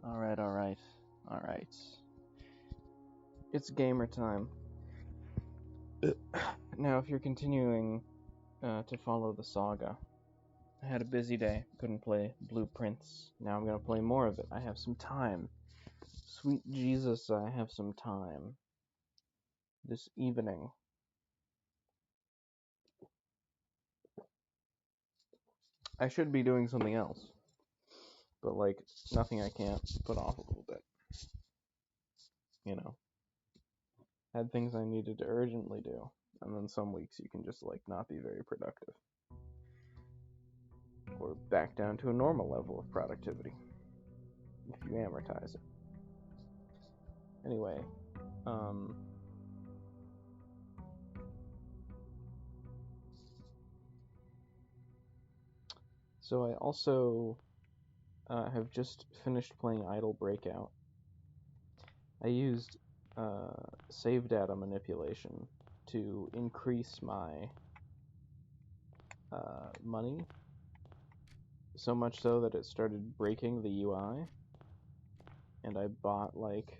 Alright, alright, alright. It's gamer time. Now, if you're continuing to follow the saga, I had a busy day, couldn't play Blueprints. Now I'm gonna play more of it. I have some time. Sweet Jesus, I have some time. This evening. I should be doing something else. But, like, nothing I can't put off a little bit. You know. Had things I needed to urgently do. And then some weeks you can just, like, not be very productive. Or back down to a normal level of productivity. If you amortize it. Anyway, so I also have just finished playing Idle Breakout. I used save data manipulation to increase my money, so much so that it started breaking the UI, and I bought like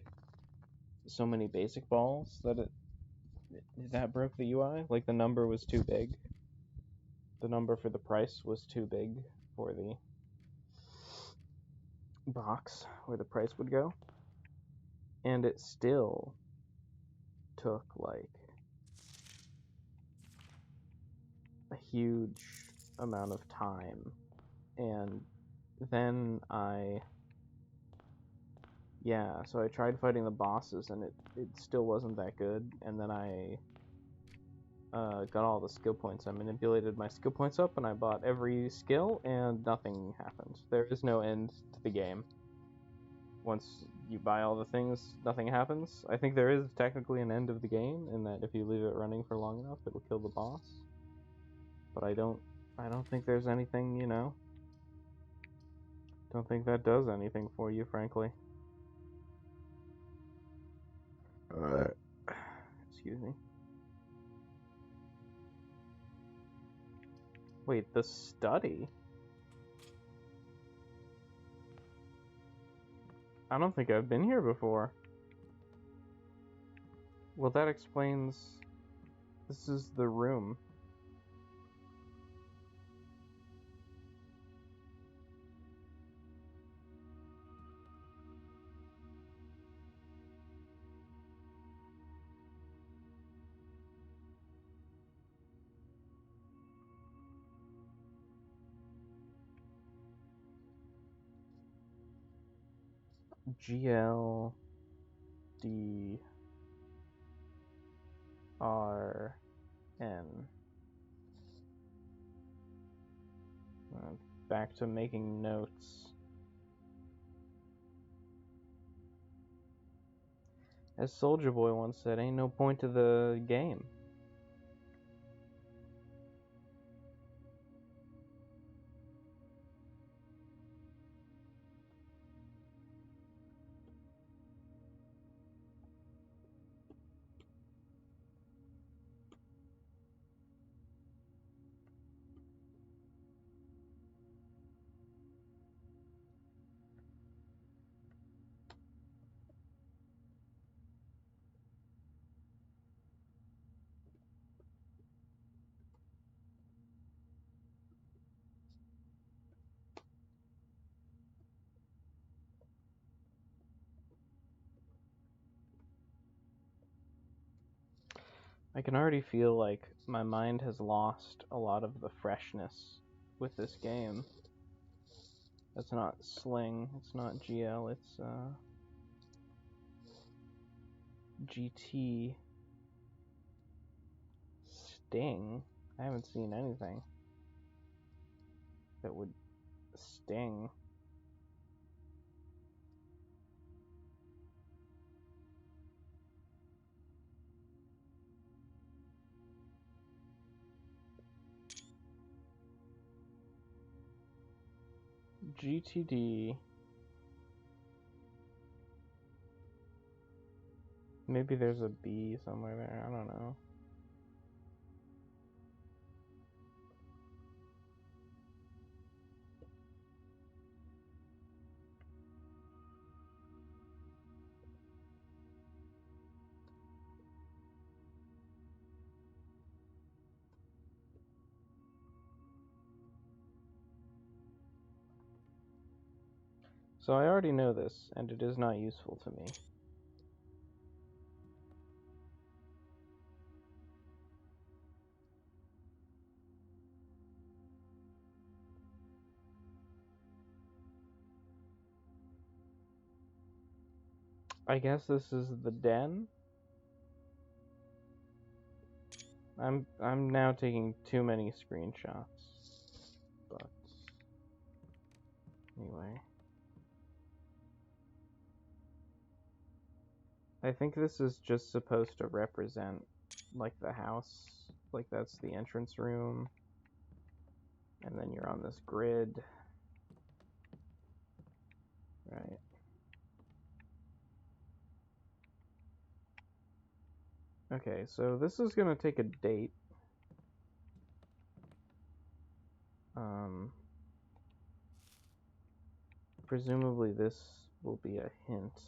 so many basic balls that that broke the UI. Like the number was too big. The number for the price was too big for the box where the price would go, and it still took like a huge amount of time. And then so I tried fighting the bosses, and it still wasn't that good. And then I got all the skill points. I manipulated my skill points up, and I bought every skill, and nothing happened. There is no end to the game. Once you buy all the things, nothing happens. I think there is technically an end of the game, in that if you leave it running for long enough, it'll kill the boss. But I don't think there's anything, you know. Don't think that does anything for you, frankly. Excuse me. Wait, the study? I don't think I've been here before. Well, that explains... This is the room. GL D R N. Back to making notes. As Soldier Boy once said, ain't no point to the game. I can already feel like my mind has lost a lot of the freshness with this game. That's not Sling, it's not GL, it's GT. Sting? I haven't seen anything that would sting. GTD. Maybe there's a B somewhere there, I don't know. So I already know this, and it is not useful to me. I guess this is the den. I'm now taking too many screenshots. But anyway. I think this is just supposed to represent like the house. Like that's the entrance room. And then you're on this grid. Right. Okay, so this is gonna take a date. Presumably this will be a hint.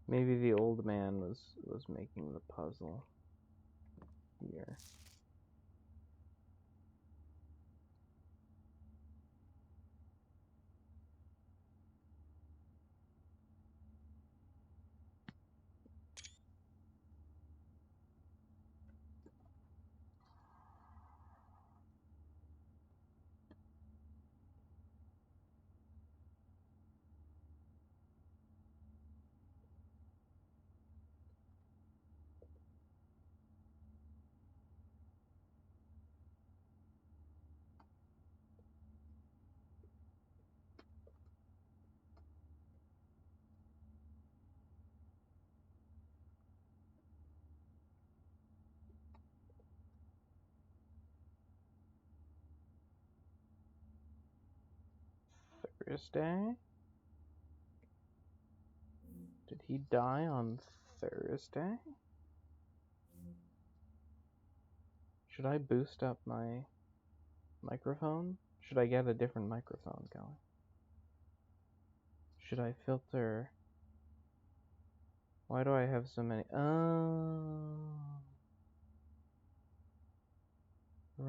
Maybe the old man was making the puzzle here. Thursday? Did he die on Thursday? Should I boost up my microphone? Should I get a different microphone going? Should I filter? Why do I have so many? Oh, right.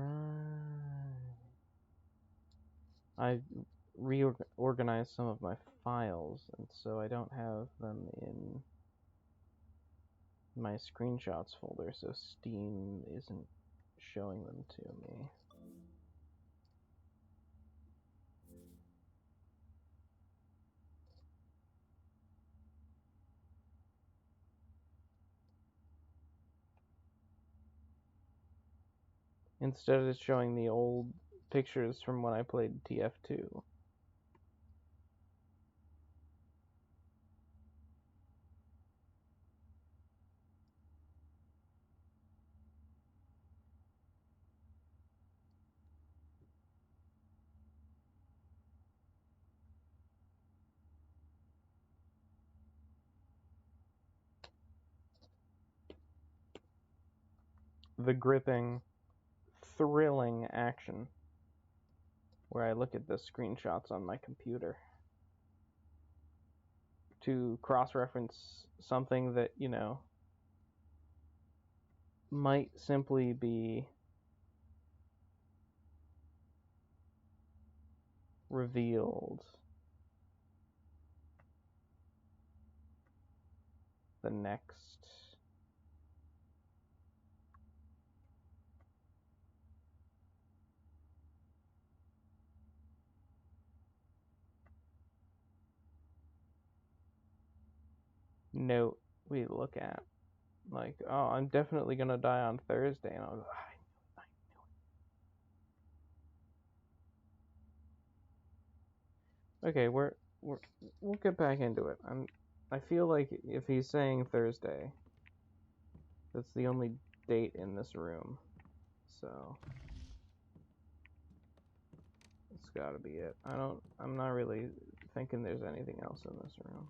I reorganized some of my files, and so I don't have them in my screenshots folder, so Steam isn't showing them to me. Instead, it's showing the old pictures from when I played TF2. The gripping, thrilling action where I look at the screenshots on my computer to cross-reference something that, you know, might simply be revealed the next note we look at. Like, oh, I'm definitely gonna die on Thursday, and I was like, I knew it. Okay, we'll get back into it. I feel like if he's saying Thursday, that's the only date in this room, so it's gotta be it. I'm not really thinking there's anything else in this room.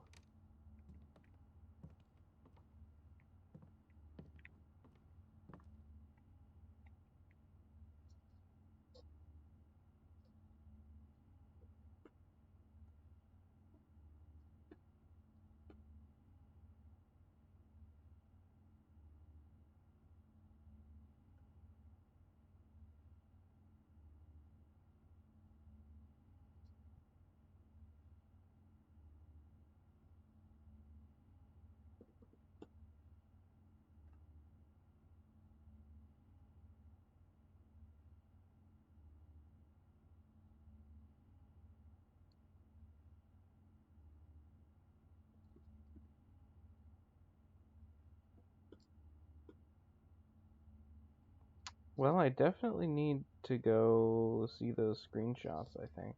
Well, I definitely need to go see those screenshots, I think.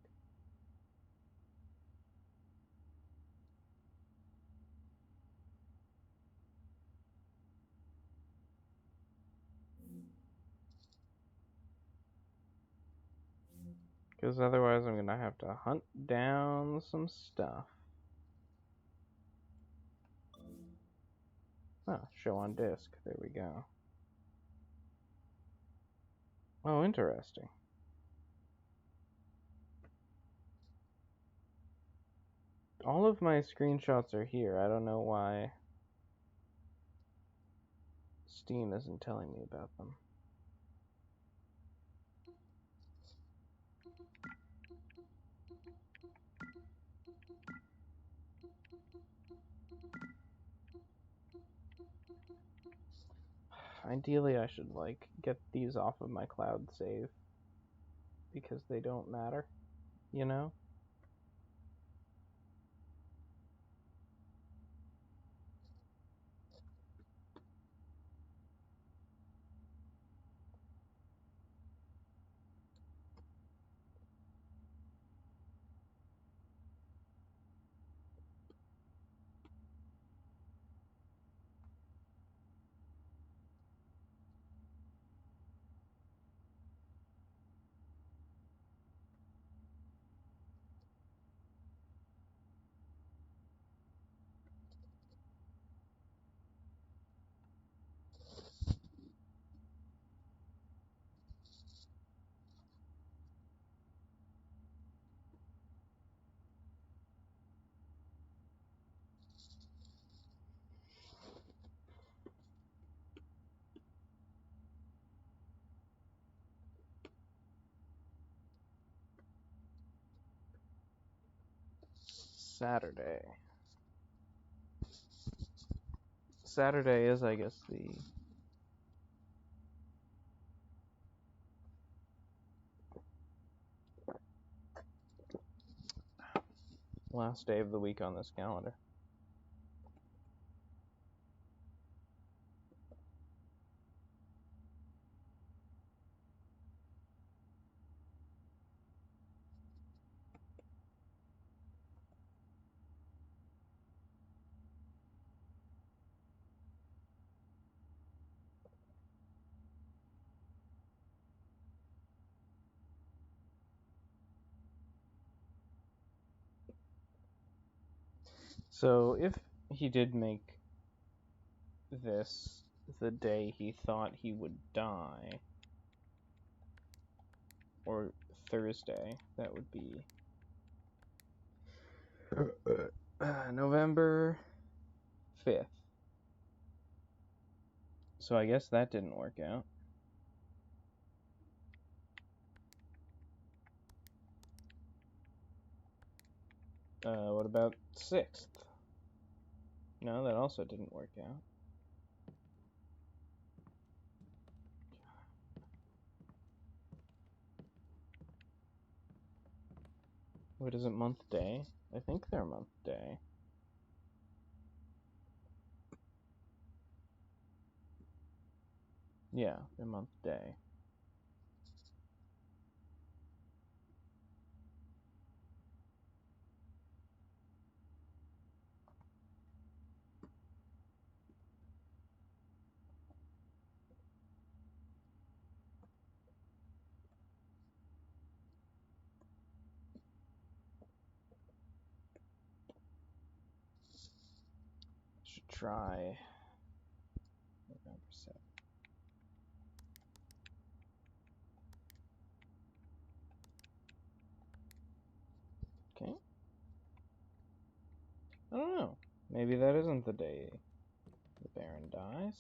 Because otherwise I'm gonna have to hunt down some stuff. Oh, show on disk. There we go. Oh, interesting. All of my screenshots are here. I don't know why Steam isn't telling me about them. Ideally, I should like get these off of my cloud save because they don't matter, you know? Saturday. Saturday is, I guess, the last day of the week on this calendar. So if he did make this the day he thought he would die, or Thursday, that would be November 5th. So I guess that didn't work out. What about 6th? No, that also didn't work out. What is it, month day? I think they're month day. Yeah, they're month day. Should try November 7th. Okay. I don't know. Maybe that isn't the day the Baron dies.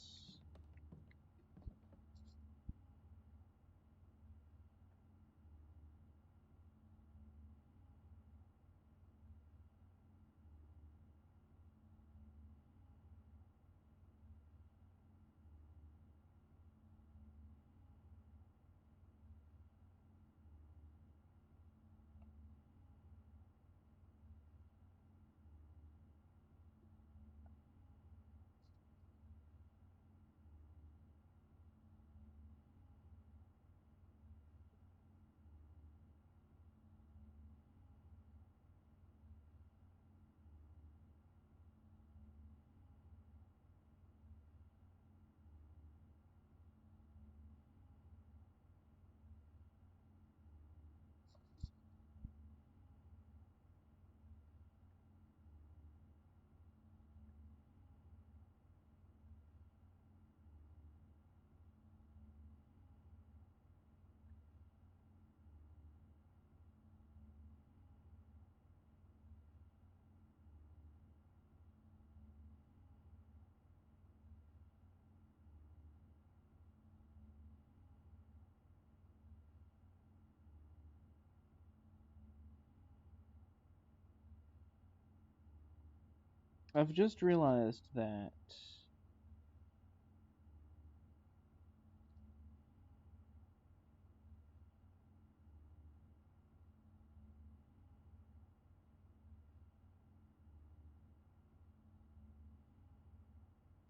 I've just realized that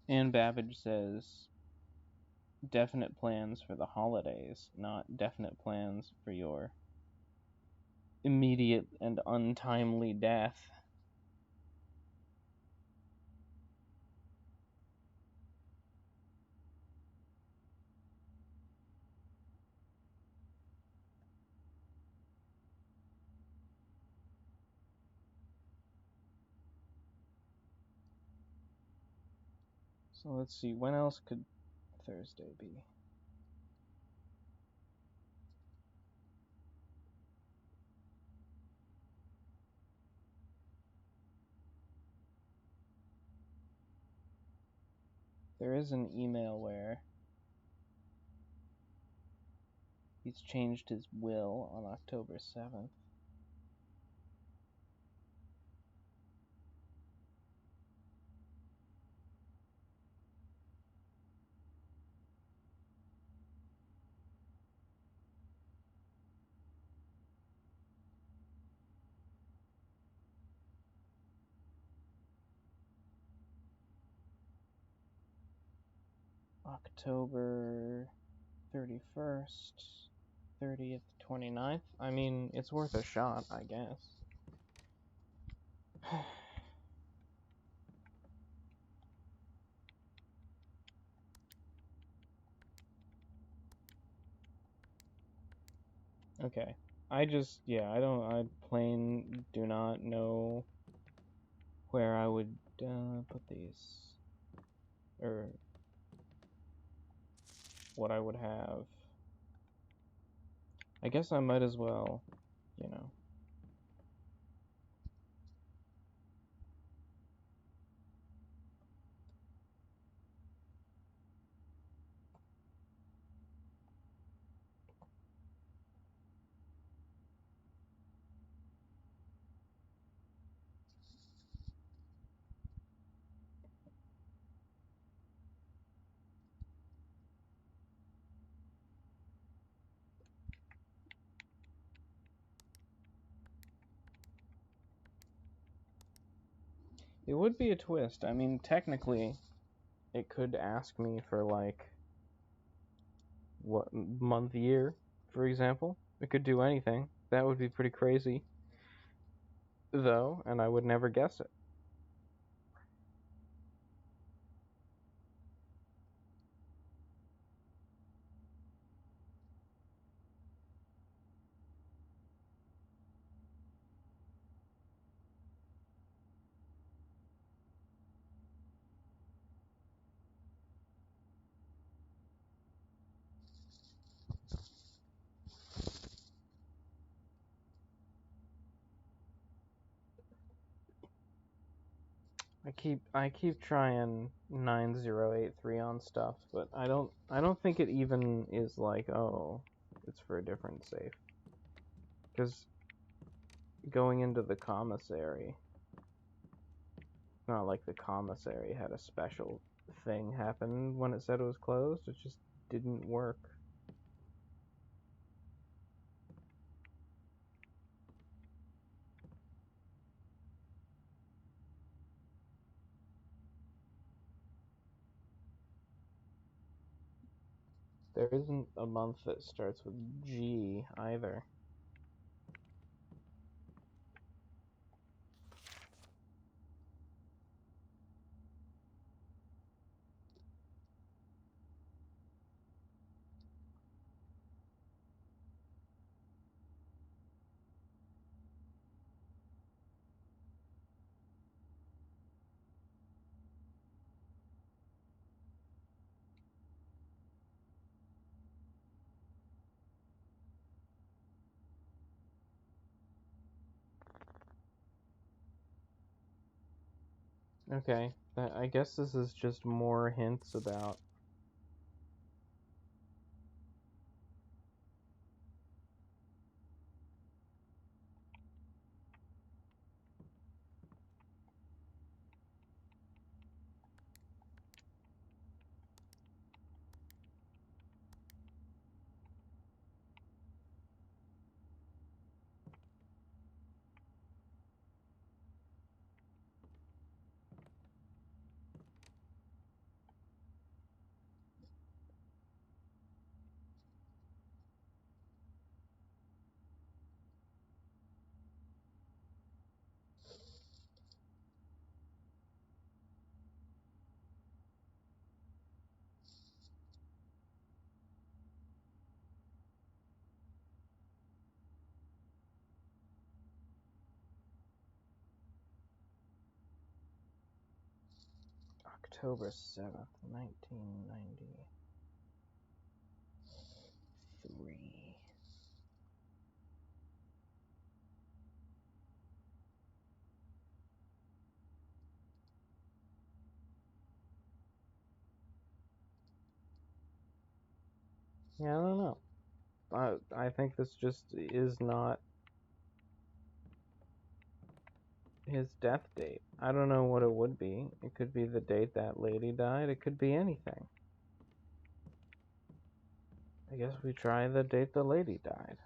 Ann Babbage says definite plans for the holidays, not definite plans for your immediate and untimely death. So let's see, when else could Thursday be? There is an email where he's changed his will on October 7th. October 31st, 30th, 29th. I mean, it's worth a shot, I guess. Okay. I plain do not know where I would put these. Or what I would have. I guess I might as well, you know. It would be a twist. I mean, technically, it could ask me for, like, what month, year, for example. It could do anything. That would be pretty crazy, though, and I would never guess it. I keep trying 9083 on stuff, but I don't think it even is like, oh, it's for a different safe. Because going into the commissary, not like the commissary had a special thing happen when it said it was closed. It just didn't work. There isn't a month that starts with G either. Okay, I guess this is just more hints about October 7th, 1993. Yeah, I don't know. I think this just is not his death date. I don't know what it would be. It could be the date that lady died. It could be anything. I guess we try the date the lady died.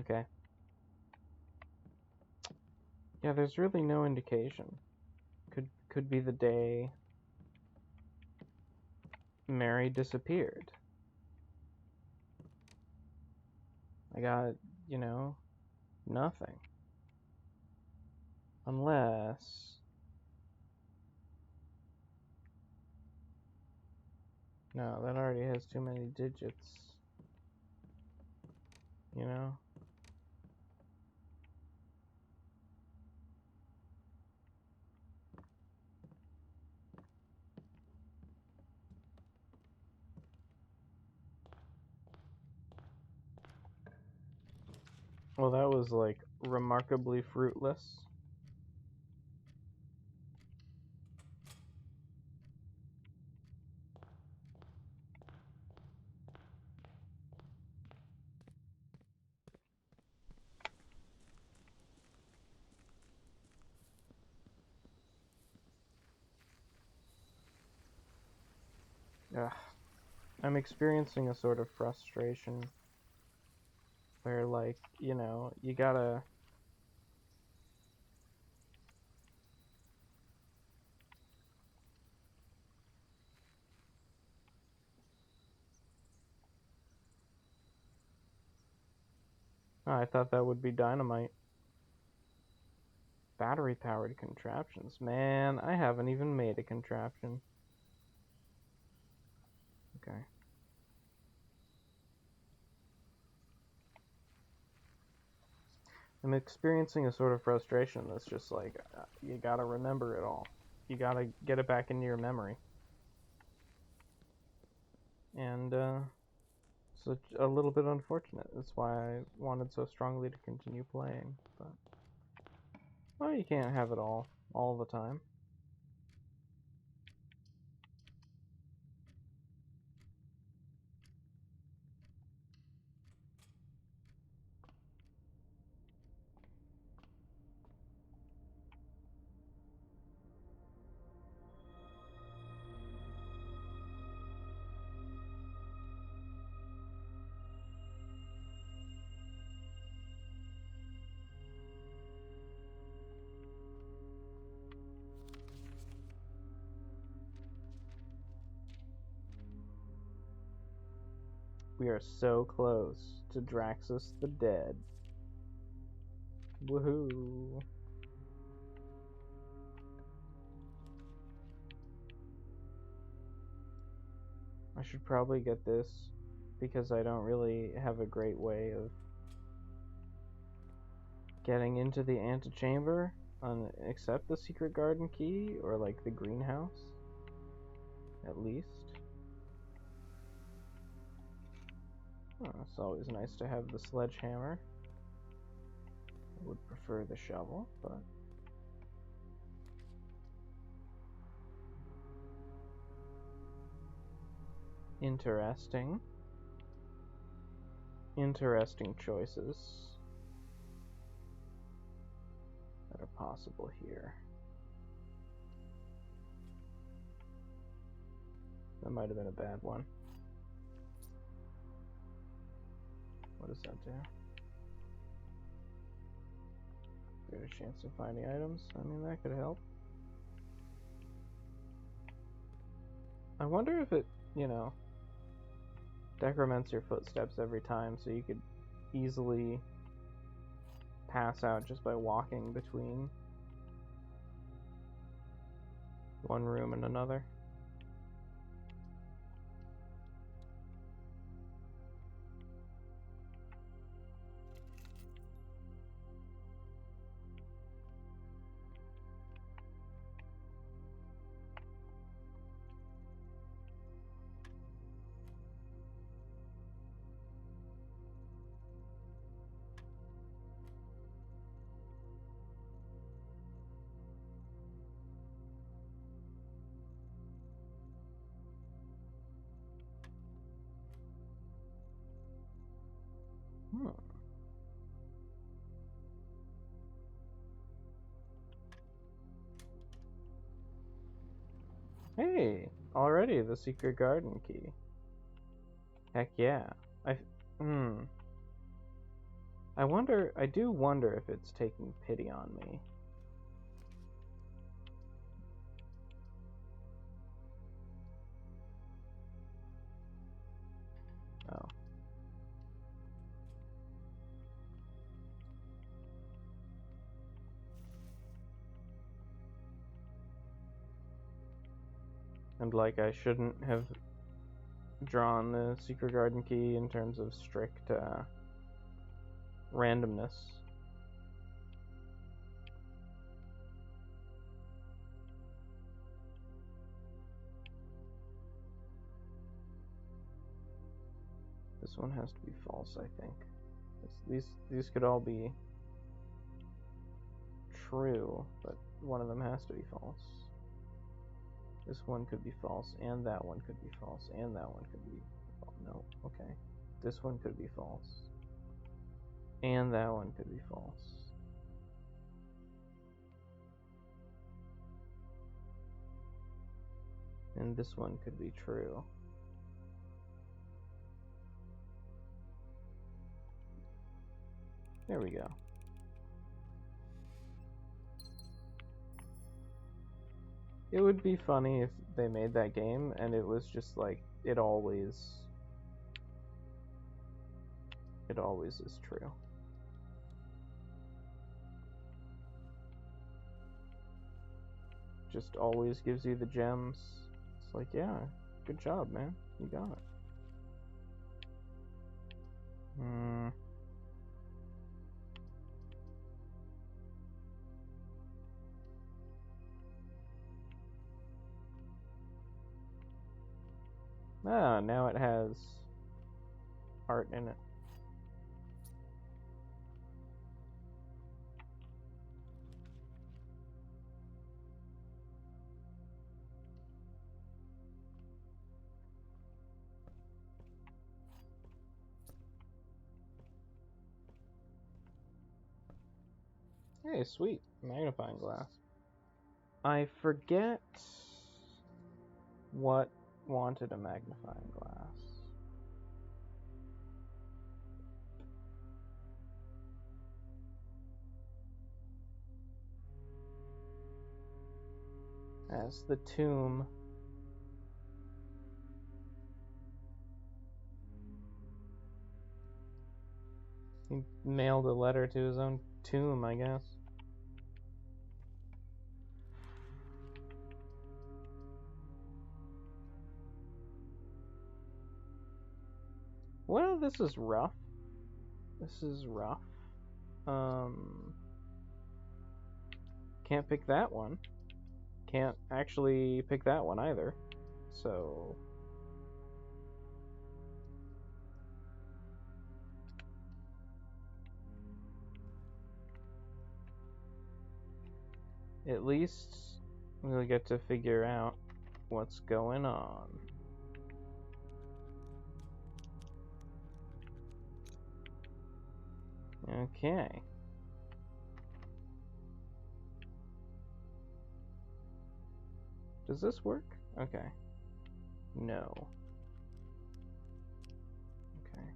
Okay. Yeah, there's really no indication. Could be the day Mary disappeared. I got, nothing. Unless... No, that already has too many digits. You know? Well, that was, like, remarkably fruitless. Ugh. I'm experiencing a sort of frustration where, like, you gotta... Oh, I thought that would be dynamite. Battery-powered contraptions. Man, I haven't even made a contraption. Okay. I'm experiencing a sort of frustration that's just like, you gotta remember it all. You gotta get it back into your memory. And, it's a little bit unfortunate. That's why I wanted so strongly to continue playing. But, well, you can't have it all the time. We are so close to Draxus the Dead. Woohoo! I should probably get this because I don't really have a great way of getting into the antechamber except the secret garden key or like the greenhouse, at least. Oh, it's always nice to have the sledgehammer. I would prefer the shovel, but interesting. Interesting choices that are possible here. That might have been a bad one. What does that do? Greater chance of finding items. I mean, that could help. I wonder if it, you know, decrements your footsteps every time, so you could easily pass out just by walking between one room and another. Hey, already the secret garden key. Heck yeah. I do wonder if it's taking pity on me. Oh. And like I shouldn't have drawn the secret garden key in terms of strict randomness. This one has to be false, I think. These could all be true, but one of them has to be false. This one could be false, and that one could be false, and that one could be false. No, okay. This one could be false, and that one could be false. And this one could be true. There we go. It would be funny if they made that game and it was just like it always is true. Just always gives you the gems. It's like, yeah, good job, man. You got it. Ah, now it has art in it. Hey, sweet. Magnifying glass. I forget what wanted a magnifying glass. As the tomb. He mailed a letter to his own tomb, I guess. Well, this is rough. This is rough. Can't pick that one. Can't actually pick that one either. So... at least we'll get to figure out what's going on. Okay. Does this work? Okay. No. Okay.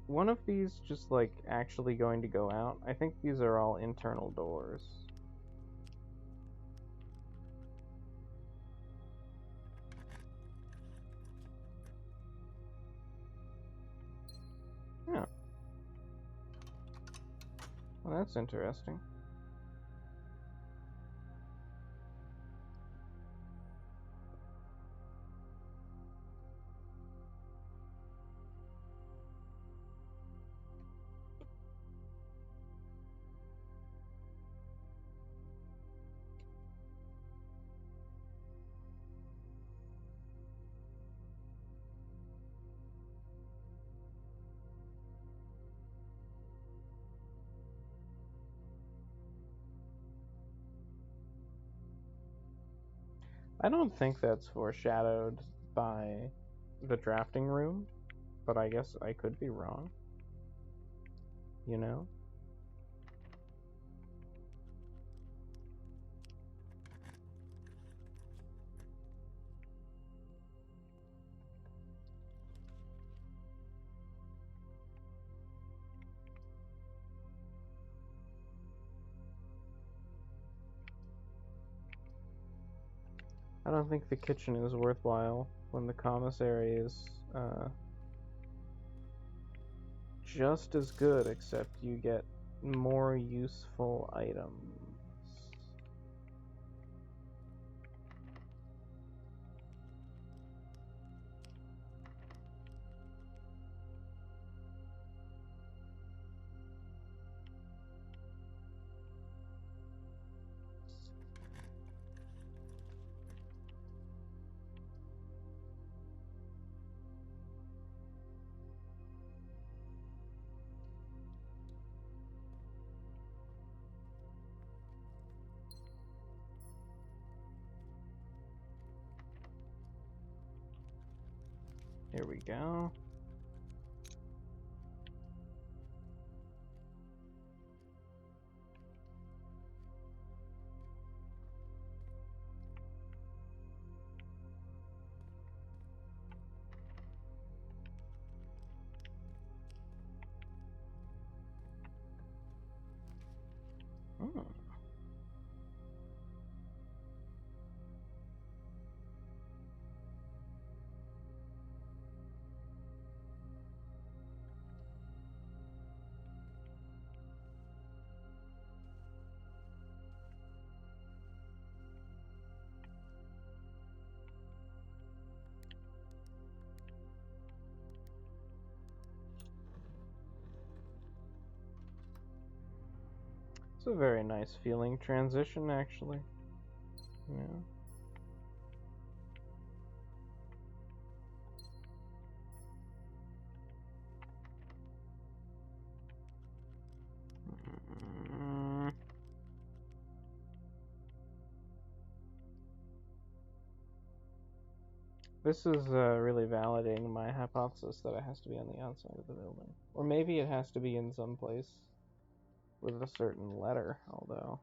one of these just like actually going to go out? I think these are all internal doors. Yeah. Well, that's interesting. I don't think that's foreshadowed by the drafting room, but I guess I could be wrong. You know? I don't think the kitchen is worthwhile when the commissary is just as good, except you get more useful items. Here we go. Hmm. It's a very nice feeling transition, actually. Yeah. This is really validating my hypothesis that it has to be on the outside of the building. Or maybe it has to be in some place with a certain letter, although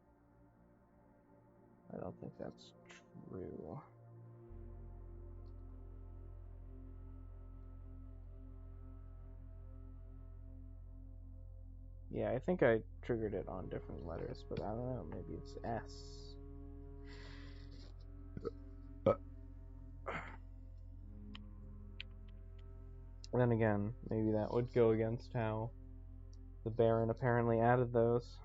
I don't think that's true. Yeah, I think I triggered it on different letters, but I don't know, maybe it's S. Then again, maybe that would go against how the Baron apparently added those.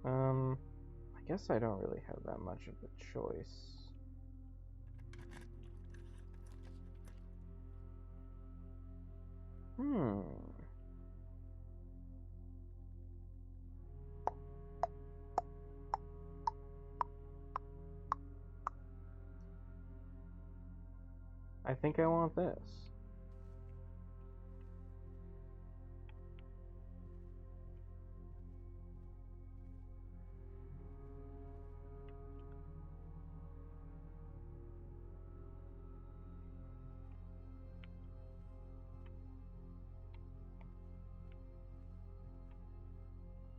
I guess I don't really have that much of a choice. I think I want this.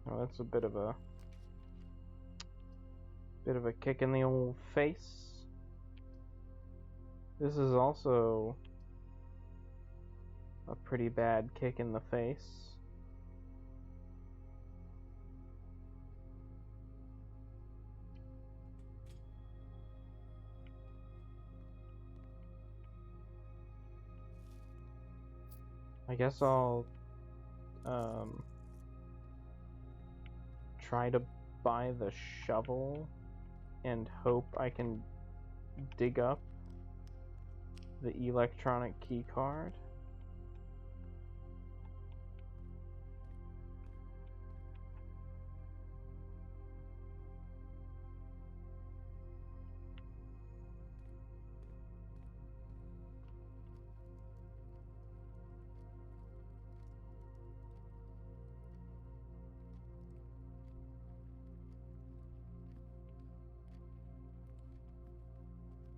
Oh, that's a bit of a kick in the old face. This is also a pretty bad kick in the face. I guess I'll try to buy the shovel and hope I can dig up the electronic key card.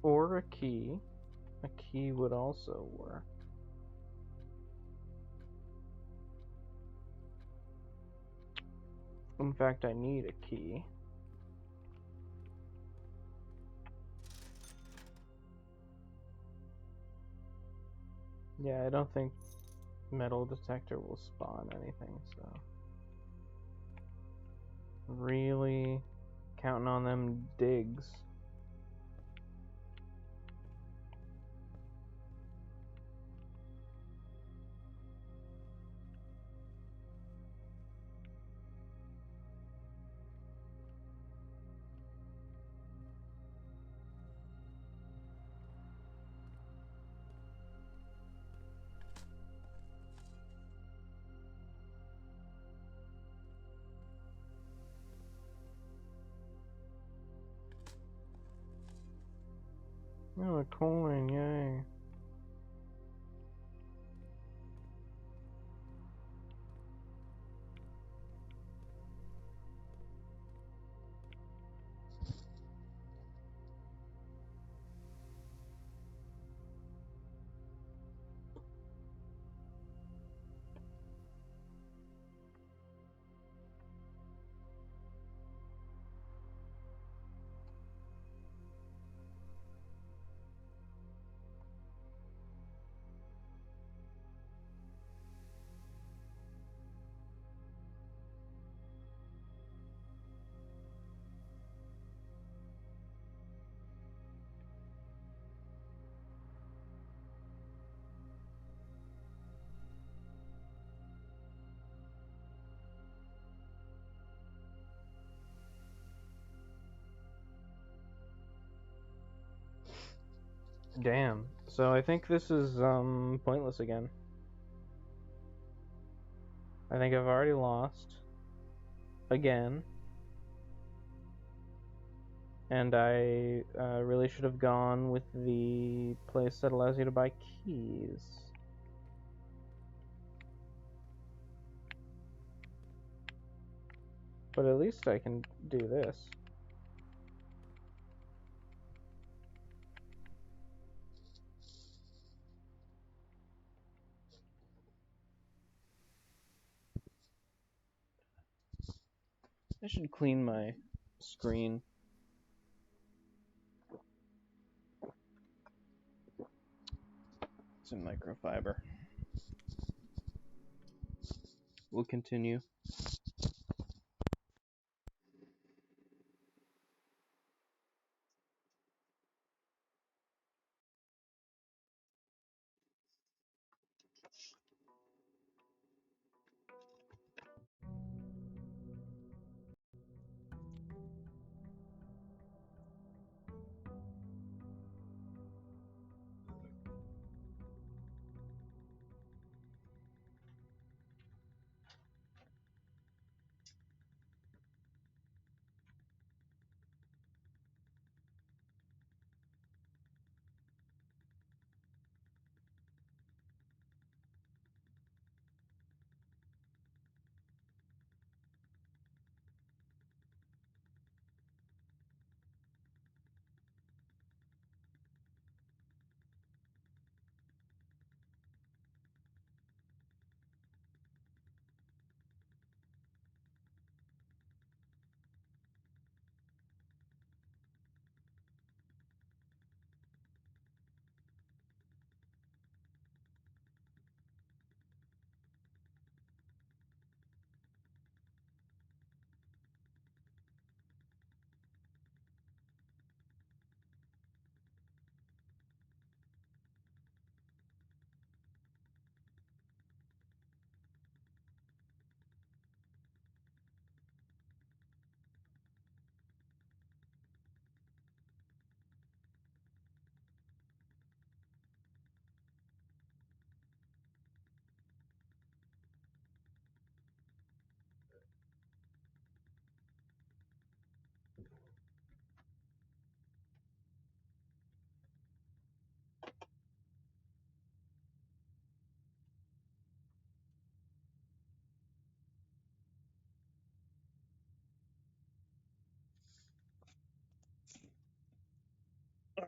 Or a key. A key would also work. In fact, I need a key. Yeah, I don't think metal detector will spawn anything, so really counting on them digs. Oh, a coin, yay. Damn. So I think this is pointless again. I think I've already lost again. And I really should have gone with the place that allows you to buy keys. But at least I can do this. I should clean my screen. It's in microfiber. We'll continue.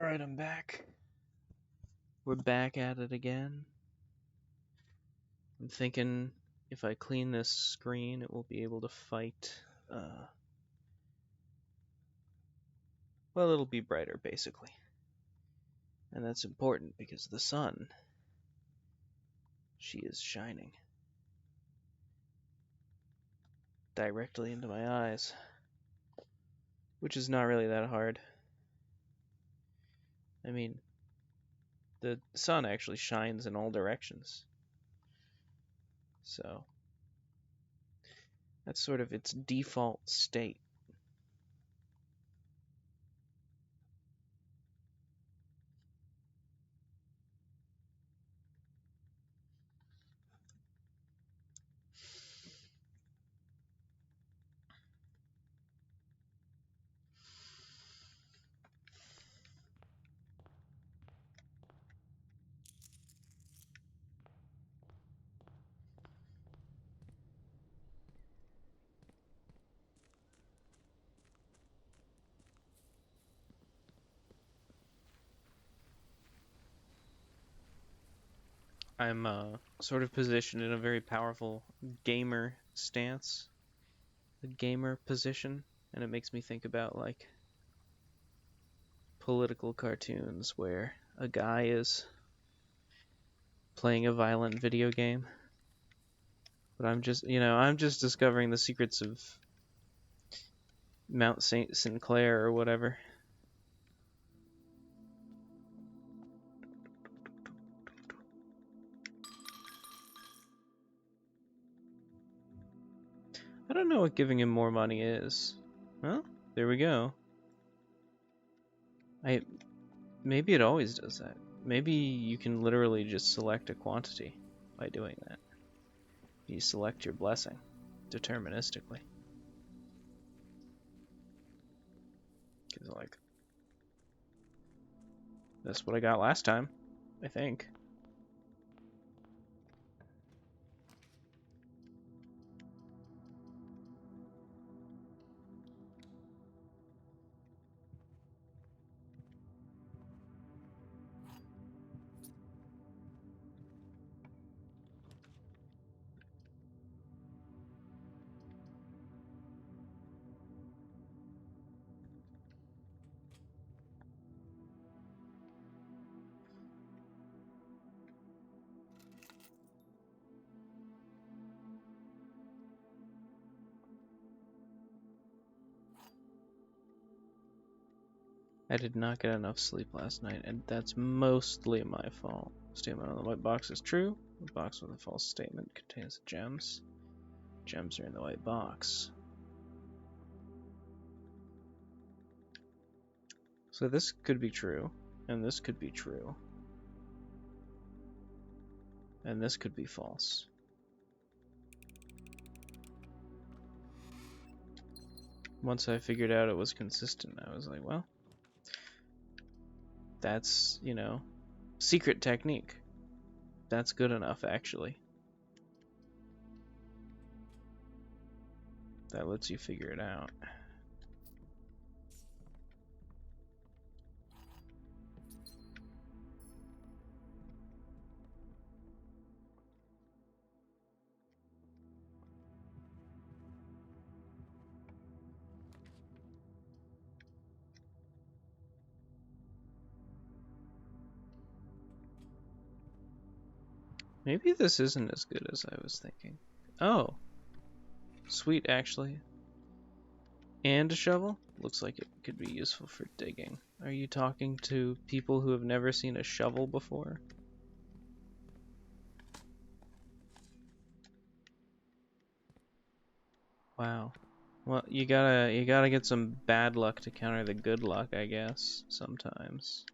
Alright, I'm back. We're back at it again. I'm thinking if I clean this screen, it will be able to fight. Well, it'll be brighter, basically. And that's important because the sun, she is shining directly into my eyes, which is not really that hard. I mean, the sun actually shines in all directions. So, that's sort of its default state. I'm sort of positioned in a very powerful gamer stance, the gamer position, and it makes me think about like political cartoons where a guy is playing a violent video game. But I'm just discovering the secrets of Mount St. Sinclair or whatever. I don't know what giving him more money is. Well, there we go. Maybe it always does that. Maybe you can literally just select a quantity by doing that. You select your blessing deterministically. Because like, that's what I got last time, I think. I did not get enough sleep last night, and that's mostly my fault. Statement on the white box is true. The box with a false statement contains gems. Gems are in the white box. So this could be true, and this could be true. And this could be false. Once I figured out it was consistent, I was like, well, that's, secret technique. That's good enough, actually. That lets you figure it out. Maybe this isn't as good as I was thinking. Oh, sweet, actually. And a shovel? Looks like it could be useful for digging. Are you talking to people who have never seen a shovel before? Wow. Well, you gotta get some bad luck to counter the good luck, I guess, sometimes.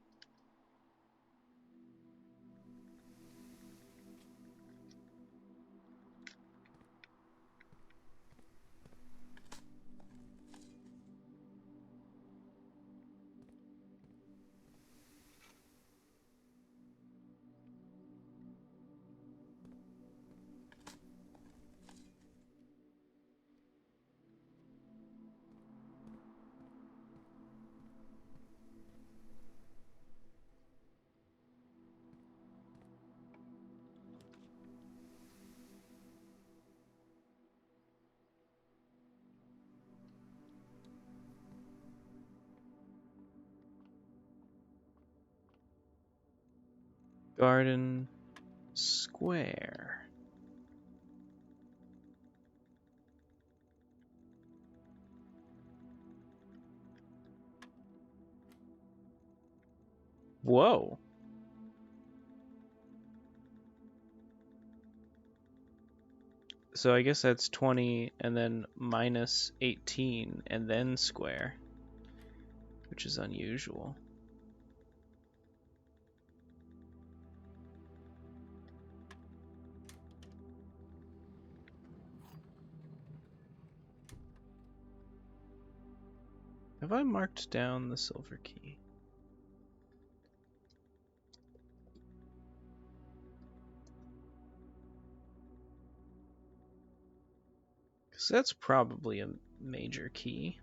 Garden square. Whoa. So I guess that's 20 and then minus 18 and then square, which is unusual. Have I marked down the silver key? Because that's probably a major key.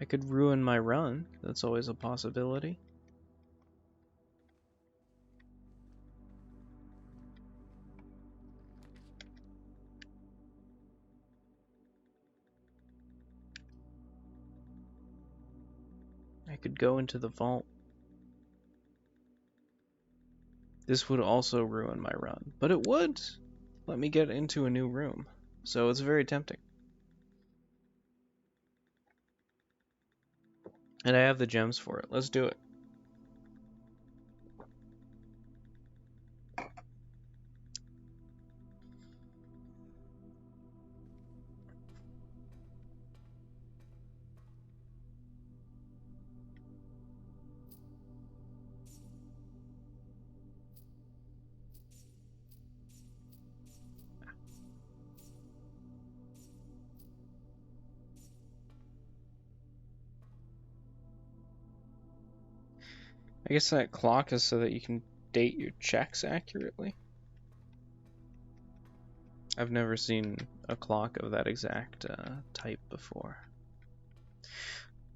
I could ruin my run. That's always a possibility. I could go into the vault. This would also ruin my run, but it would let me get into a new room. So it's very tempting. And I have the gems for it. Let's do it. I guess that clock is so that you can date your checks accurately. I've never seen a clock of that exact type before.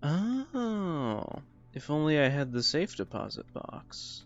Oh, if only I had the safe deposit box.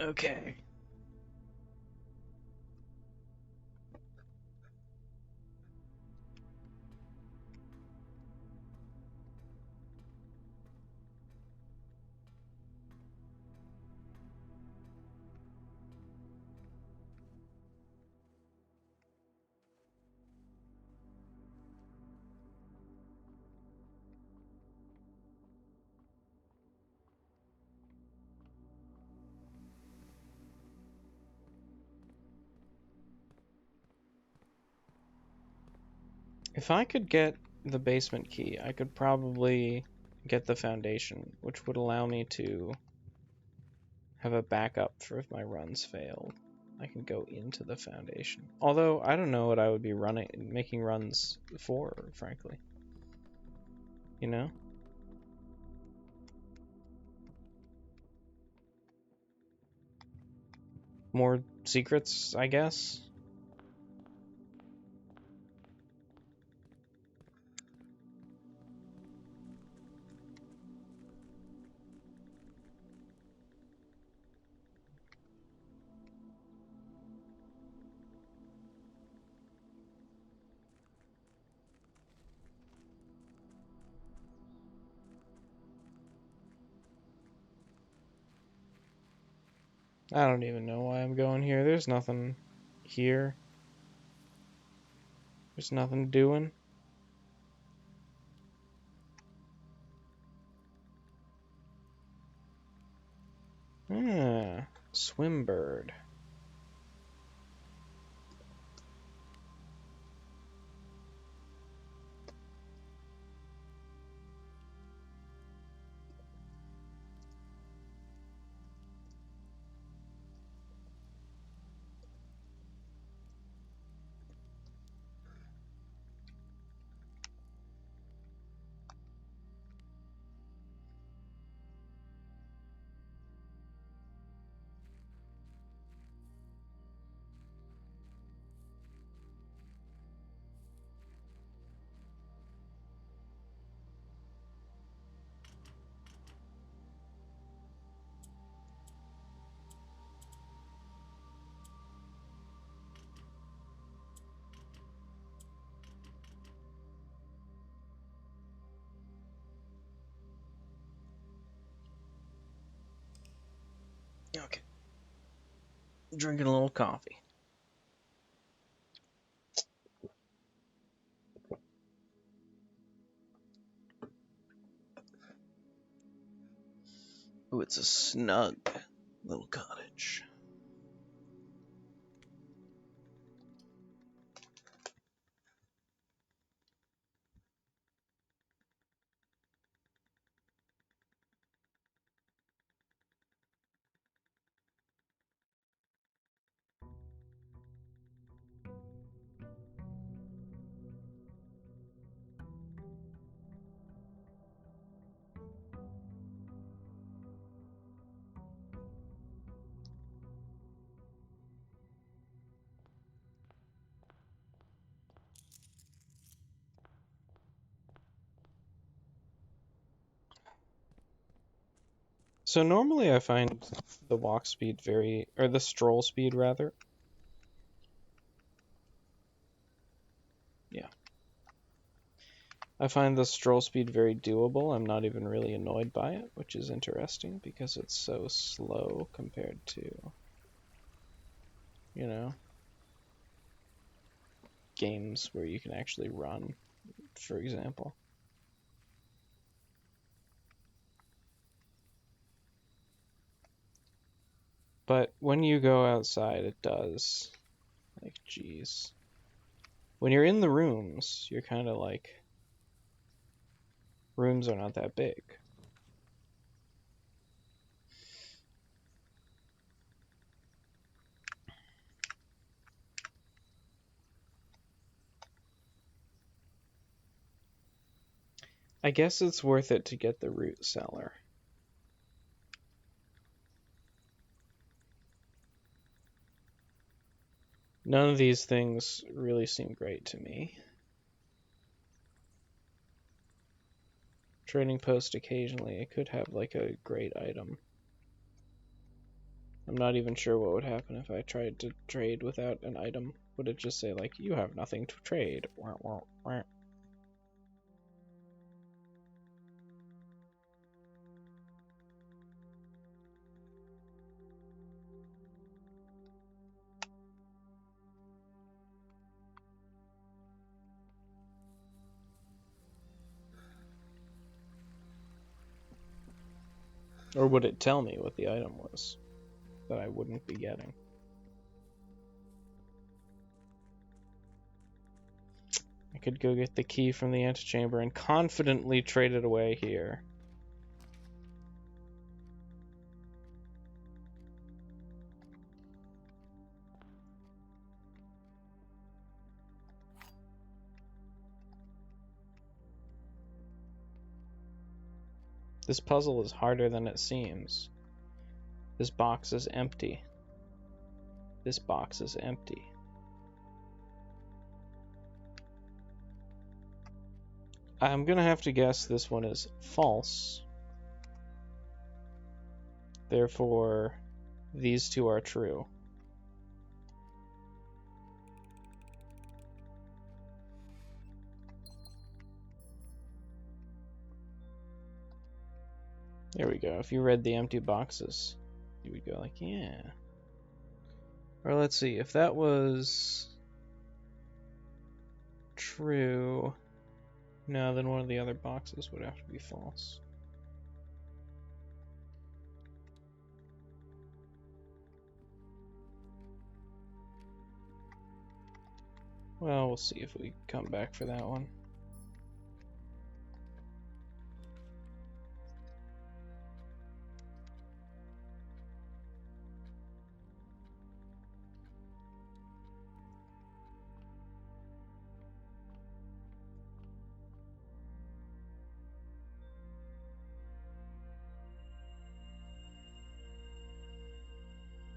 Okay. If I could get the basement key, I could probably get the foundation, which would allow me to have a backup for if my runs failed. I can go into the foundation. Although, I don't know what I would be making runs for, frankly. You know? More secrets, I guess? I don't even know why I'm going here. There's nothing here. There's nothing doing. Ah, Swimbird. Okay. Drinking a little coffee. Ooh, it's a snug little cottage. So normally I find the walk speed or the stroll speed rather. Yeah. I find the stroll speed very doable. I'm not even really annoyed by it, which is interesting because it's so slow compared to, you know, games where you can actually run, for example. But when you go outside, it does. Like, geez. When you're in the rooms, you're kind of like, rooms are not that big. I guess it's worth it to get the root cellar. None of these things really seem great to me. Trading post occasionally, it could have like a great item. I'm not even sure what would happen if I tried to trade without an item. Would it just say like, you have nothing to trade? Wah, wah, wah. Or would it tell me what the item was that I wouldn't be getting? I could go get the key from the antechamber and confidently trade it away here. This puzzle is harder than it seems. This box is empty. This box is empty. I'm gonna have to guess this one is false. Therefore, these two are true. There we go. If you read the empty boxes, you would go like, yeah. Or let's see, if that was true, no, then one of the other boxes would have to be false. Well, we'll see if we come back for that one.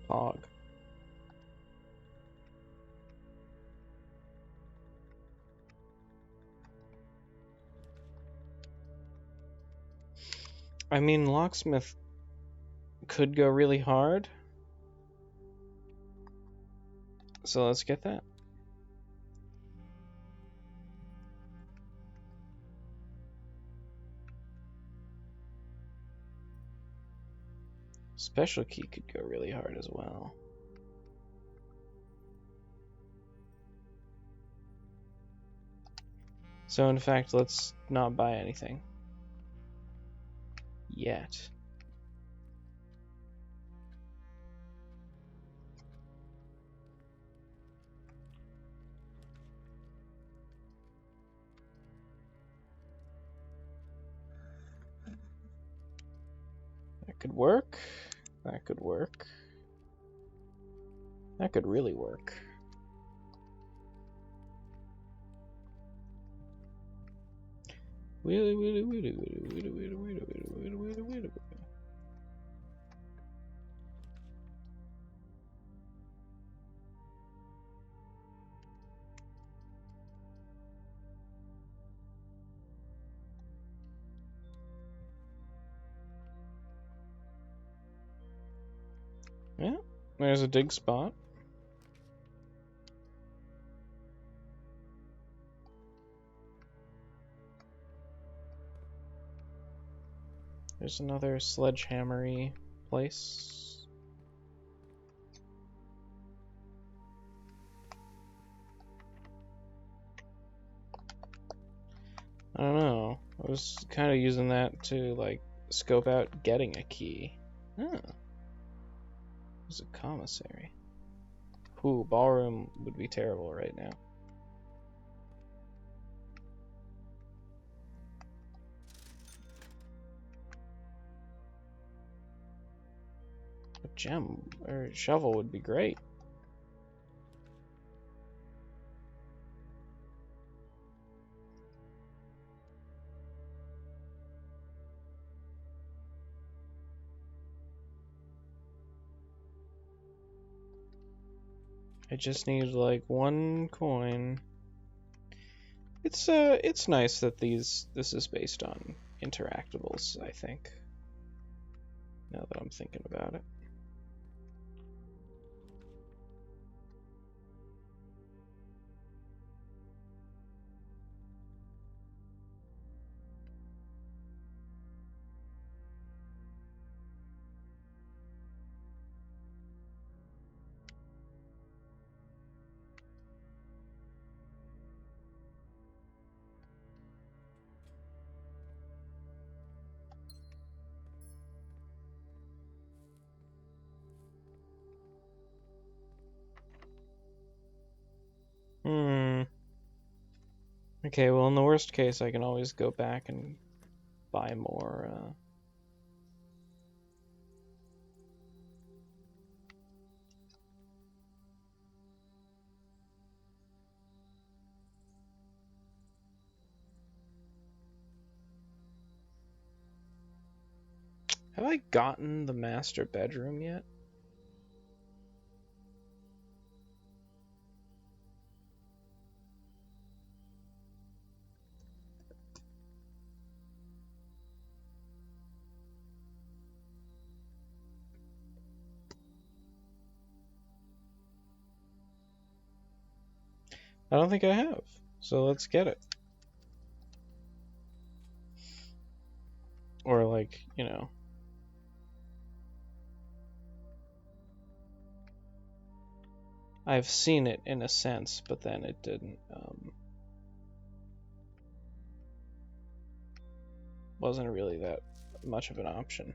Pog. I mean, Locksmith could go really hard. So let's get that. Special Key could go really hard as well. So in fact, let's not buy anything. Yet. That could work. That could work. That could really work. Wheelie, wheelie, wheelie, wheelie, wheelie, wheelie, wheelie, wheelie, wheelie, wheelie, wheelie. Yeah, there's a dig spot. There's another sledgehammery place. I don't know. I was kind of using that to like scope out getting a key. Oh. There's a commissary. Ooh, ballroom would be terrible right now. A gem or a shovel would be great. I just need like one coin. It's nice that this is based on interactables, I think. Now that I'm thinking about it. Okay, well, in the worst case, I can always go back and buy more. Have I gotten the master bedroom yet? I don't think I have. So let's get it. Or like, you know. I've seen it in a sense, but then it didn't. Wasn't really that much of an option.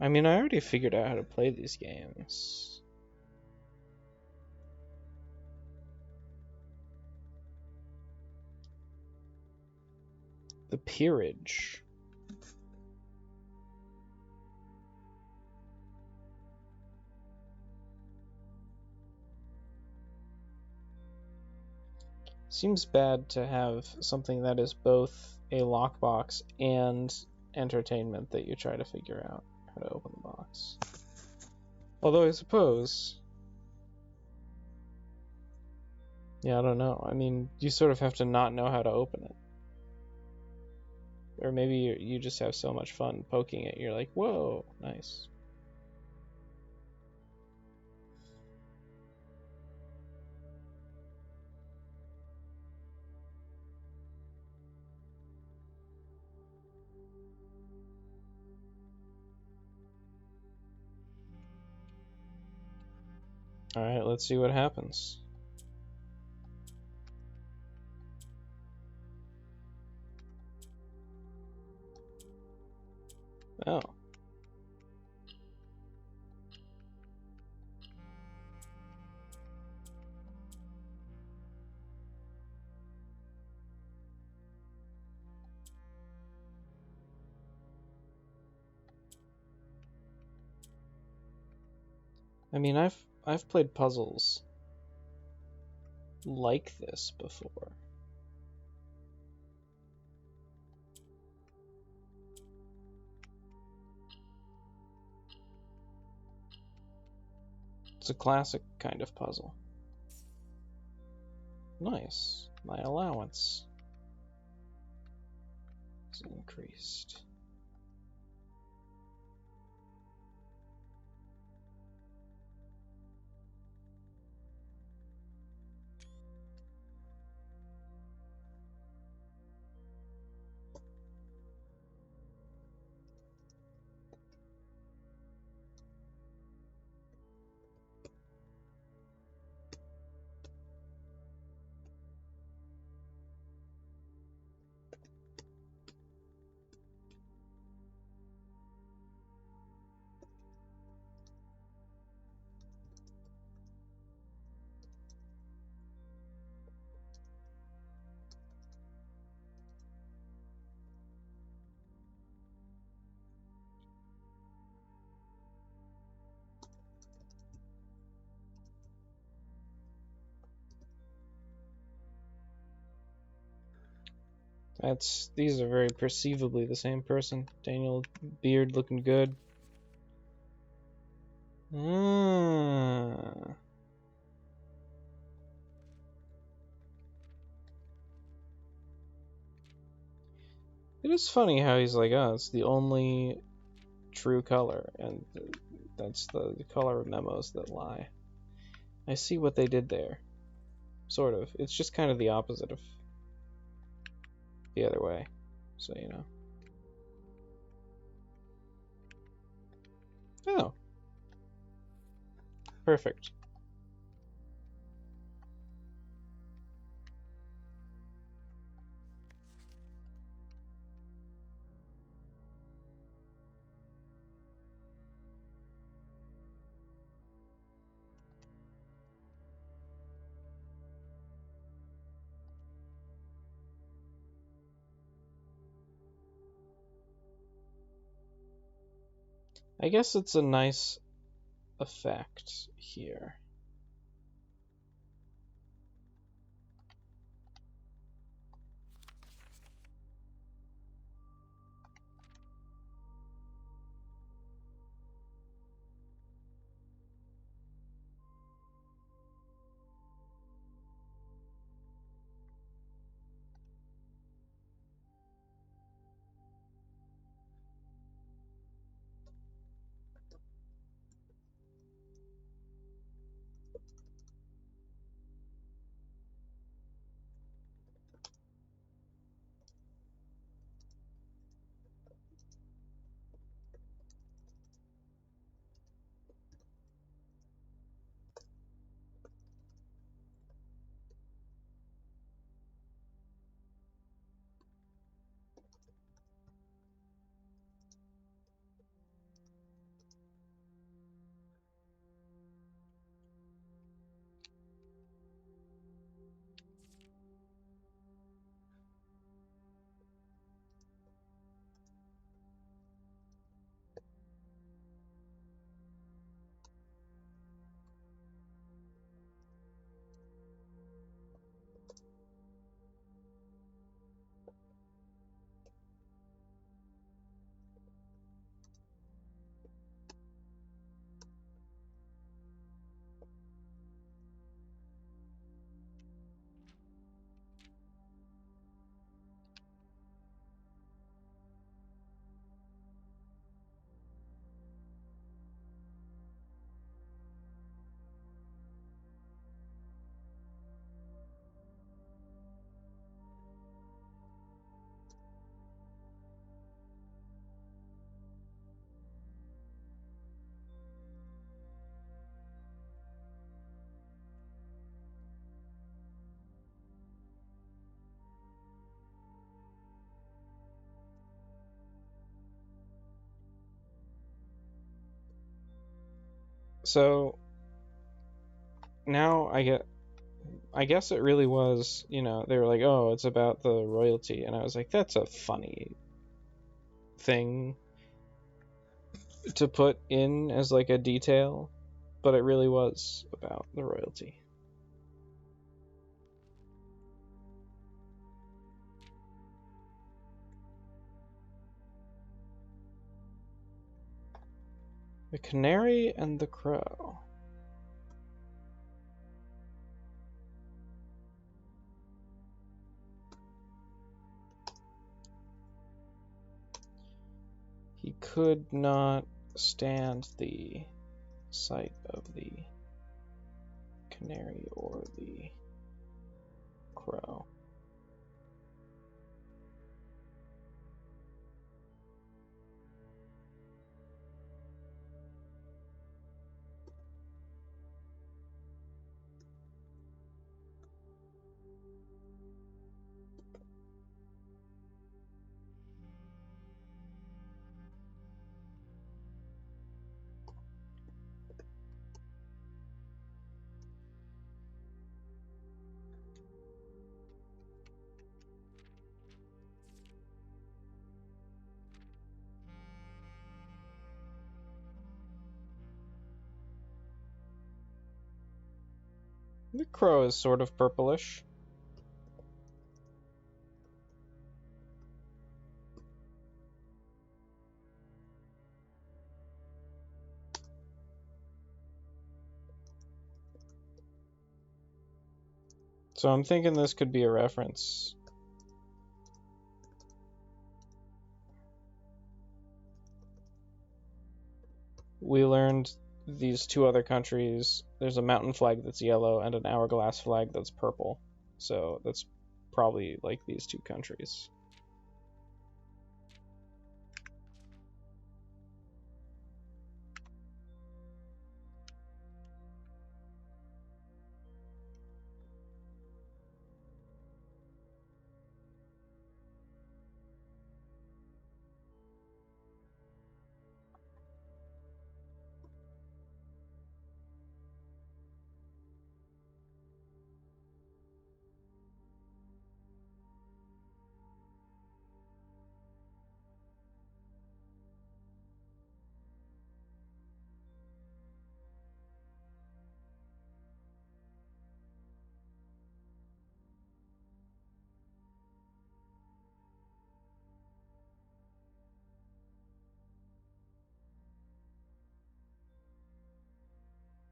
I mean, I already figured out how to play these games. The Peerage. Seems bad to have something that is both a lockbox and entertainment that you try to figure out how to open the box. Although I suppose... Yeah, I don't know. I mean, you sort of have to not know how to open it. Or maybe you just have so much fun poking it, you're like, whoa, nice. Alright, let's see what happens. Oh. I mean, I've played puzzles like this before. It's a classic kind of puzzle. Nice. My allowance is increased. These are very perceivably the same person. Daniel, beard looking good. Ah. It is funny how he's like, oh, it's the only true color, and that's the color of memos that lie. I see what they did there. Sort of. It's just kind of the opposite of the other way. So, you know. Oh. Perfect. I guess it's a nice effect here. So now I guess it really was, you know, they were like, oh, it's about the royalty. And I was like, that's a funny thing to put in as like a detail. But it really was about the royalty. The canary and the crow. He could not stand the sight of the canary or the crow. The crow is sort of purplish. So I'm thinking this could be a reference. We learned these two other countries. There's a mountain flag that's yellow and an hourglass flag that's purple. So that's probably like these two countries.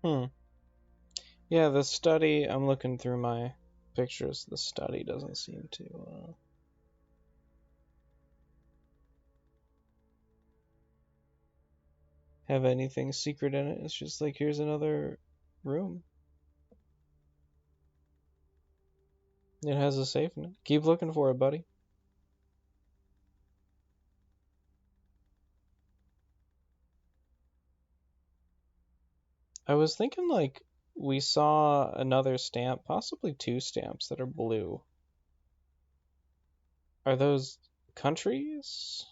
Hmm. Yeah, the study, I'm looking through my pictures. The study doesn't seem to have anything secret in it. It's just like, here's another room. It has a safe in it. Keep looking for it, buddy. I was thinking like we saw another stamp, possibly two stamps that are blue. Are those countries?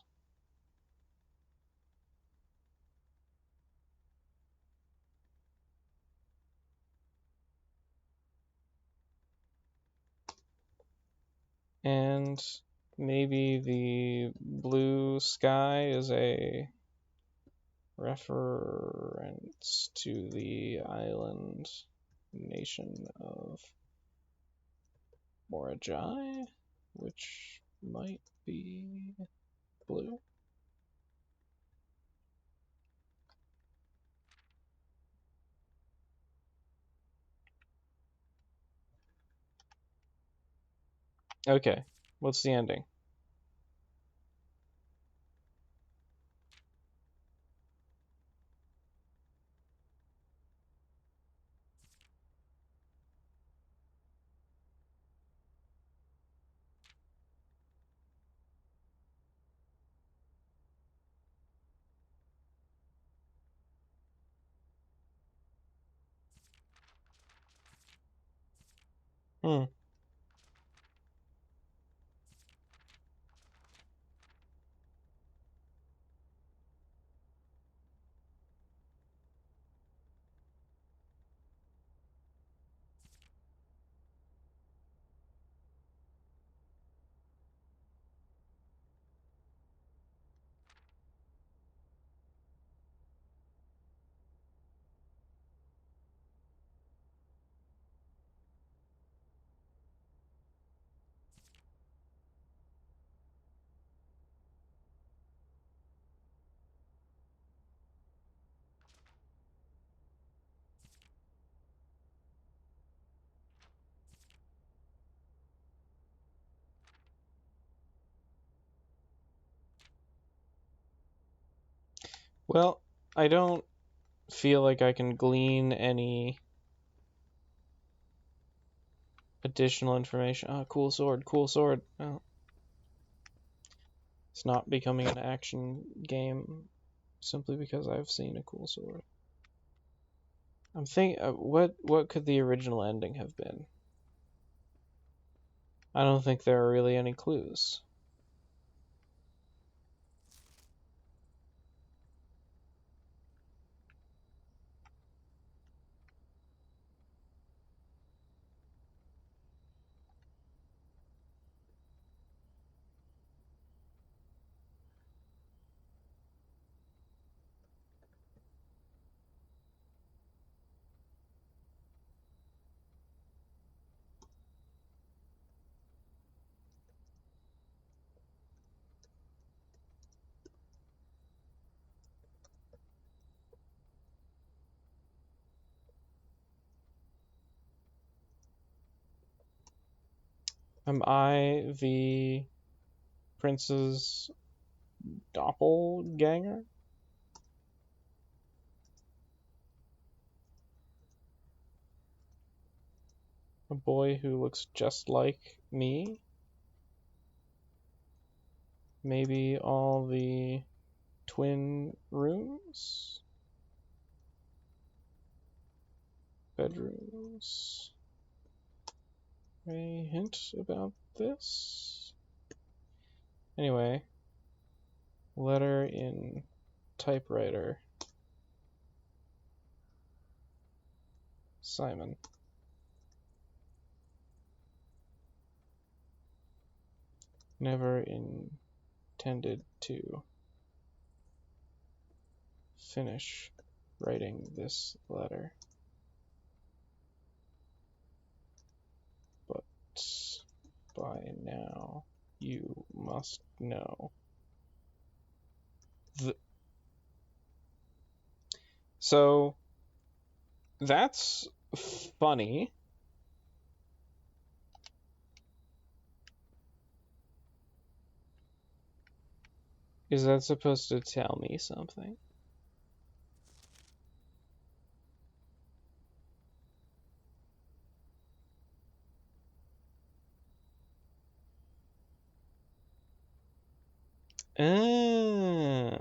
And maybe the blue sky is a reference to the island nation of Morajai, which might be blue. Okay, what's the ending? Hmm. Well, I don't feel like I can glean any additional information. Oh, cool sword, cool sword. Oh. It's not becoming an action game simply because I've seen a cool sword. I'm thinking, what could the original ending have been? I don't think there are really any clues. Am I the prince's doppelganger? A boy who looks just like me? Maybe all the twin rooms? Bedrooms? A hint about this? Anyway, letter in typewriter. Simon. Never intended to finish writing this letter, but by now you must know. So that's funny. Is that supposed to tell me something? Ah.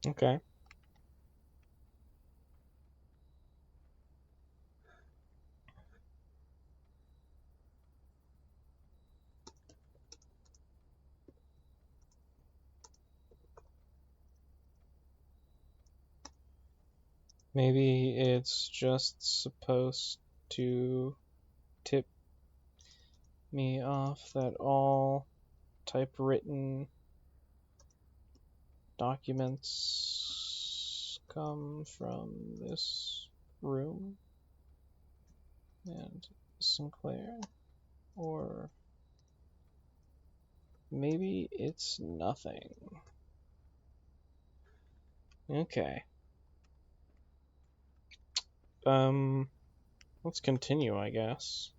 Okay. Maybe it's just supposed to tip me off that all typewritten documents come from this room and Sinclair. Or maybe it's nothing. Okay. Let's continue, I guess.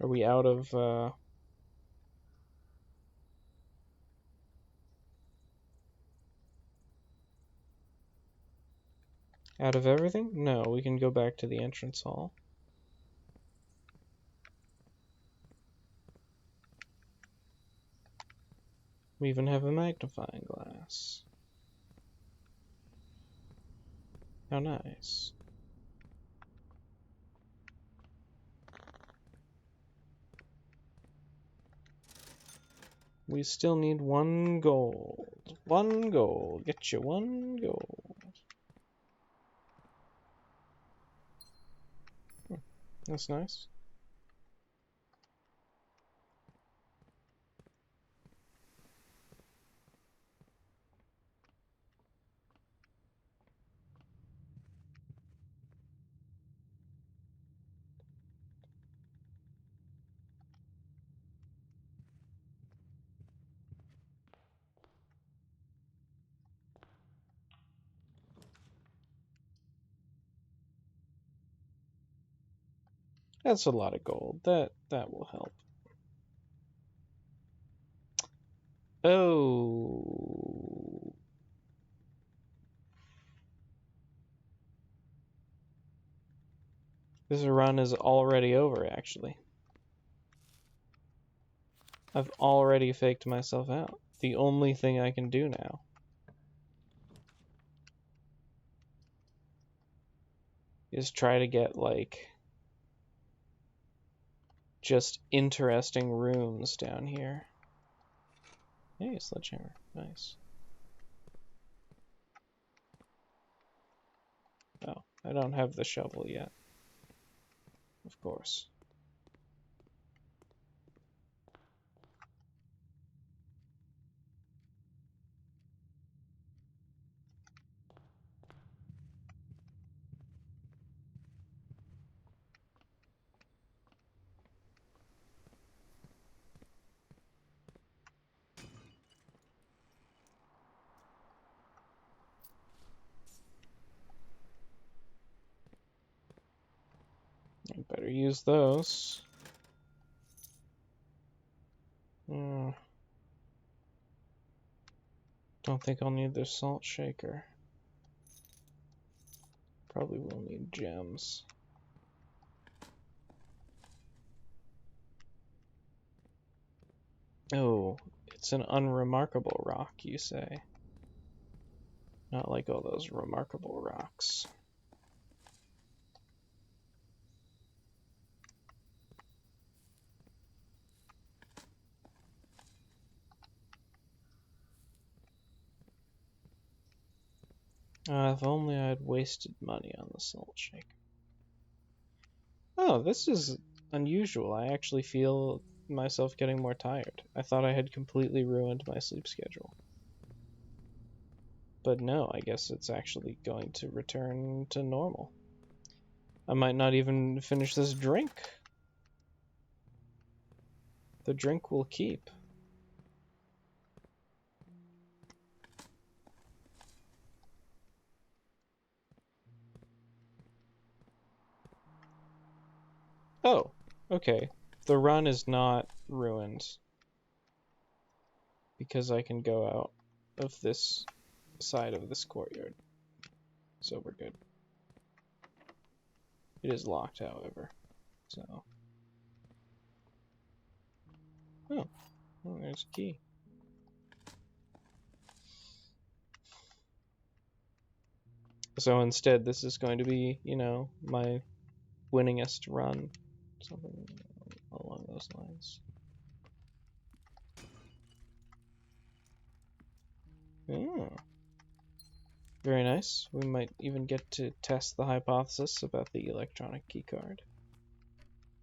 Are we out of, out of everything? No, we can go back to the entrance hall. We even have a magnifying glass. How nice. We still need 1 gold. 1 gold. Get you 1 gold. That's nice. That's a lot of gold. That will help. Oh. This run is already over, actually. I've already faked myself out. The only thing I can do now is try to get, like, just interesting rooms down here. Hey, sledgehammer. Nice. Oh, I don't have the shovel yet. Of course. I better use those. Don't think I'll need the salt shaker. Probably will need gems. Oh, it's an unremarkable rock, you say? Not like all those remarkable rocks. If only I'd wasted money on the salt shaker. Oh, this is unusual. I actually feel myself getting more tired. I thought I had completely ruined my sleep schedule. But no, I guess it's actually going to return to normal. I might not even finish this drink. The drink will keep. Oh, okay. The run is not ruined because I can go out of this side of this courtyard. So we're good. It is locked, however. So. Oh, well, there's a key. So instead, this is going to be, you know, my winningest run. Something along those lines. Oh. Very nice. We might even get to test the hypothesis about the electronic keycard.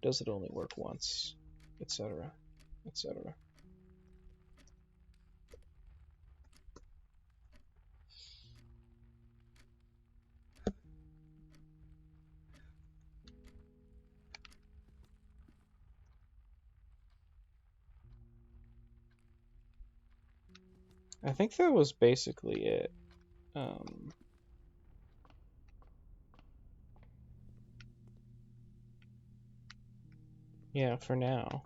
Does it only work once? Etc. Etc. I think that was basically it. Yeah, for now.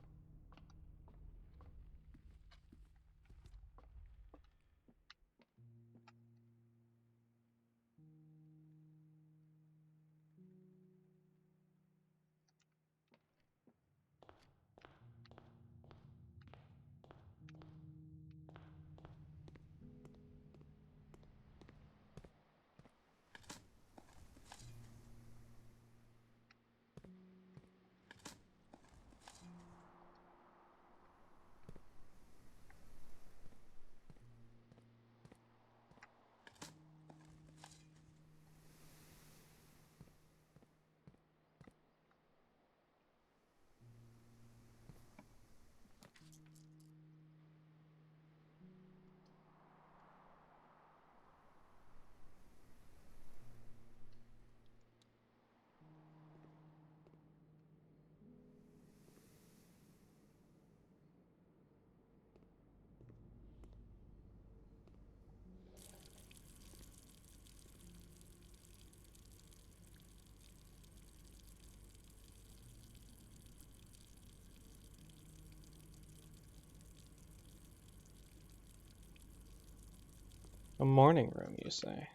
A morning room, you say?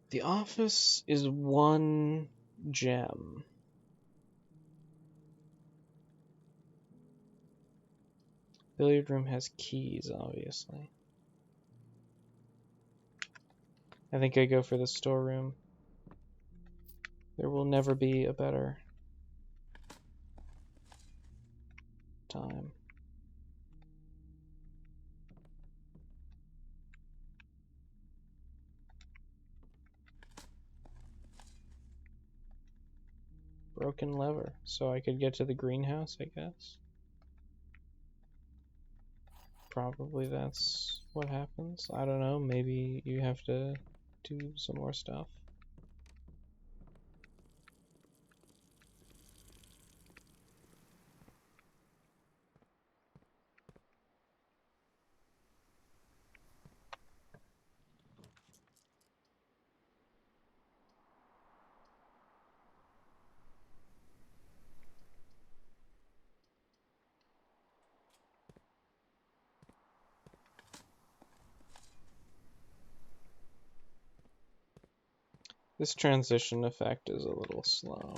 The office is 1 gem. Billiard room has keys, obviously. I think I go for the storeroom. There will never be a better time. Broken lever, so I could get to the greenhouse, I guess. Probably that's what happens. I don't know, maybe you have to do some more stuff. This transition effect is a little slow.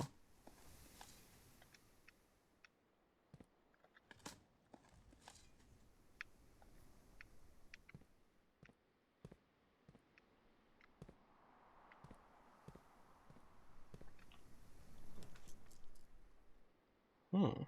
Hmm.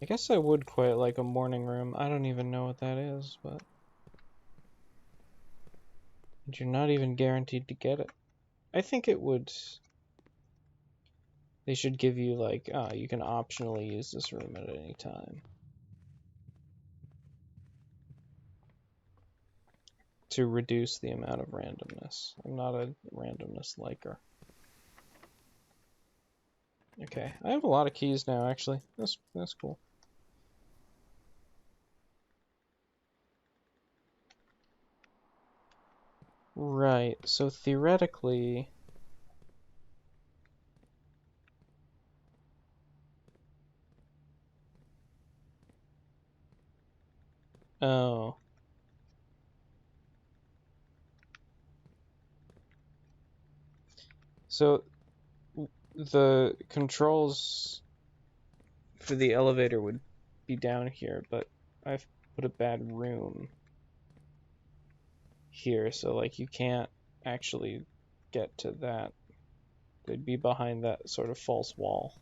I guess I would quite like a morning room. I don't even know what that is, but you're not even guaranteed to get it. I think it would. They should give you like, you can optionally use this room at any time. To reduce the amount of randomness. I'm not a randomness liker. Okay, I have a lot of keys now, actually. That's cool. Right, so theoretically... Oh. So, the controls for the elevator would be down here, but I've put a bad room here, so like you can't actually get to that. They'd be behind that sort of false wall.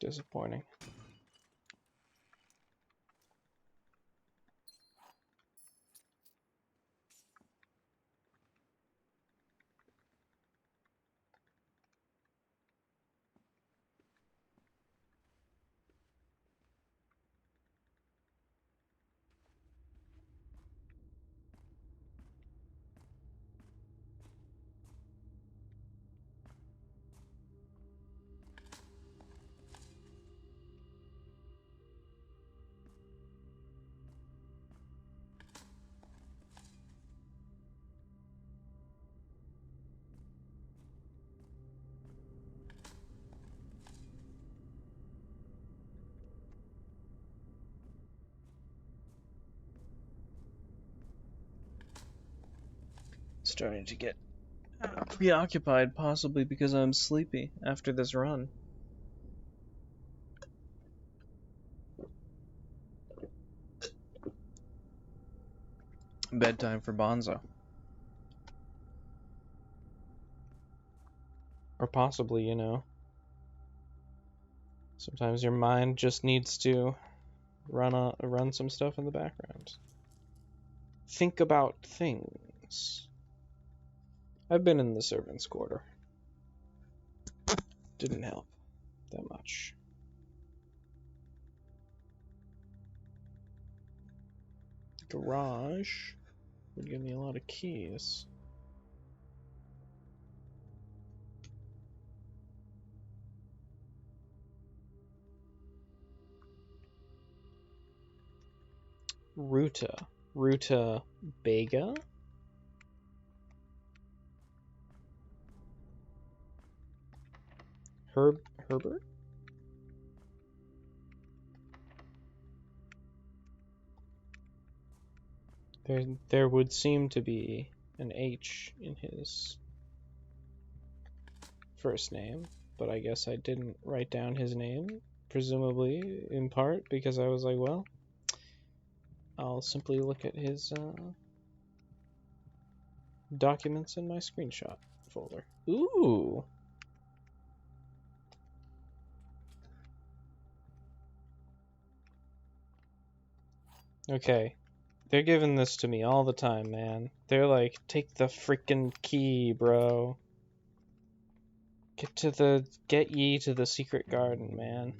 Disappointing. Starting to get preoccupied, possibly because I'm sleepy after this run. Bedtime for Bonzo. Or possibly, you know, Sometimes your mind just needs to run some stuff in the background. Think about things. I've been in the servants' quarter. Didn't help that much. Garage would give me a lot of keys. Ruta Bega. Herbert. There would seem to be an H in his first name, but I guess I didn't write down his name, presumably in part because I was like, well, I'll simply look at his documents in my screenshot folder. Ooh. Okay. They're giving this to me all the time, man. They're like, take the freaking key, bro. Get ye to the secret garden, man.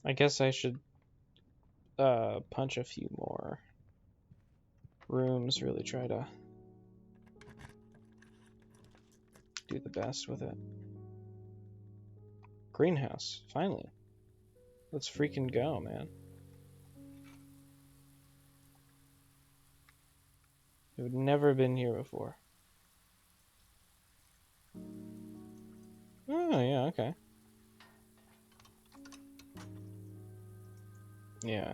I guess I should punch a few more rooms, really try to do the best with it. Greenhouse, finally. Let's freaking go, man. I've never been here before. Oh, yeah, okay. Yeah.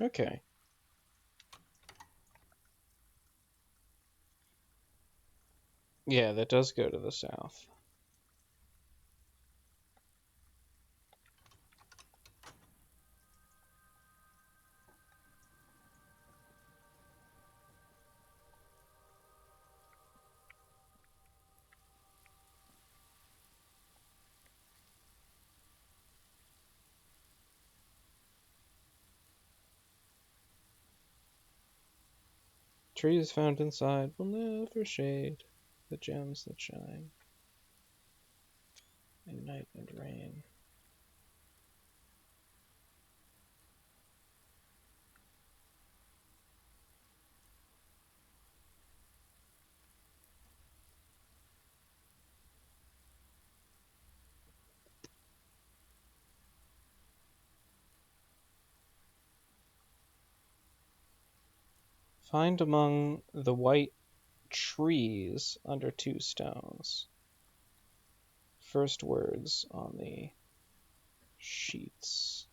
Okay. Yeah, that does go to the south. Trees found inside will never shade the gems that shine in night and rain. Find among the white trees under 2 stones. First words on the sheets.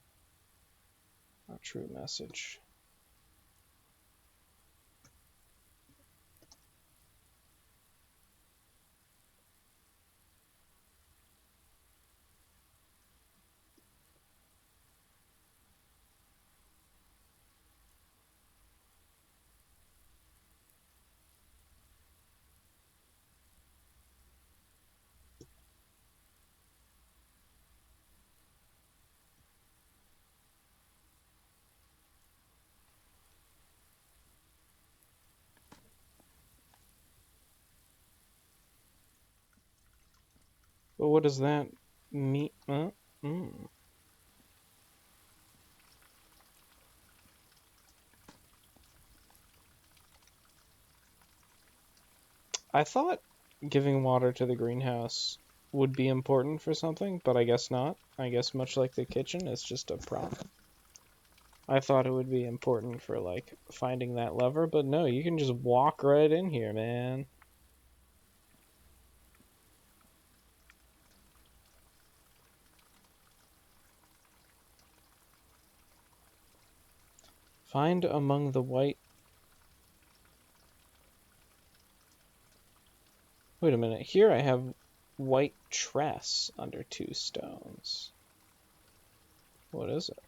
Our true message. But what does that mean? Mm. I thought giving water to the greenhouse would be important for something, but I guess not. I guess much like the kitchen, it's just a prop. I thought it would be important for, like, finding that lever, but no, you can just walk right in here, man. Find among the white... Wait a minute, here I have white tress under 2 stones. What is it?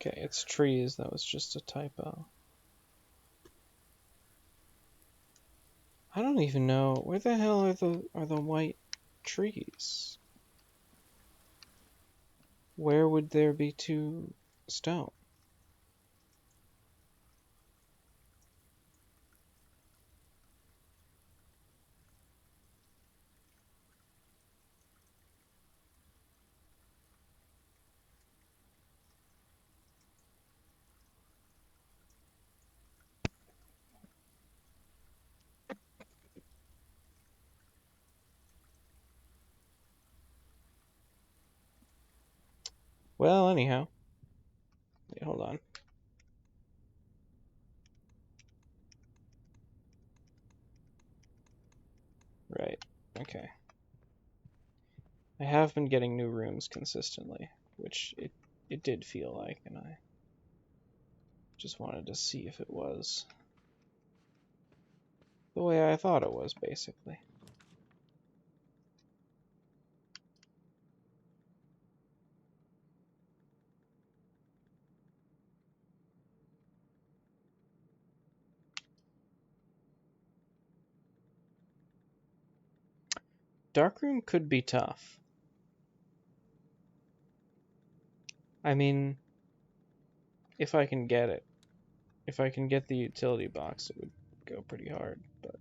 Okay, it's trees. That was just a typo. I don't even know. Where the hell are the white trees? Where would there be 2 stone? Well, anyhow. Wait, hold on. Right. Okay. I have been getting new rooms consistently, which it did feel like, and I just wanted to see if it was the way I thought it was, basically. Darkroom could be tough. I mean, if I can get it. If I can get the utility box, it would go pretty hard, but...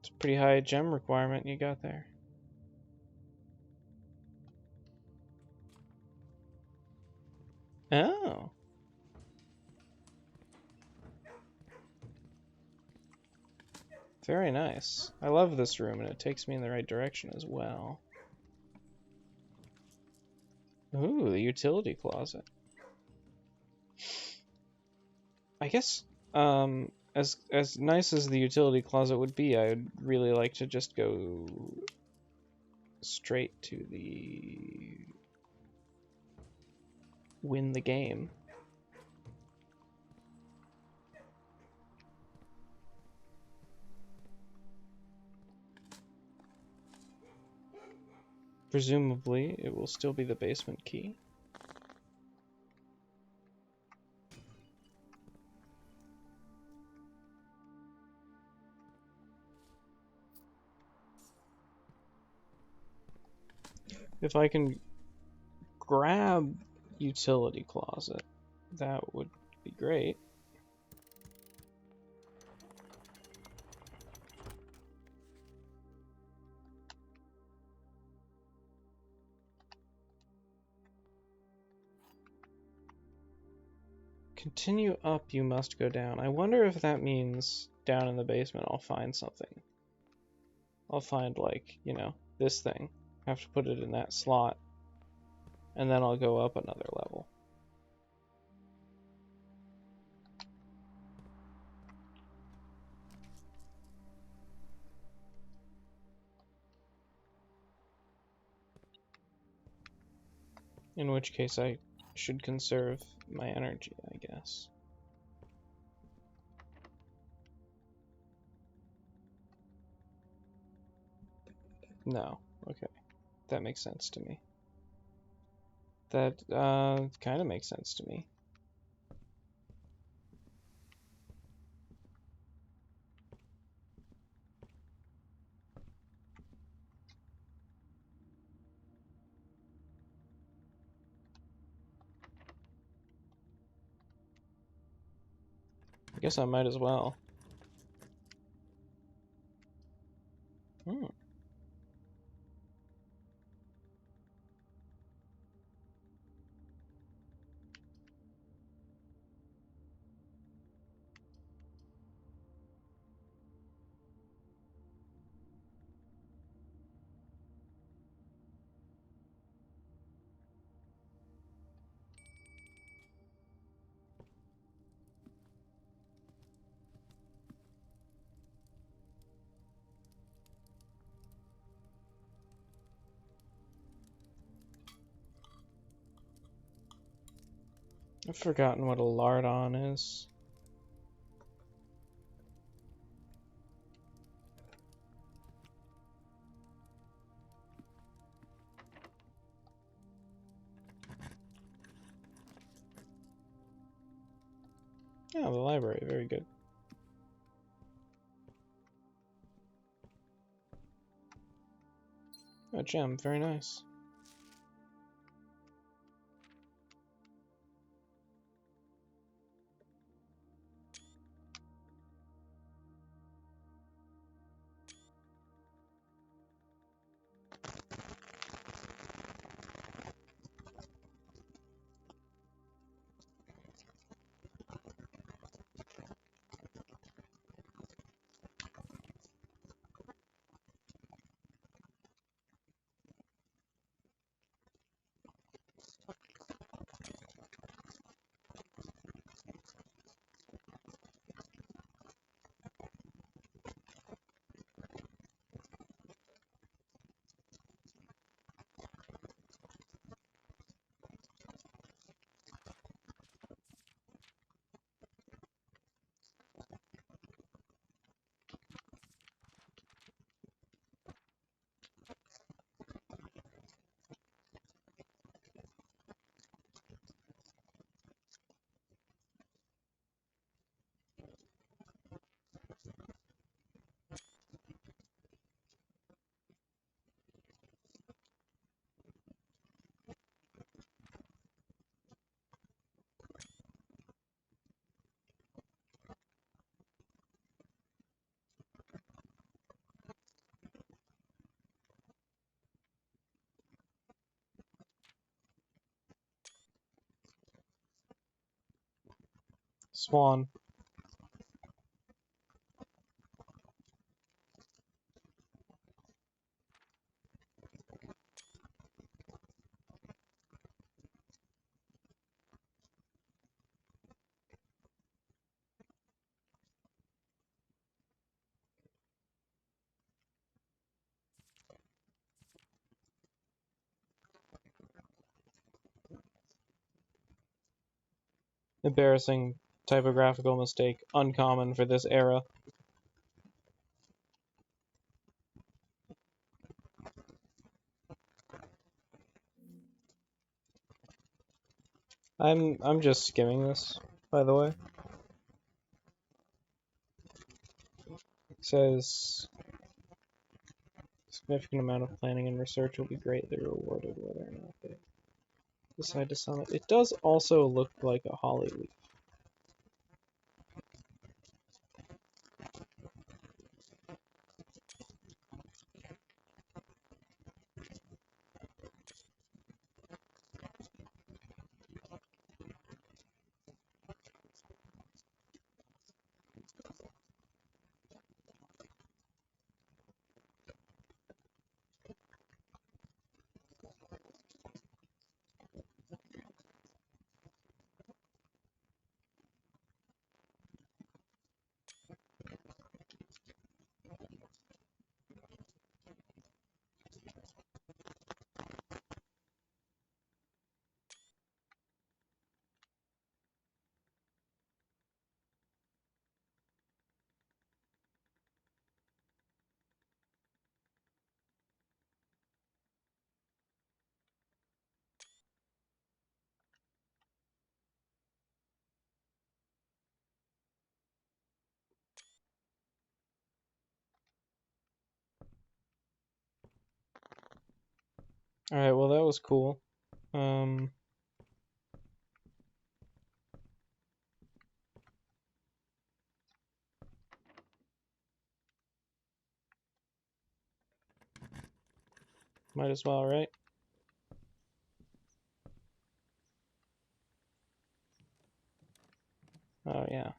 It's a pretty high gem requirement you got there. Oh. Very nice. I love this room, and it takes me in the right direction as well. Ooh, the utility closet. I guess, as nice as the utility closet would be, I'd really like to just go straight to the win the game. Presumably, it will still be the basement key. If I can grab utility closet, that would be great. Continue up, you must go down. I wonder if that means down in the basement I'll find something. I'll find, like, you know, this thing. I have to put it in that slot. And then I'll go up another level. In which case I should conserve my energy, I guess. No. Okay. That makes sense to me. That kind of makes sense to me. I guess I might as well. Hmm. I've forgotten what a lardon is. Oh, the library. Very good. A gem. Very nice. Swan. Embarrassing typographical mistake. Uncommon for this era. I'm just skimming this, by the way. It says significant amount of planning and research will be greatly rewarded whether or not they decide to summit. It does also look like a holly leaf. Alright, well that was cool. Might as well, right? Oh yeah.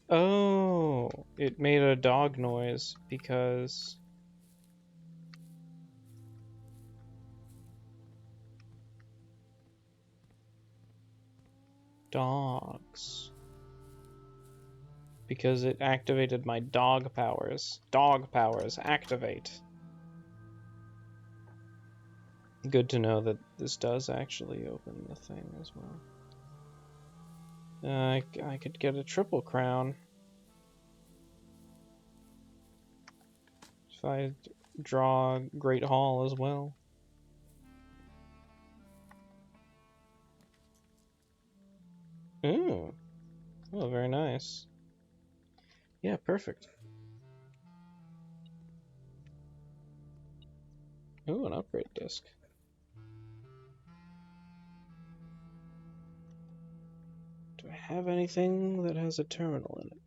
Oh, it made a dog noise because dogs. Because it activated my dog powers. Dog powers activate. Good to know that this does actually open the thing as well. I could get a triple crown if I draw Great Hall as well. Ooh. Oh, very nice. Yeah, perfect. Ooh, an upgrade disc. Do I have anything that has a terminal in it?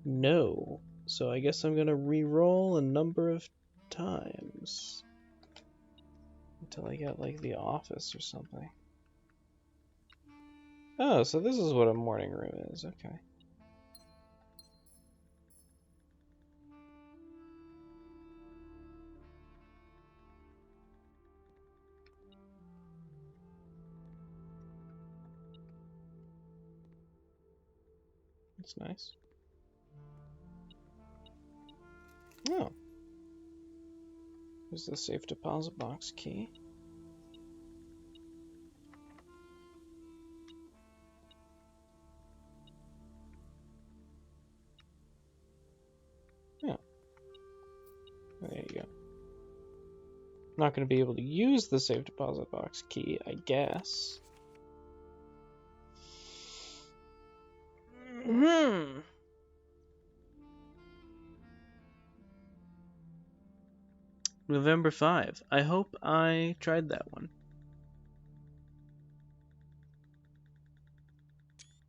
No. So I guess I'm gonna re-roll a number of times until I get like the office or something. Oh, so this is what a morning room is. Okay. That's nice. Oh. There's the safe deposit box key. Yeah. There you go. Not going to be able to use the safe deposit box key, I guess. November 5. I hope I tried that one.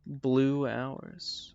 Blue Hours.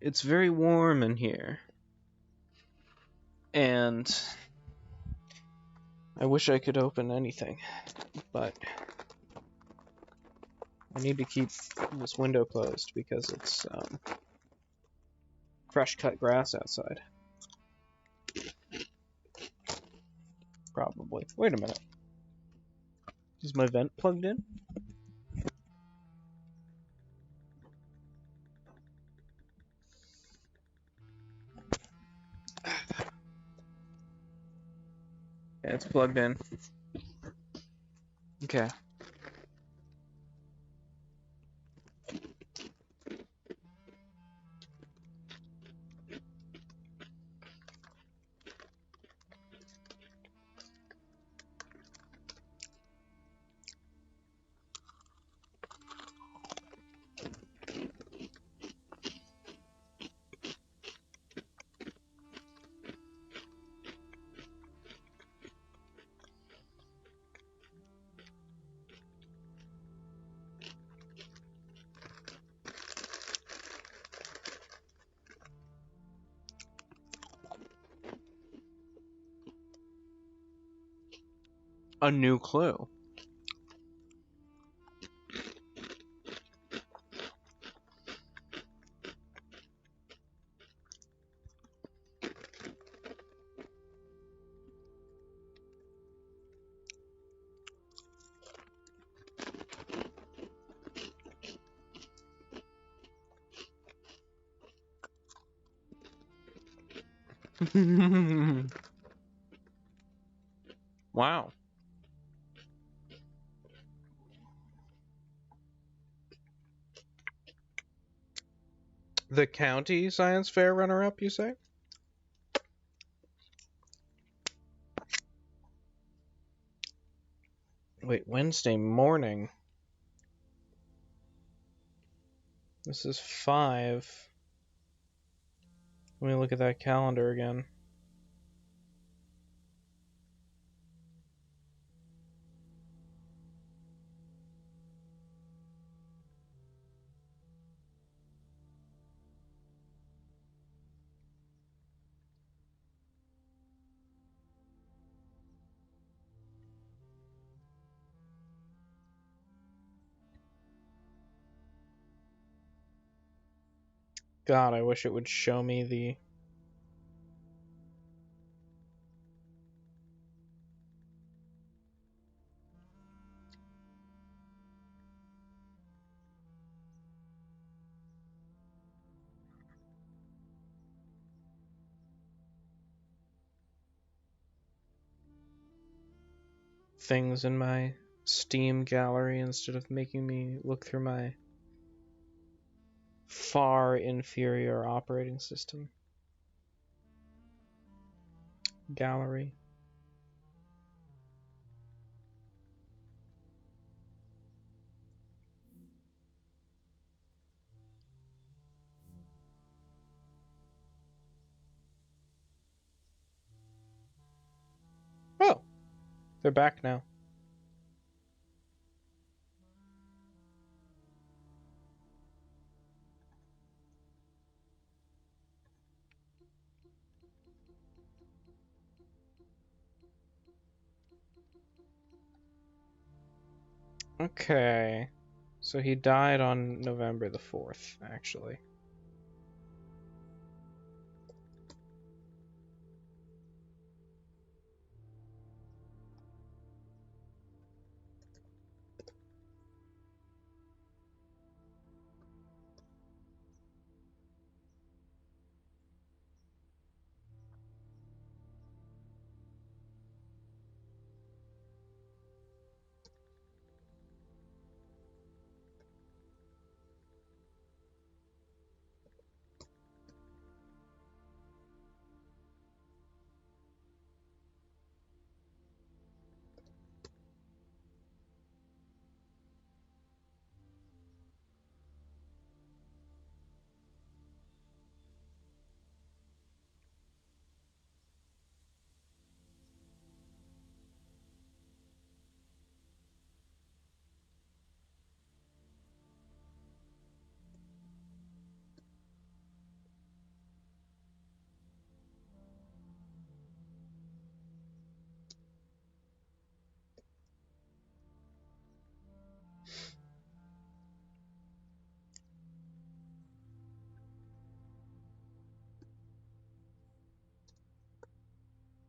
It's very warm in here. And I wish I could open anything, but I need to keep this window closed because it's fresh cut grass outside. Probably. Wait a minute. Is my vent plugged in? Yeah, it's plugged in. Okay. A new clue. Wow. The county science fair runner-up, you say? Wait, Wednesday morning. This is 5. Let me look at that calendar again. God, I wish it would show me the... things in my Steam gallery instead of making me look through my far inferior operating system gallery. Oh, they're back now. Okay. So he died on November the 4th, actually.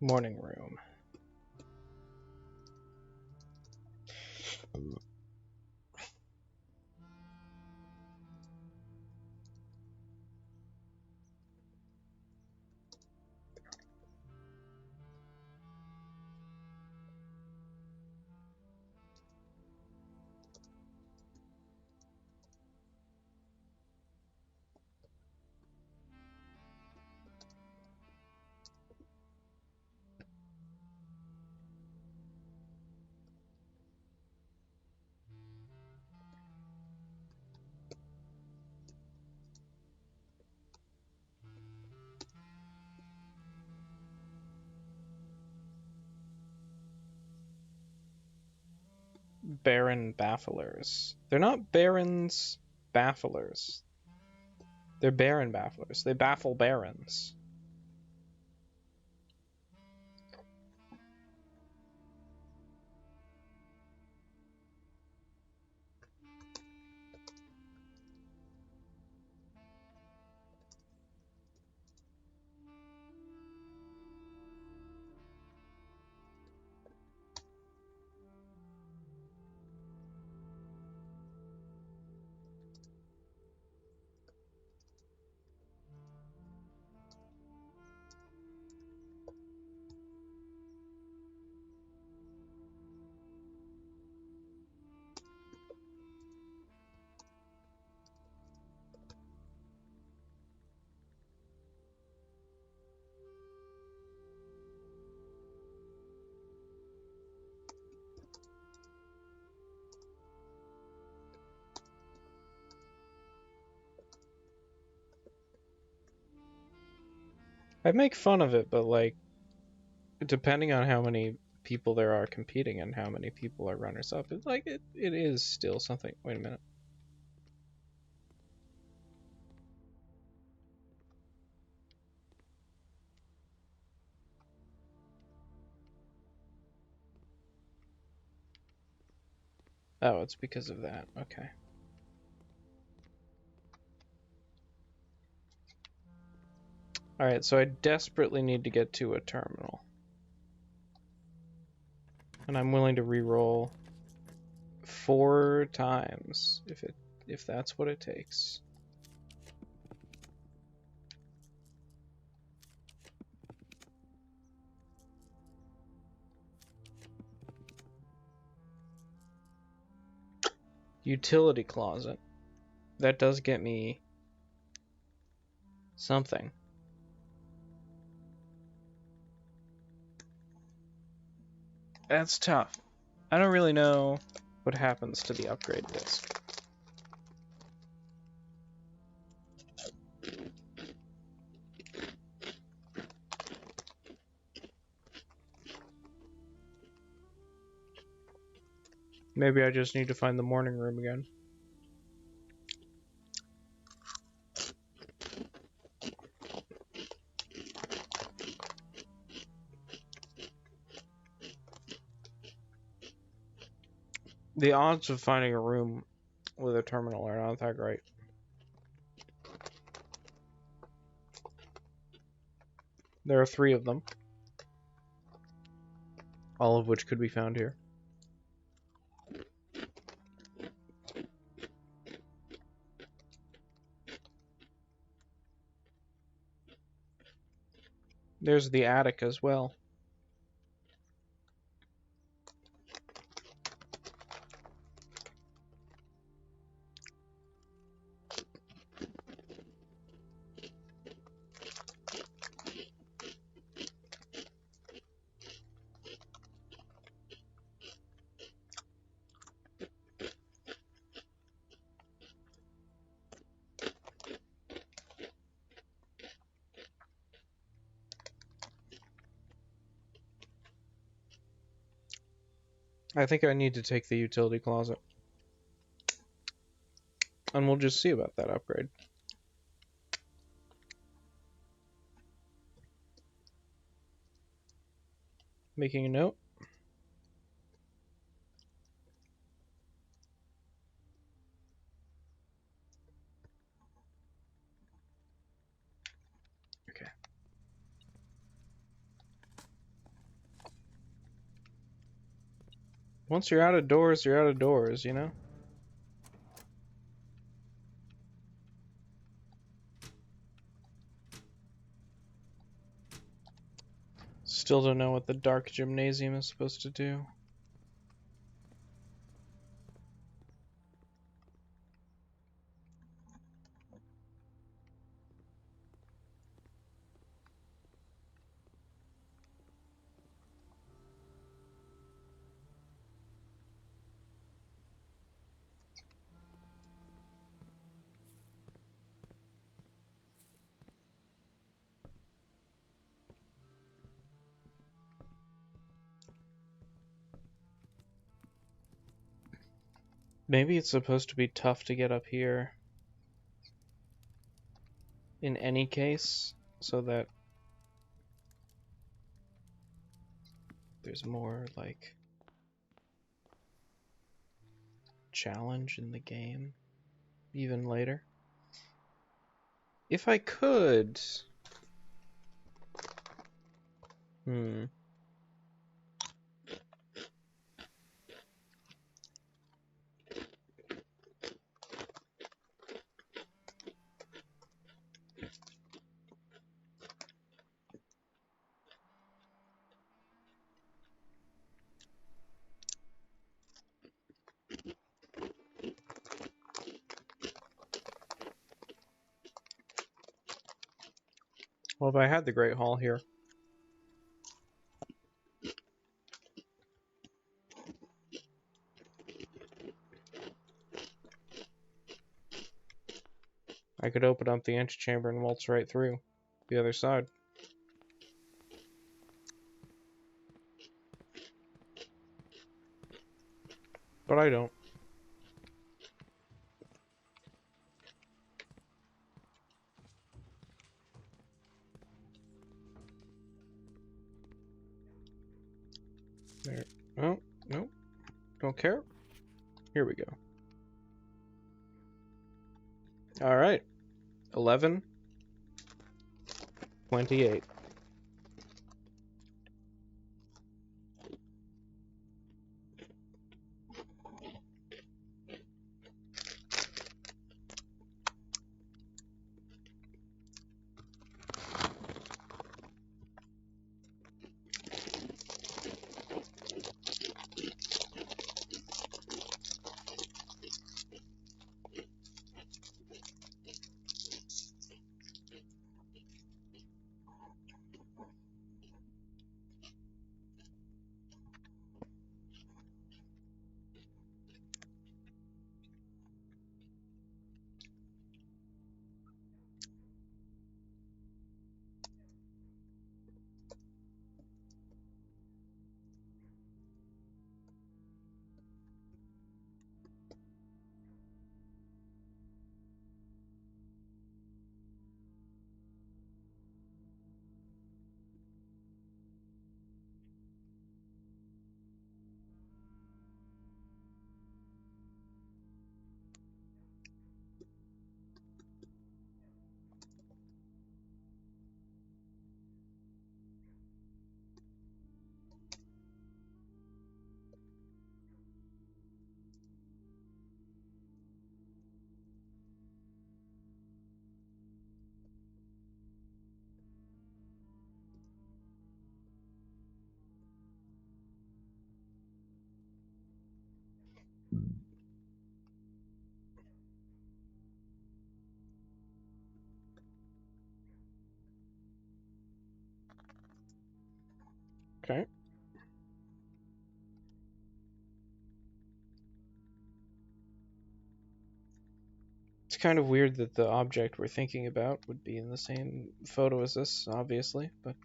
Morning room. Baron Bafflers. They're not Barons Bafflers. They're Baron Bafflers. They baffle barons. I make fun of it, but like, depending on how many people there are competing and how many people are runners up, it's like it is still something. Wait a minute. Oh, it's because of that. Okay. Alright, so I desperately need to get to a terminal. And I'm willing to re-roll 4 times if that's what it takes. Utility closet. That does get me something. That's tough. I don't really know what happens to the upgrade disc. Maybe I just need to find the morning room again. The odds of finding a room with a terminal are not that great. There are 3 of them, all of which could be found here. There's the attic as well. I think I need to take the utility closet. And we'll just see about that upgrade. Making a note. Okay. Once you're out of doors, you're out of doors, you know? Still don't know what the dark gymnasium is supposed to do. Maybe it's supposed to be tough to get up here in any case, so that there's more, like, challenge in the game, even later. If I could... Well, if I had the Great Hall here... I could open up the antechamber and waltz right through the other side. But I don't. There. Oh, no. Don't care. Here we go. Alright. 11. 28. Okay. It's kind of weird that the object we're thinking about would be in the same photo as this, obviously, but,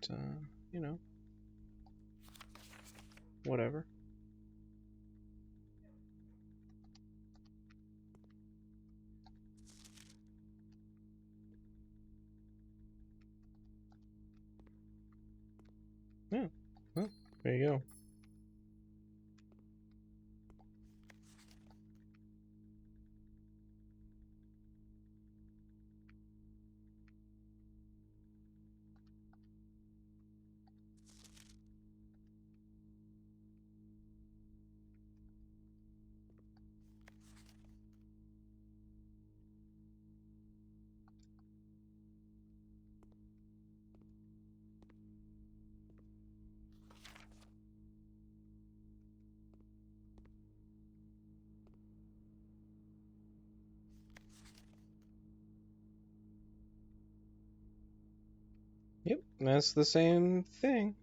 you know, whatever. Yeah, well, there you go. That's the same thing.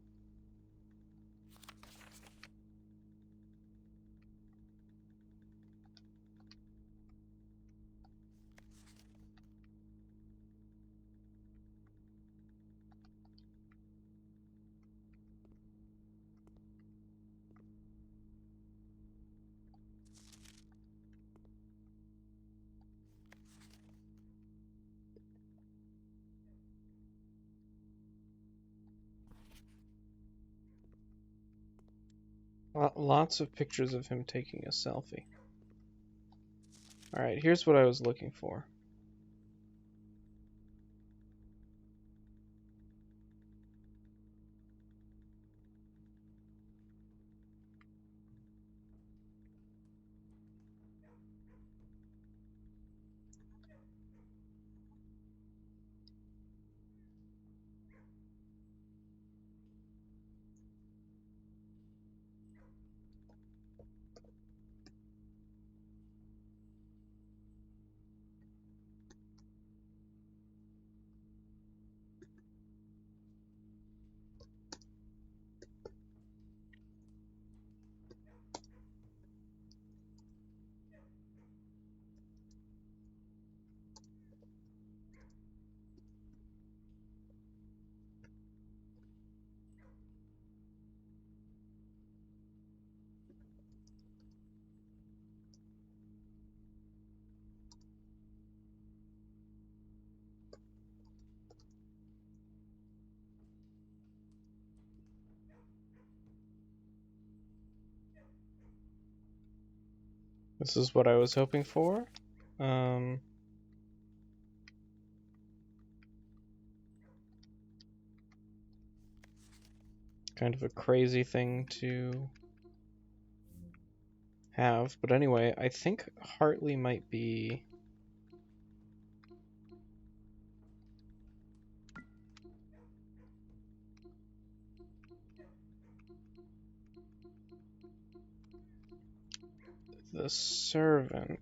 Lots of pictures of him taking a selfie. Alright, here's what I was looking for. This is what I was hoping for. Kind of a crazy thing to have. But anyway, I think Hartley might be... the servant.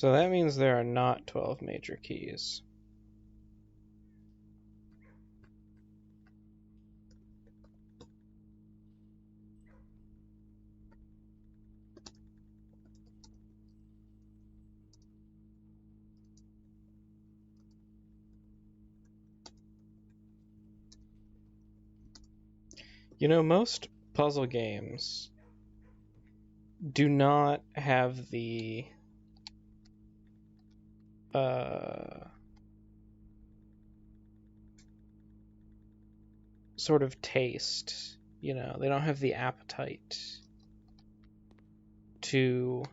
So that means there are not 12 major keys. You know, most puzzle games do not have the sort of taste, you know, they don't have the appetite to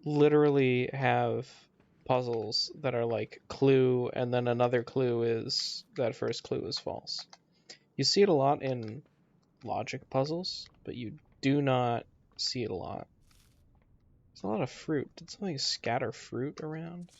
literally have puzzles that are like clue, and then another clue is that first clue is false. You see it a lot in logic puzzles, but you do not see it a lot. There's a lot of fruit. Did somebody scatter fruit around?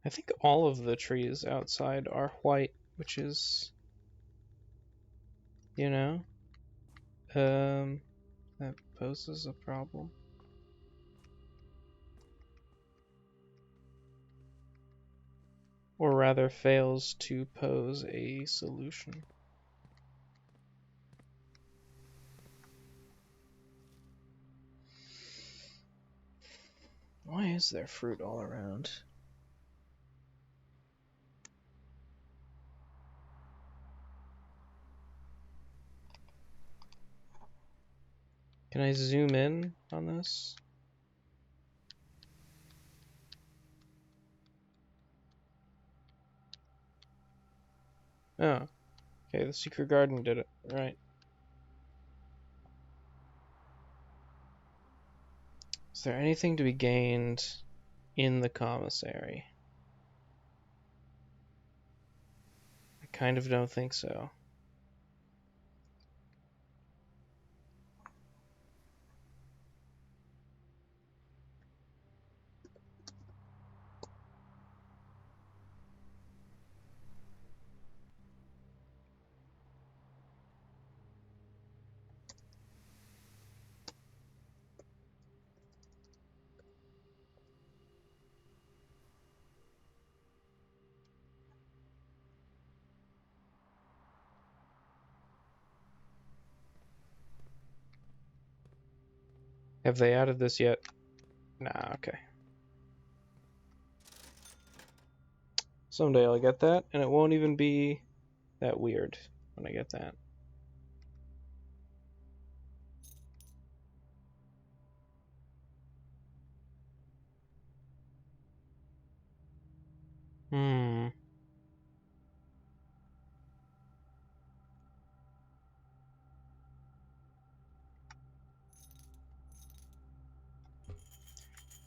I think all of the trees outside are white, which is, you know, that poses a problem. Or rather, fails to pose a solution. Why is there fruit all around? Can I zoom in on this? Oh, okay, the secret garden did it, right. Is there anything to be gained in the commissary? I kind of don't think so. Have they added this yet? Nah, okay. Someday I'll get that, and it won't even be that weird when I get that.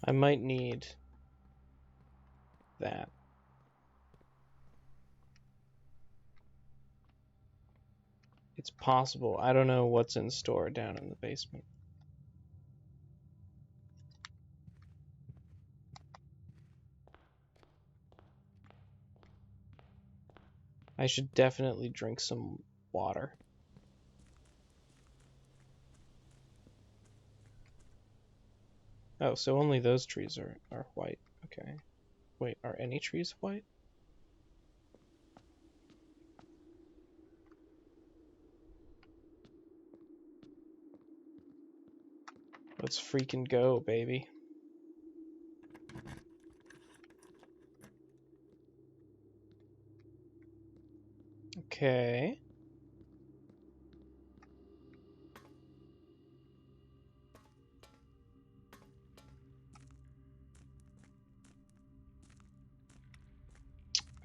I might need that. It's possible. I don't know what's in store down in the basement. I should definitely drink some water. Oh, so only those trees are white. Okay. Wait, are any trees white? Let's freaking go, baby. Okay.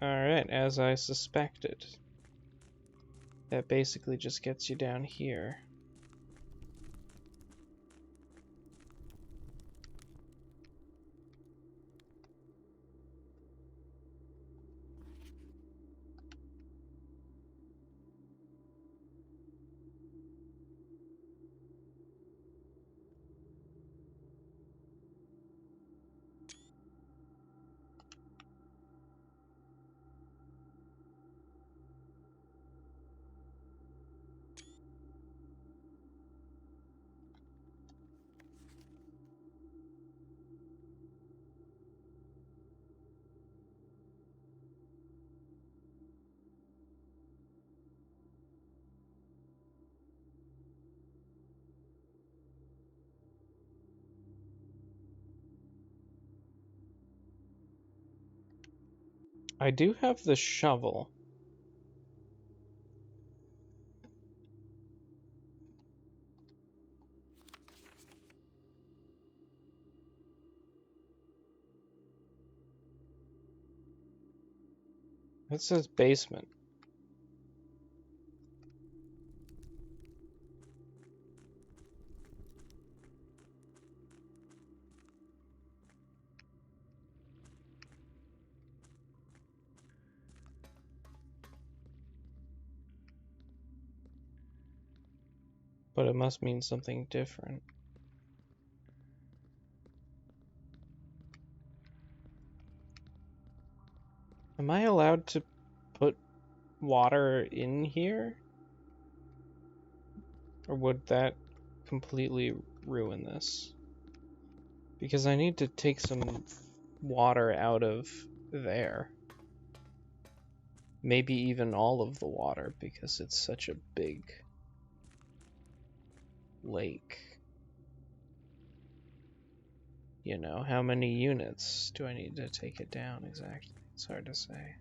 Alright, as I suspected. That basically just gets you down here. I do have the shovel. It says basement. But it must mean something different. Am I allowed to put water in here? Or would that completely ruin this? Because I need to take some water out of there. Maybe even all of the water, because it's such a big lake. You know, how many units do I need to take it down exactly? It's hard to say.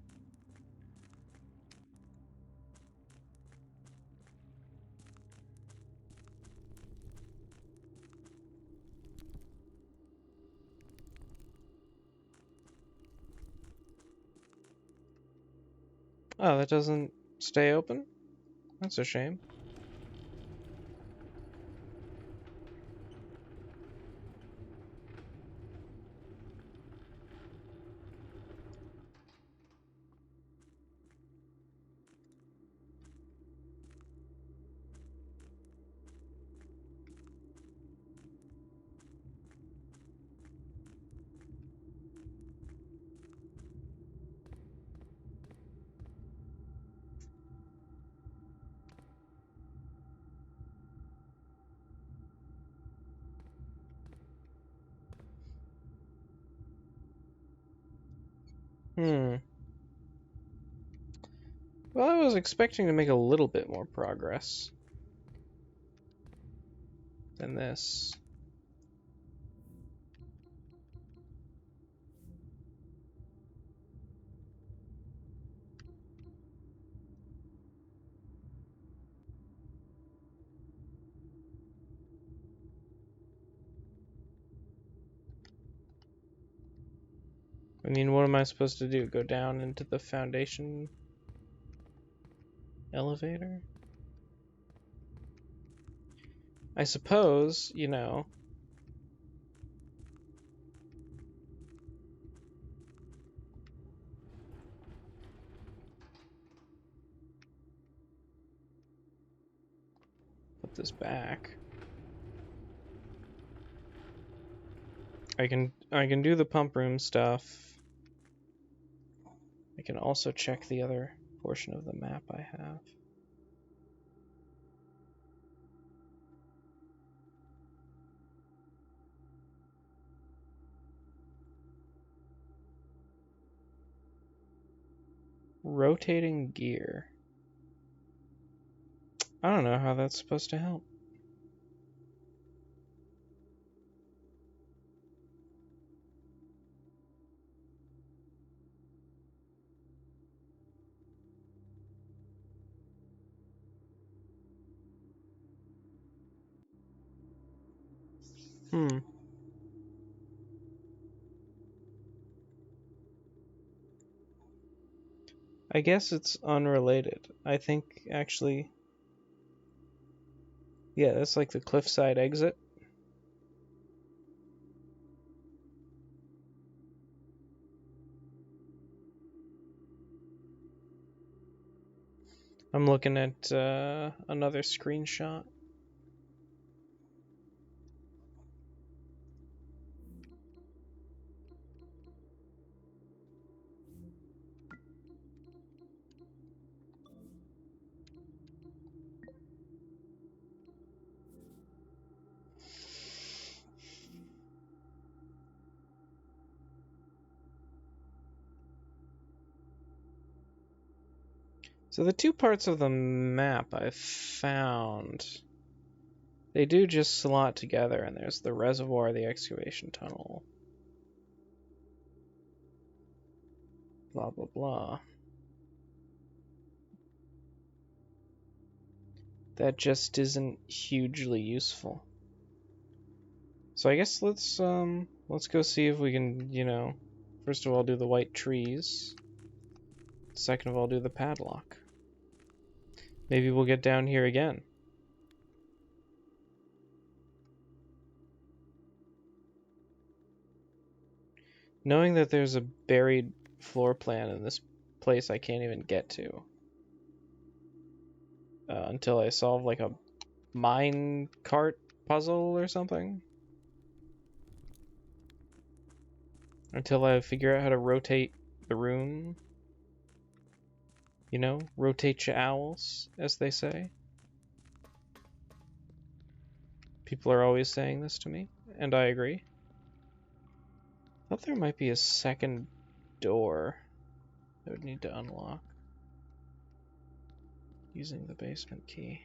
Oh, that doesn't stay open? That's a shame. Well, I was expecting to make a little bit more progress than this. I mean, what am I supposed to do? Go down into the foundation elevator? I suppose, you know. Put this back. I can do the pump room stuff. I can also check the other portion of the map I have. Rotating gear. I don't know how that's supposed to help. I guess it's unrelated. I think, actually... Yeah, that's like the cliffside exit. I'm looking at another screenshot. So the two parts of the map I've found, they do just slot together, and there's the reservoir, the excavation tunnel. Blah, blah, blah. That just isn't hugely useful. So I guess let's go see if we can, you know, first of all do the white trees. Second of all do the padlock. Maybe we'll get down here again. Knowing that there's a buried floor plan in this place I can't even get to. Until I solve like a mine cart puzzle or something. Until I figure out how to rotate the room. You know, rotate your owls, as they say. People are always saying this to me, and I agree. I thought there might be a second door I would need to unlock using the basement key.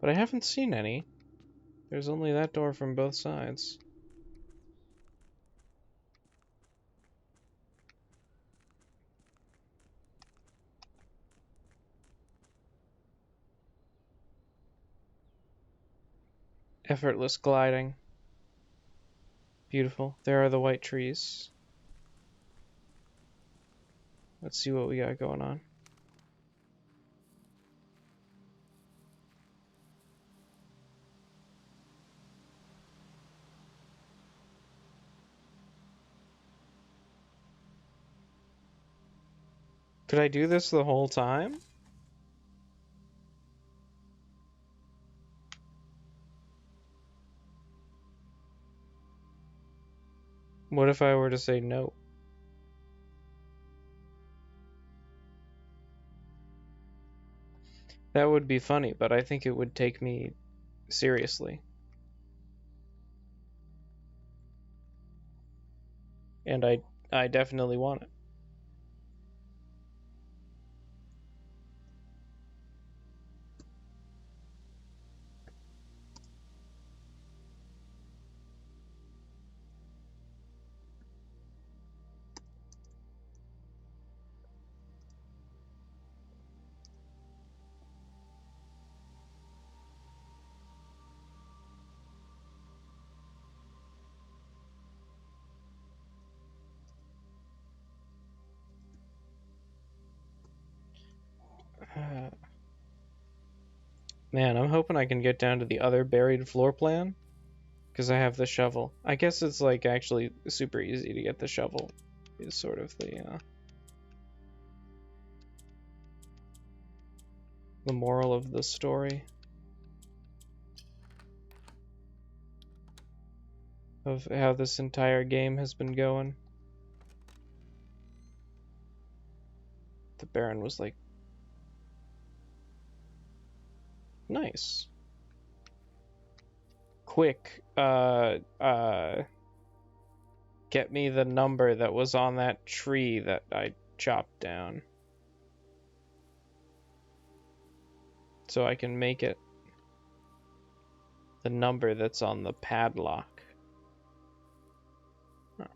But I haven't seen any. There's only that door from both sides. Effortless gliding. Beautiful. There are the white trees. Let's see what we got going on. Could I do this the whole time? What if I were to say no? That would be funny, but I think it would take me seriously. And I definitely want it. Man, I'm hoping I can get down to the other buried floor plan. Because I have the shovel. I guess it's like actually super easy to get the shovel. Is sort of the moral of the story. Of how this entire game has been going. The Baron was like, nice. Quick, get me the number that was on that tree that I chopped down. So I can make it the number that's on the padlock. Huh.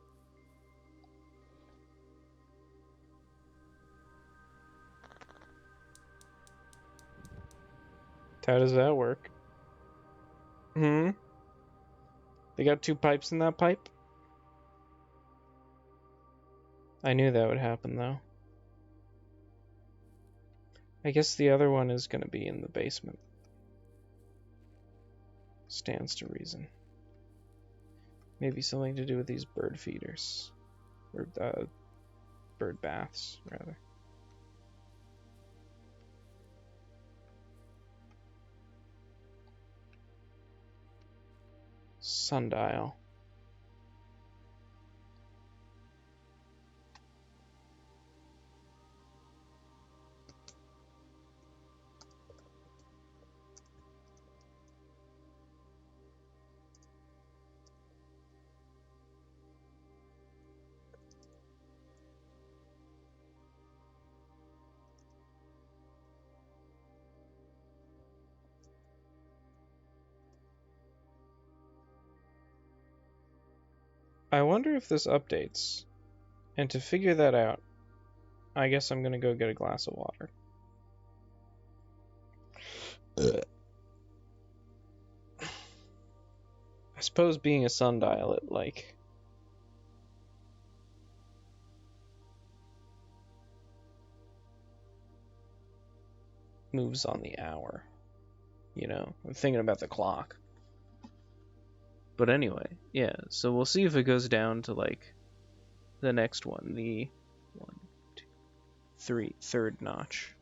How does that work? They got two pipes in that pipe? I knew that would happen, though. I guess the other one is going to be in the basement. Stands to reason. Maybe something to do with these bird feeders. Or, bird baths, rather. Sundial. I wonder if this updates. And to figure that out, I guess I'm gonna go get a glass of water. I suppose being a sundial, it, like, moves on the hour. You know, I'm thinking about the clock. But anyway, yeah, so we'll see if it goes down to, like, the next one, the 1, 2, 3, third notch.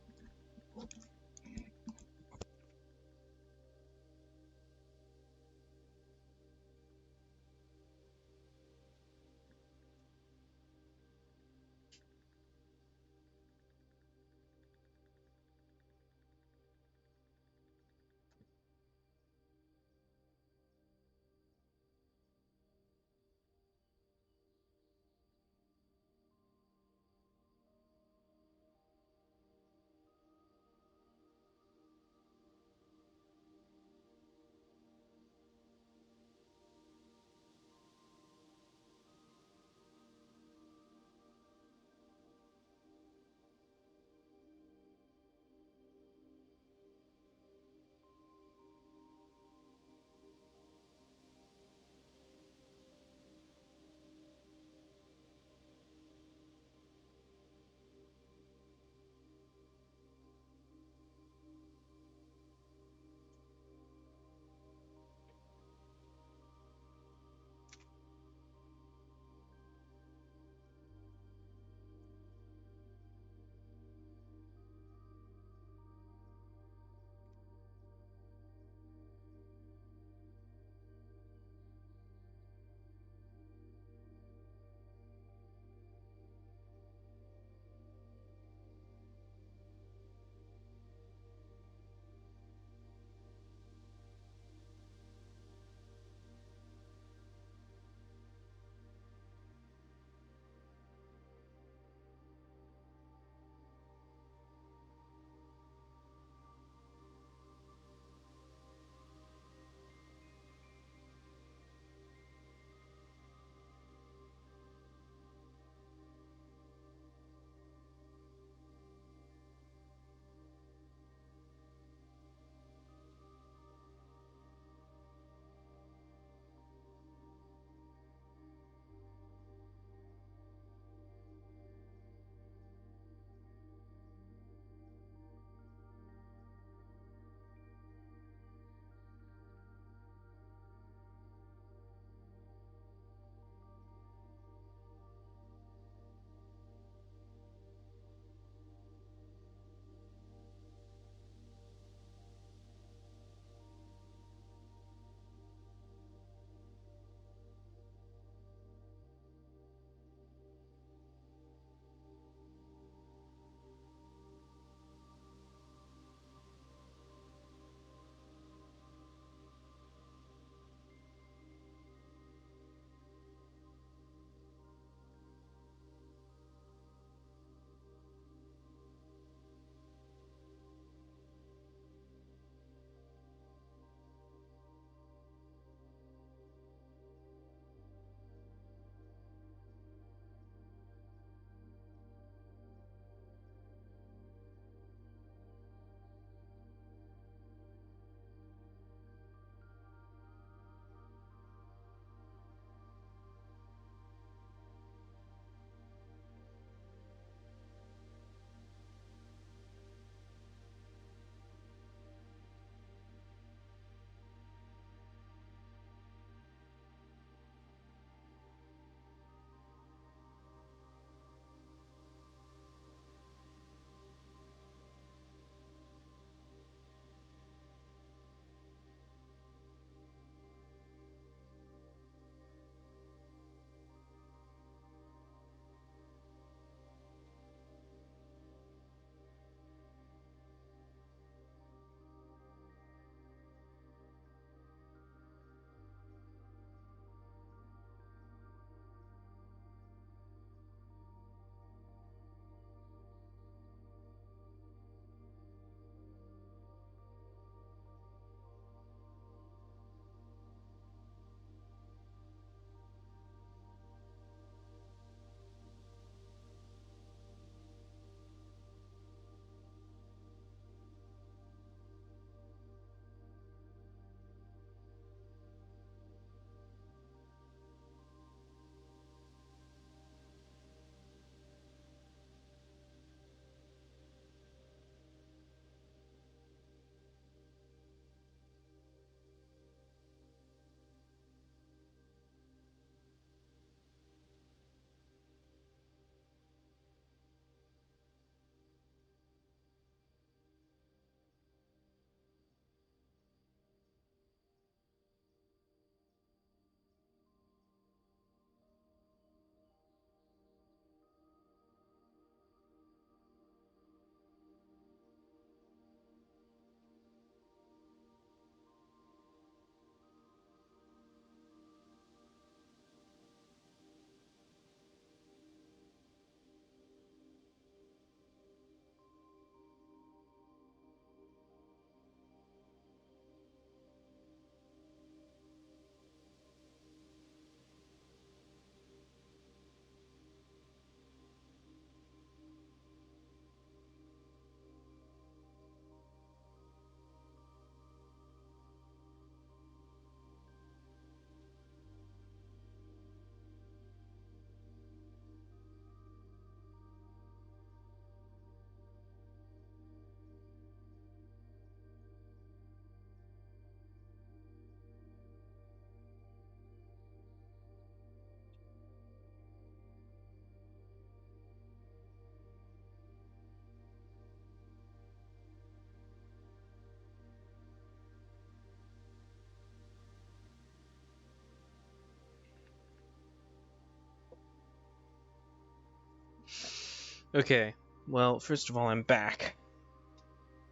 Okay, well, first of all, I'm back.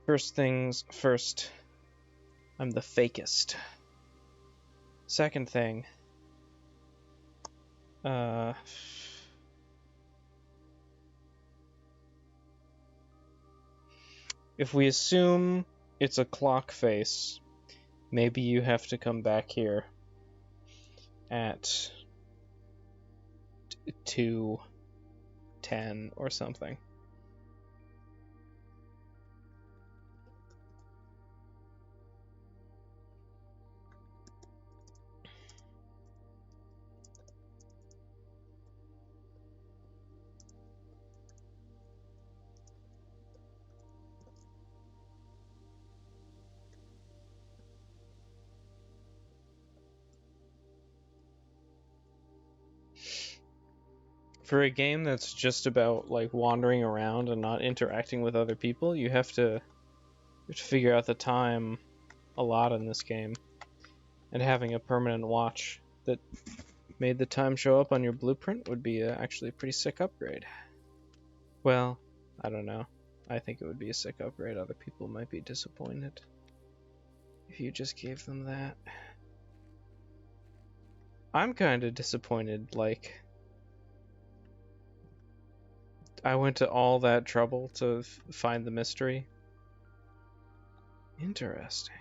First things first, I'm the fakest. Second thing, if we assume it's a clock face, maybe you have to come back here at 2:10 or something. For a game that's just about like wandering around and not interacting with other people, you have to figure out the time a lot in this game. And having a permanent watch that made the time show up on your blueprint would be actually a pretty sick upgrade. Well, I don't know. I think it would be a sick upgrade. Other people might be disappointed if you just gave them that. I'm kind of disappointed, like, I went to all that trouble to find the mystery. Interesting.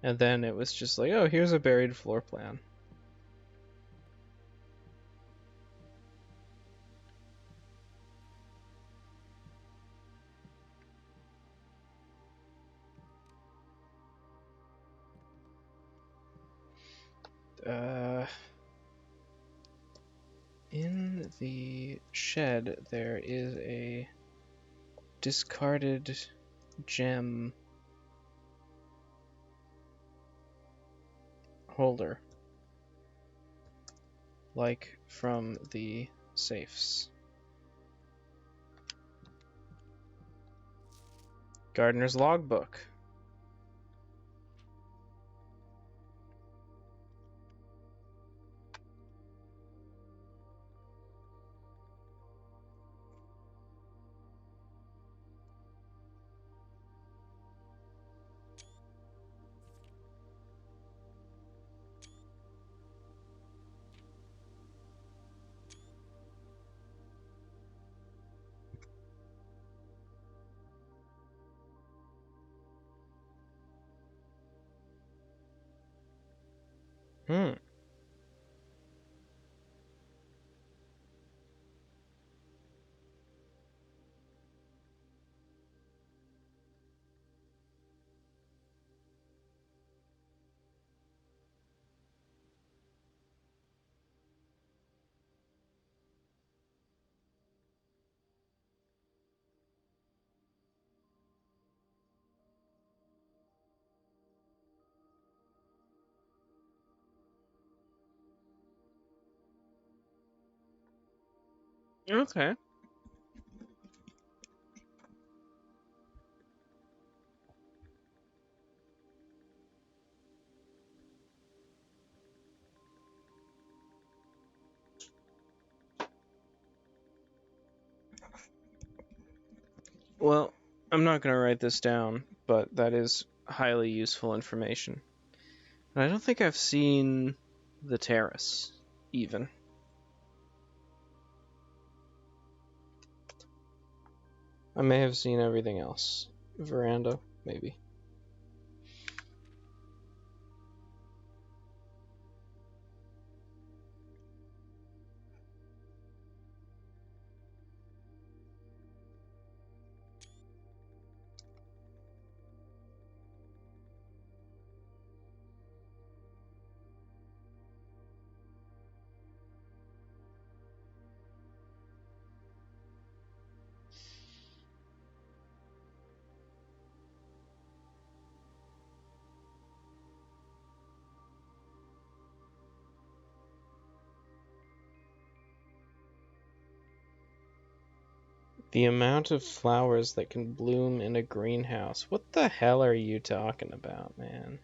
And then it was just like, oh, here's a buried floor plan. In the shed, there is a discarded gem holder, like from the safes. Gardener's logbook. Okay. Well, I'm not going to write this down, but that is highly useful information. And I don't think I've seen the terrace, even. I may have seen everything else. Veranda, maybe. The amount of flowers that can bloom in a greenhouse. What the hell are you talking about, man?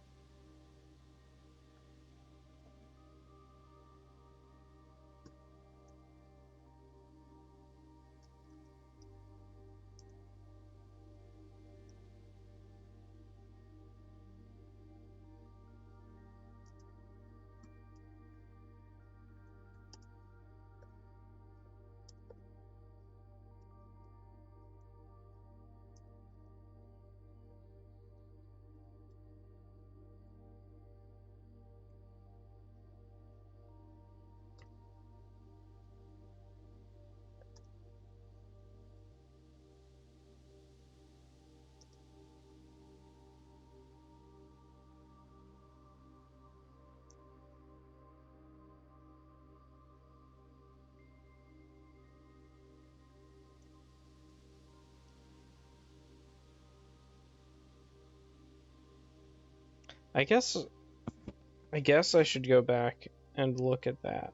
I guess I should go back and look at that.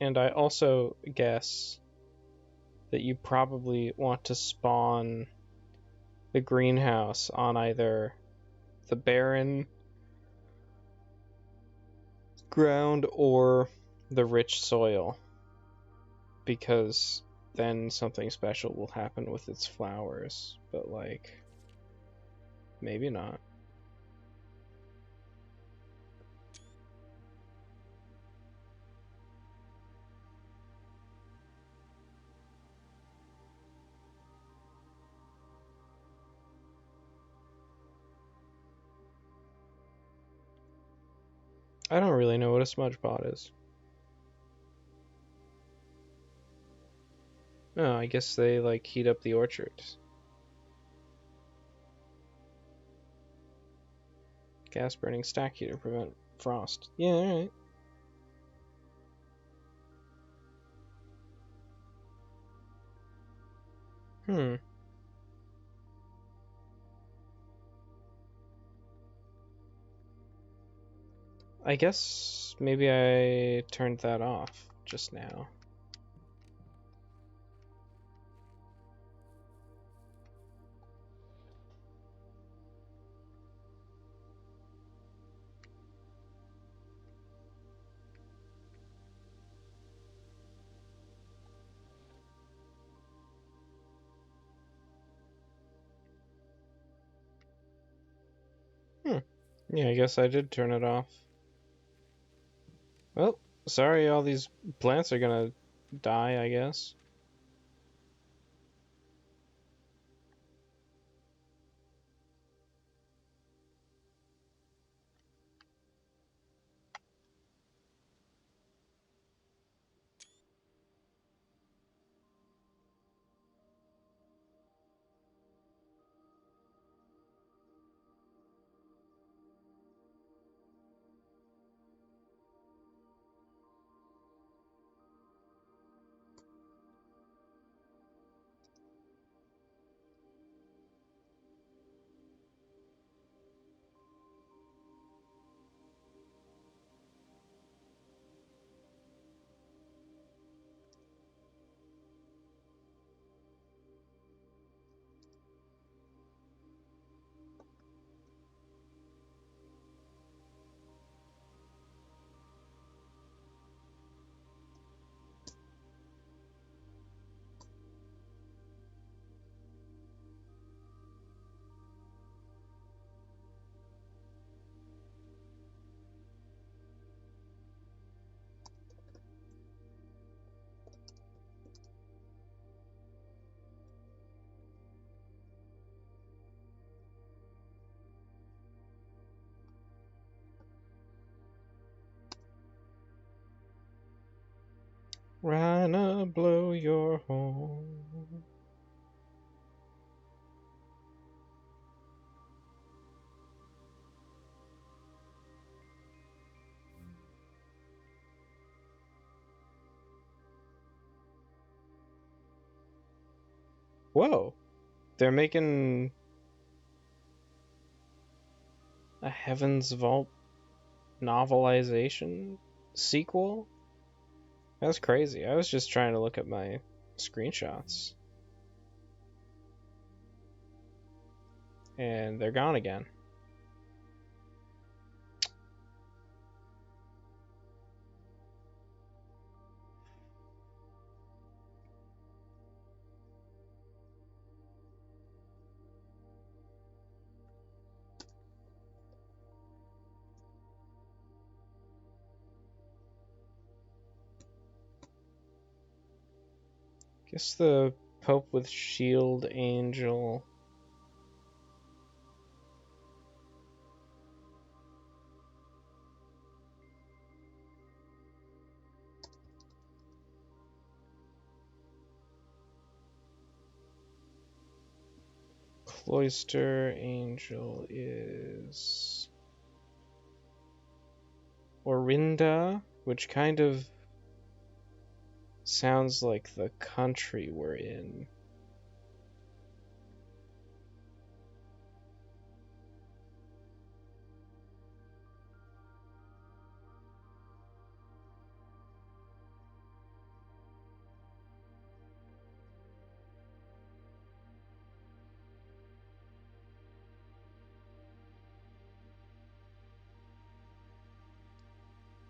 And I also guess that you probably want to spawn the greenhouse on either the barren ground or the rich soil, because then something special will happen with its flowers, but like maybe not. I don't really know what a smudge pot is. Oh, I guess they like heat up the orchards. Gas burning stack heater prevent frost. Yeah, alright. Hmm. I guess maybe I turned that off just now. Yeah, I guess I did turn it off. Well, sorry, all these plants are gonna die, I guess. Rhina, blow your horn. Whoa, they're making a Heaven's Vault novelization sequel? That's crazy. I was just trying to look at my screenshots. And they're gone again. Guess the Pope with Shield Angel. Cloister Angel is Orinda, which kind of sounds like the country we're in.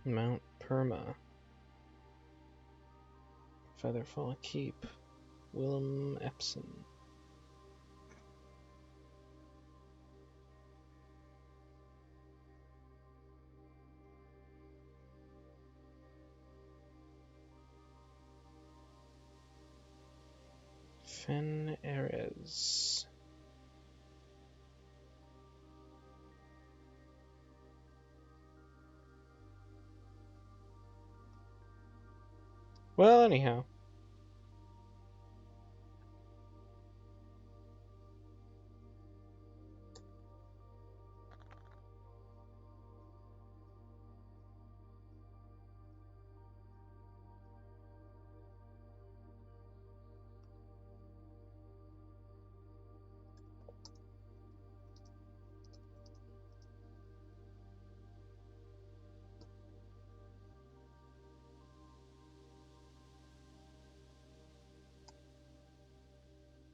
Mount Perma. Featherfall Keep. Willem Epson. Fen Erez. Well, anyhow.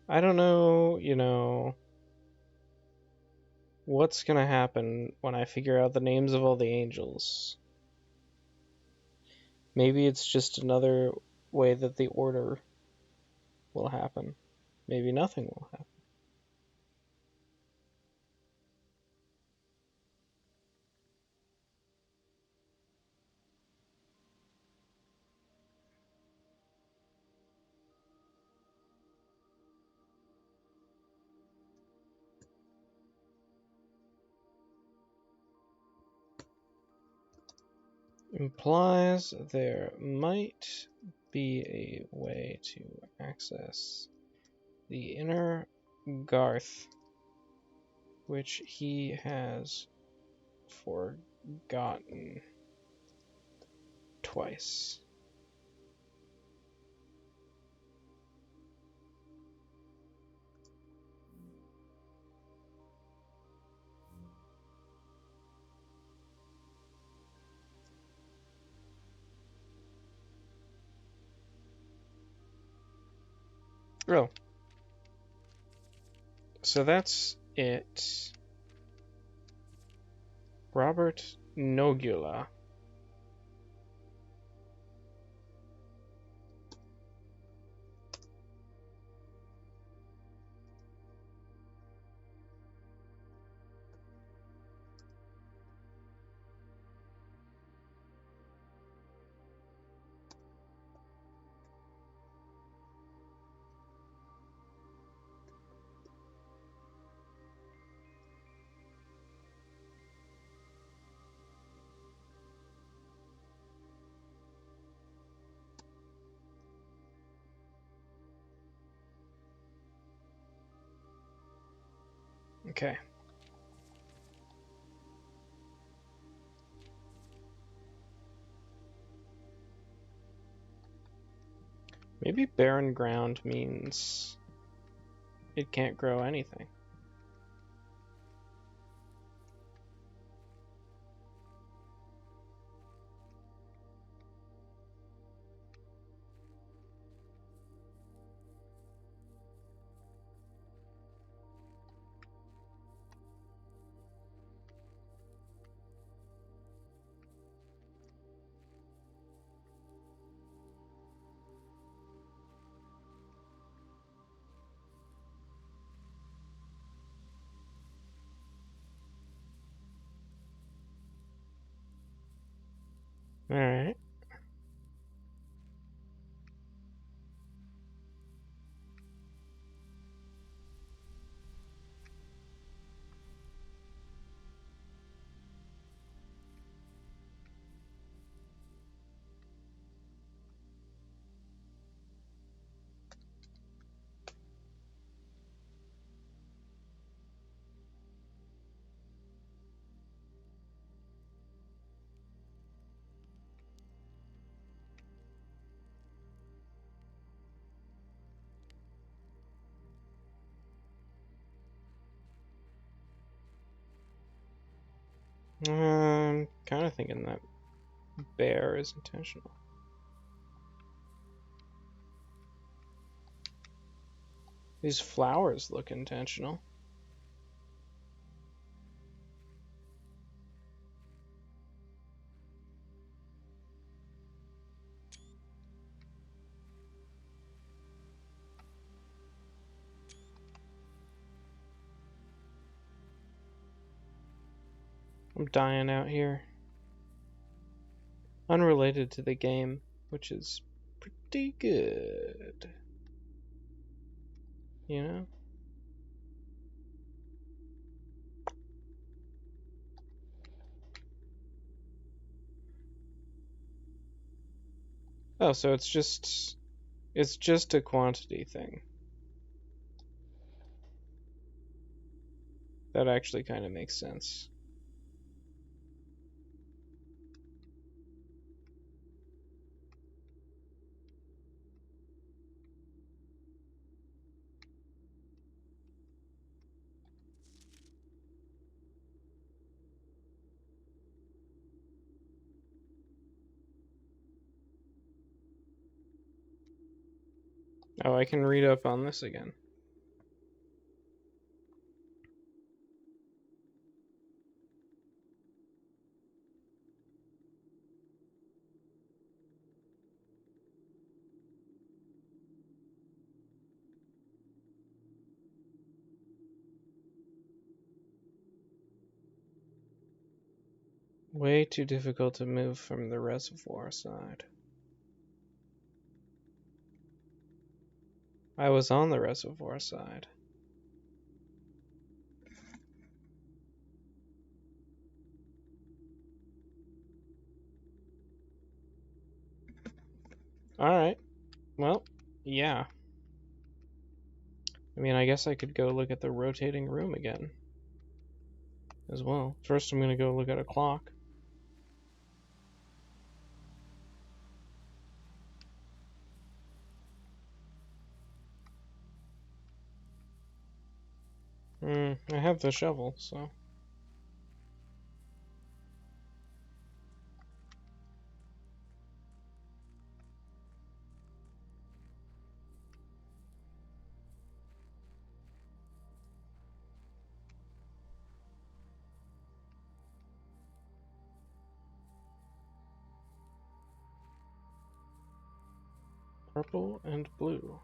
I don't know, what's gonna happen when I figure out the names of all the angels. Maybe it's just another way that the order will happen. Maybe nothing will happen. Implies there might be a way to access the inner Garth, which he has forgotten twice. Oh. So that's it. Robert Nogula. Okay. Maybe barren ground means it can't grow anything. Alright. I'm kind of thinking that bear is intentional. These flowers look intentional. I'm dying out here. Unrelated to the game, which is pretty good. You know? Oh, so it's just a quantity thing. That actually kind of makes sense. Oh, I can read up on this again. Way too difficult to move from the reservoir side. I was on the reservoir side. Alright. Well, yeah. I mean, I guess I could go look at the rotating room again. As well. First, I'm gonna go look at a clock. I have the shovel, so... Purple and blue.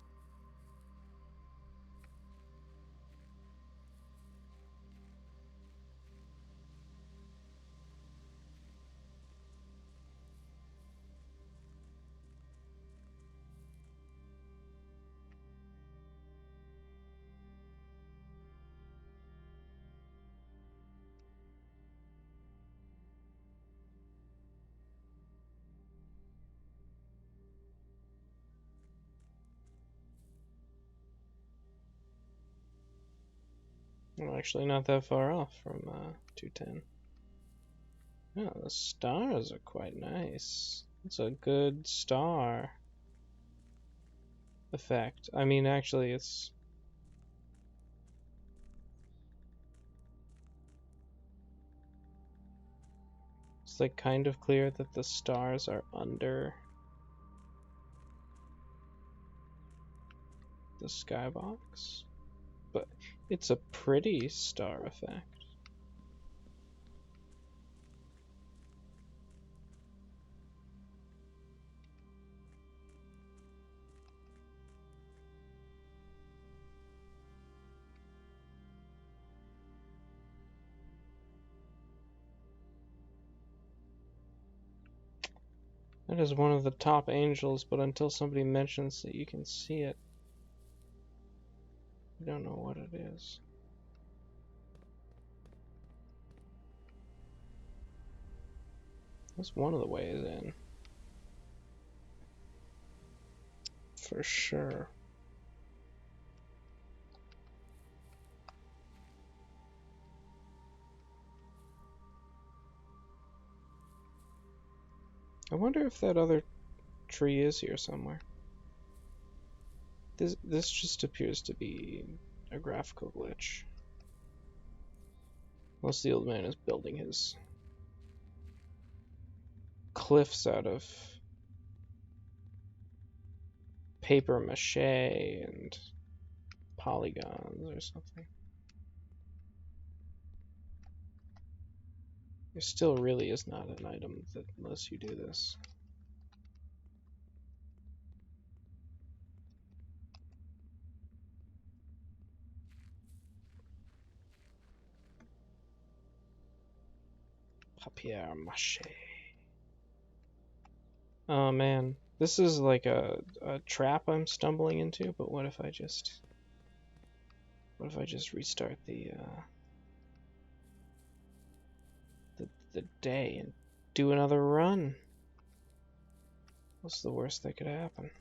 Well, actually not that far off from 210. Oh, the stars are quite nice. It's a good star effect. I mean, actually, it's like kind of clear that the stars are under the skybox, but it's a pretty star effect. That is one of the top angels, but until somebody mentions that you can see it, you don't know what it is. That's one of the ways in. For sure. I wonder if that other tree is here somewhere. This just appears to be a graphical glitch. Unless the old man is building his cliffs out of paper mache and polygons or something. There still really is not an item that unless you do this. Papier mâché. Oh man, this is like a trap I'm stumbling into. But what if I just restart the day and do another run? What's the worst that could happen?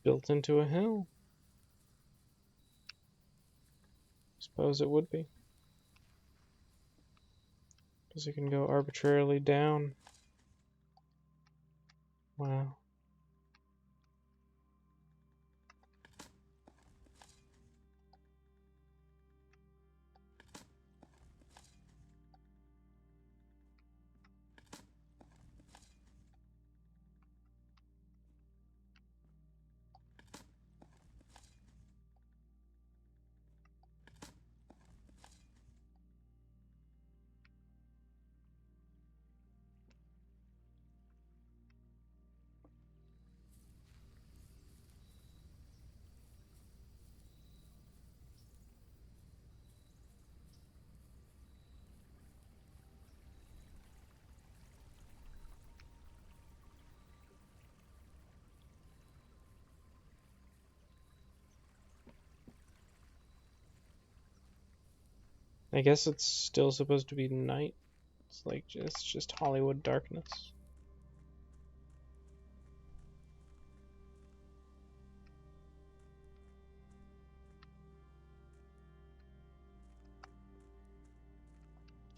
Built into a hill. Suppose it would be. Because it can go arbitrarily down. Wow. I guess it's still supposed to be night. It's like it's just Hollywood darkness.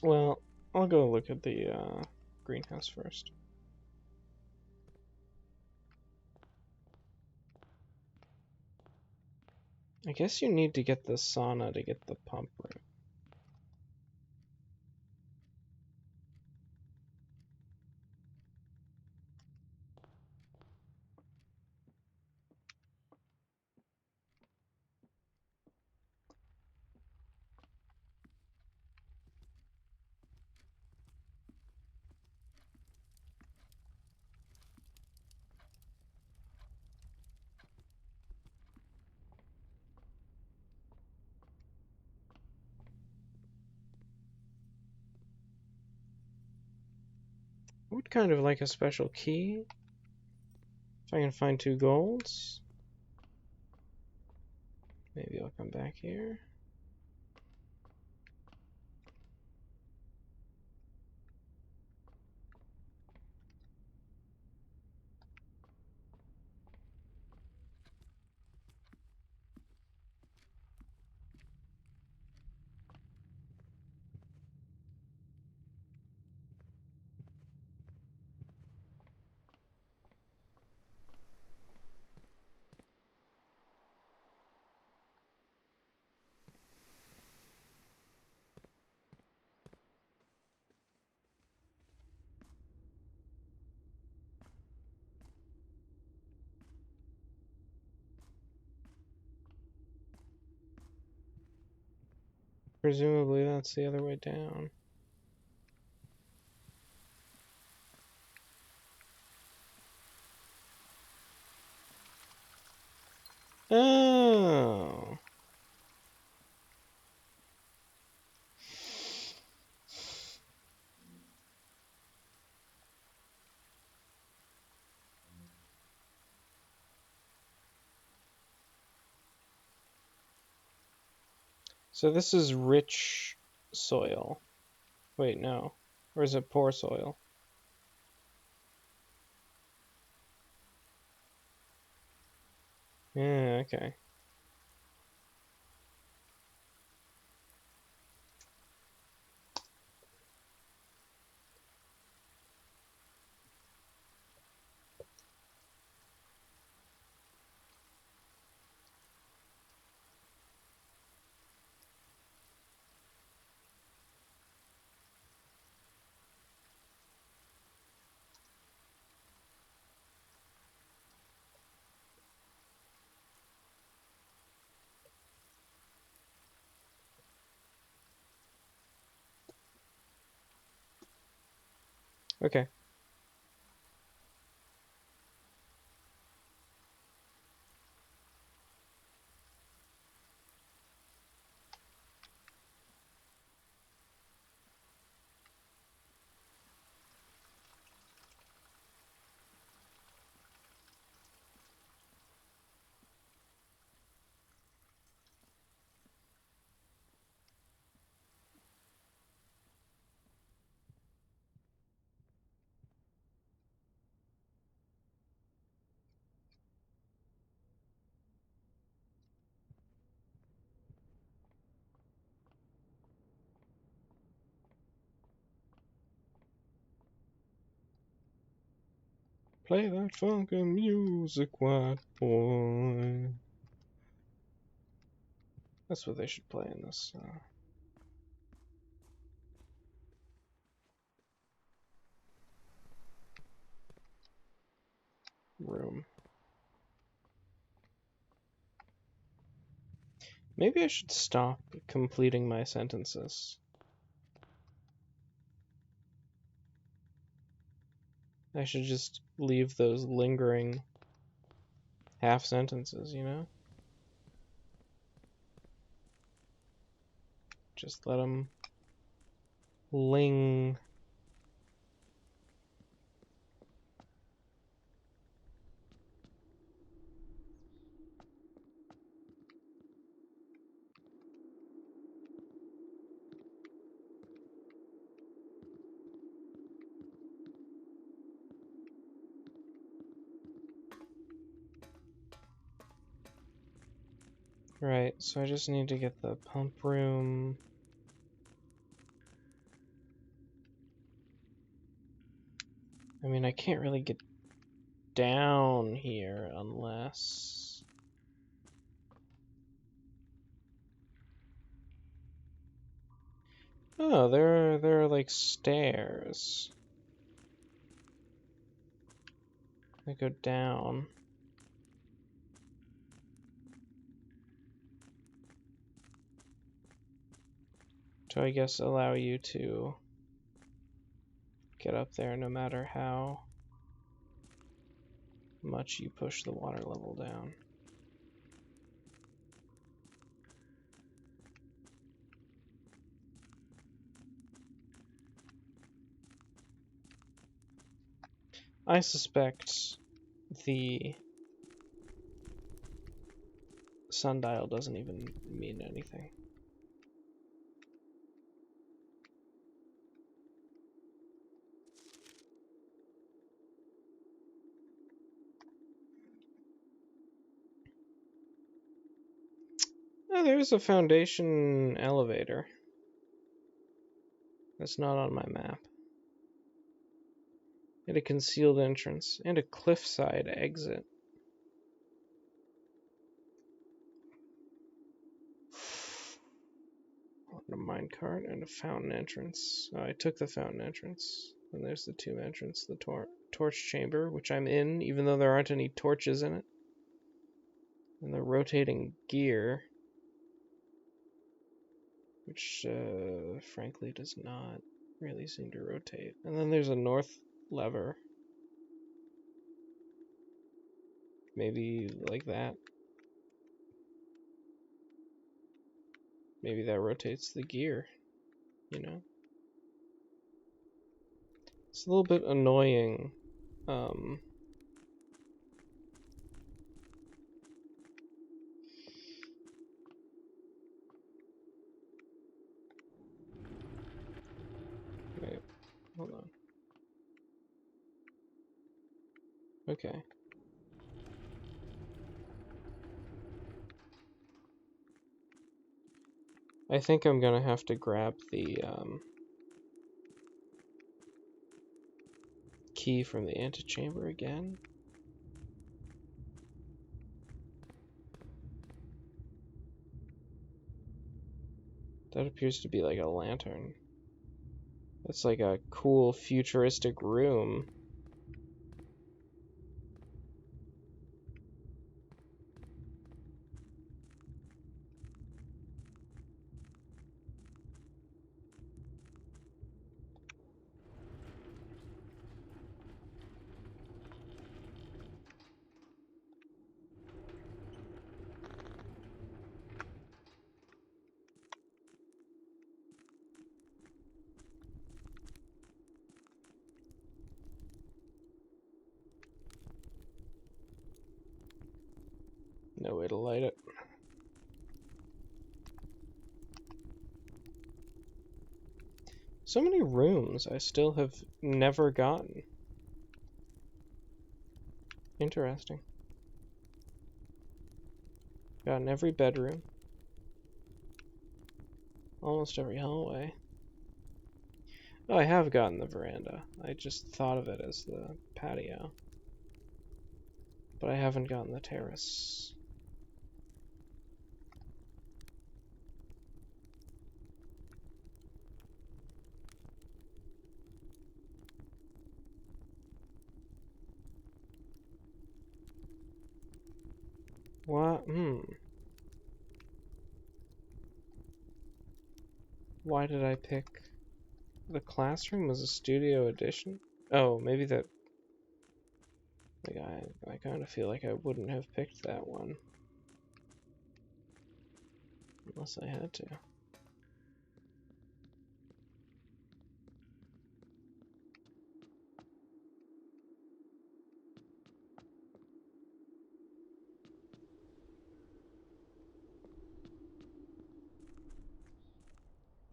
Well, I'll go look at the greenhouse first. I guess you need to get the sauna to get the pump right. I would kind of like a special key. If I can find 2 golds. Maybe I'll come back here. Presumably that's the other way down. Oh. So this is rich soil. Wait, no. Or is it poor soil? Yeah, okay. Okay. Play that funky music, white boy. That's what they should play in this room. Maybe I should stop completing my sentences. I should just leave those lingering half sentences, you know? Just let them ling. Right, so I just need to get the pump room. I mean, I can't really get down here unless... Oh, there are like stairs that go down. To, I guess, allow you to get up there no matter how much you push the water level down. I suspect the sundial doesn't even mean anything. Oh, there's a foundation elevator. That's not on my map. And a concealed entrance, and a cliffside exit. A minecart and a fountain entrance. Oh, I took the fountain entrance. And there's the tomb entrance, the torch chamber, which I'm in, even though there aren't any torches in it. And the rotating gear, which frankly does not really seem to rotate. And then there's a north lever. Maybe like that. Maybe that rotates the gear, you know? It's a little bit annoying. Wait, hold on. Okay. I think I'm gonna have to grab the key from the antechamber again. That appears to be like a lantern. That's like a cool futuristic room. No way to light it. So many rooms I still have never gotten. Interesting. Gotten every bedroom. Almost every hallway. Oh, I have gotten the veranda. I just thought of it as the patio. But I haven't gotten the terrace. What? Why did I pick the classroom as a studio edition? Oh, maybe that... Like, I kind of feel like I wouldn't have picked that one. Unless I had to.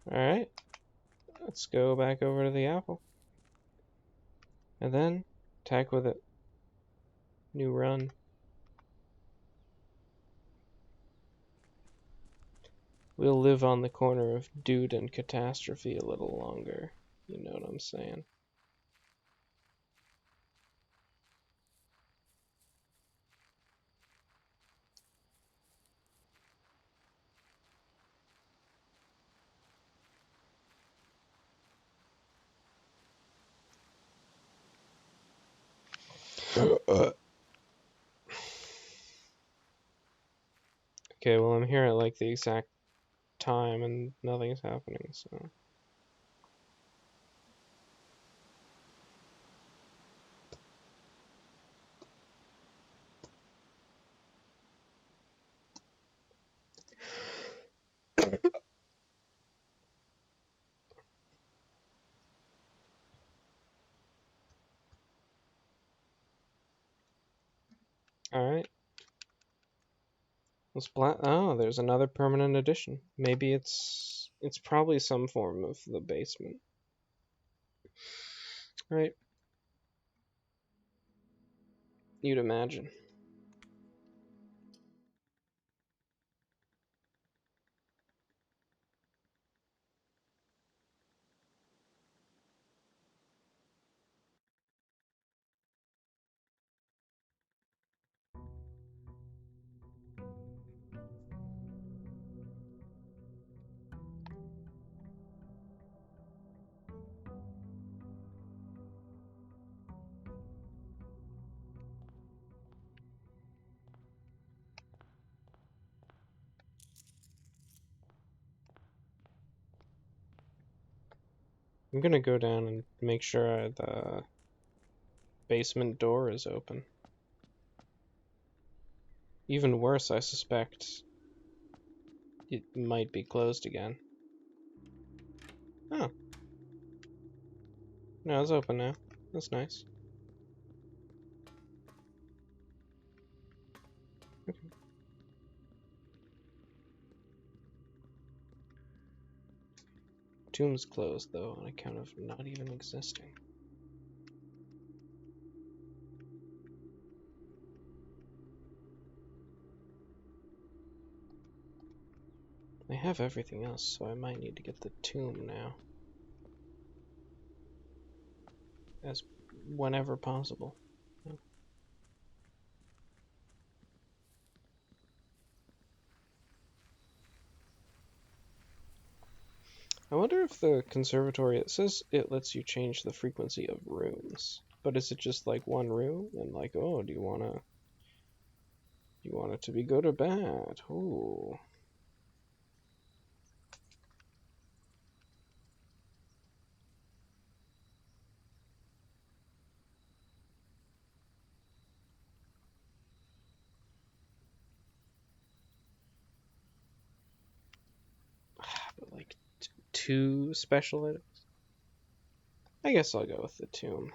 Alright. Let's go back over to the apple. And then, attack with it. New run. We'll live on the corner of Dude and Catastrophe a little longer. You know what I'm saying? Okay, well, I'm here at like the exact time and nothing's happening, so. Alright. Oh, there's another permanent addition. Maybe it's probably some form of the basement. Right? You'd imagine. I'm gonna go down and make sure the basement door is open. Even worse, I suspect it might be closed again. Oh. No, it's open now. That's nice. Okay. Tomb's closed, though, on account of not even existing. I have everything else, so I might need to get the tomb now. As whenever possible. Yeah. I wonder if the conservatory, it says it lets you change the frequency of rooms, but is it just like one room and like, oh, do you want it to be good or bad? Ooh. But like two special items? I guess I'll go with the tomb.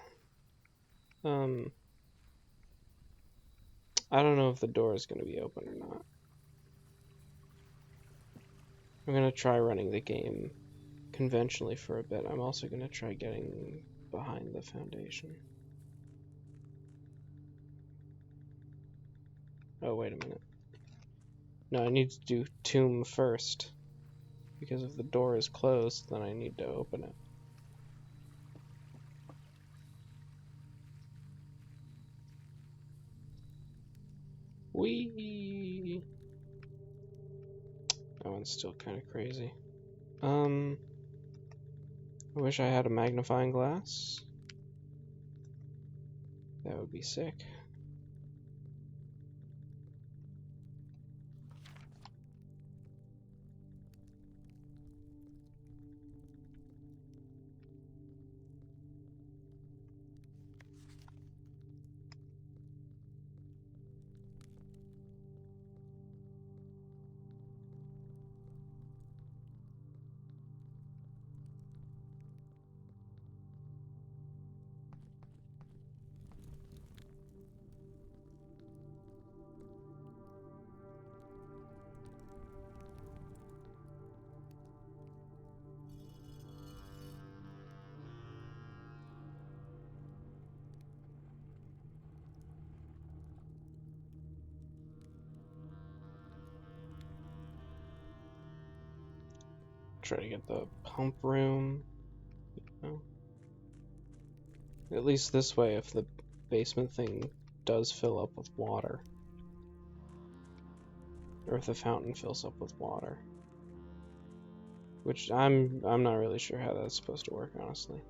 I don't know if the door is going to be open or not. I'm going to try running the game conventionally for a bit. I'm also going to try getting behind the foundation. Oh, wait a minute. No, I need to do tomb first. Because if the door is closed, then I need to open it. Whee! That one's still kind of crazy. I wish I had a magnifying glass. That would be sick. Try to get the pump room. Oh. At least this way, if the basement thing does fill up with water. Or if the fountain fills up with water. Which I'm not really sure how that's supposed to work, honestly.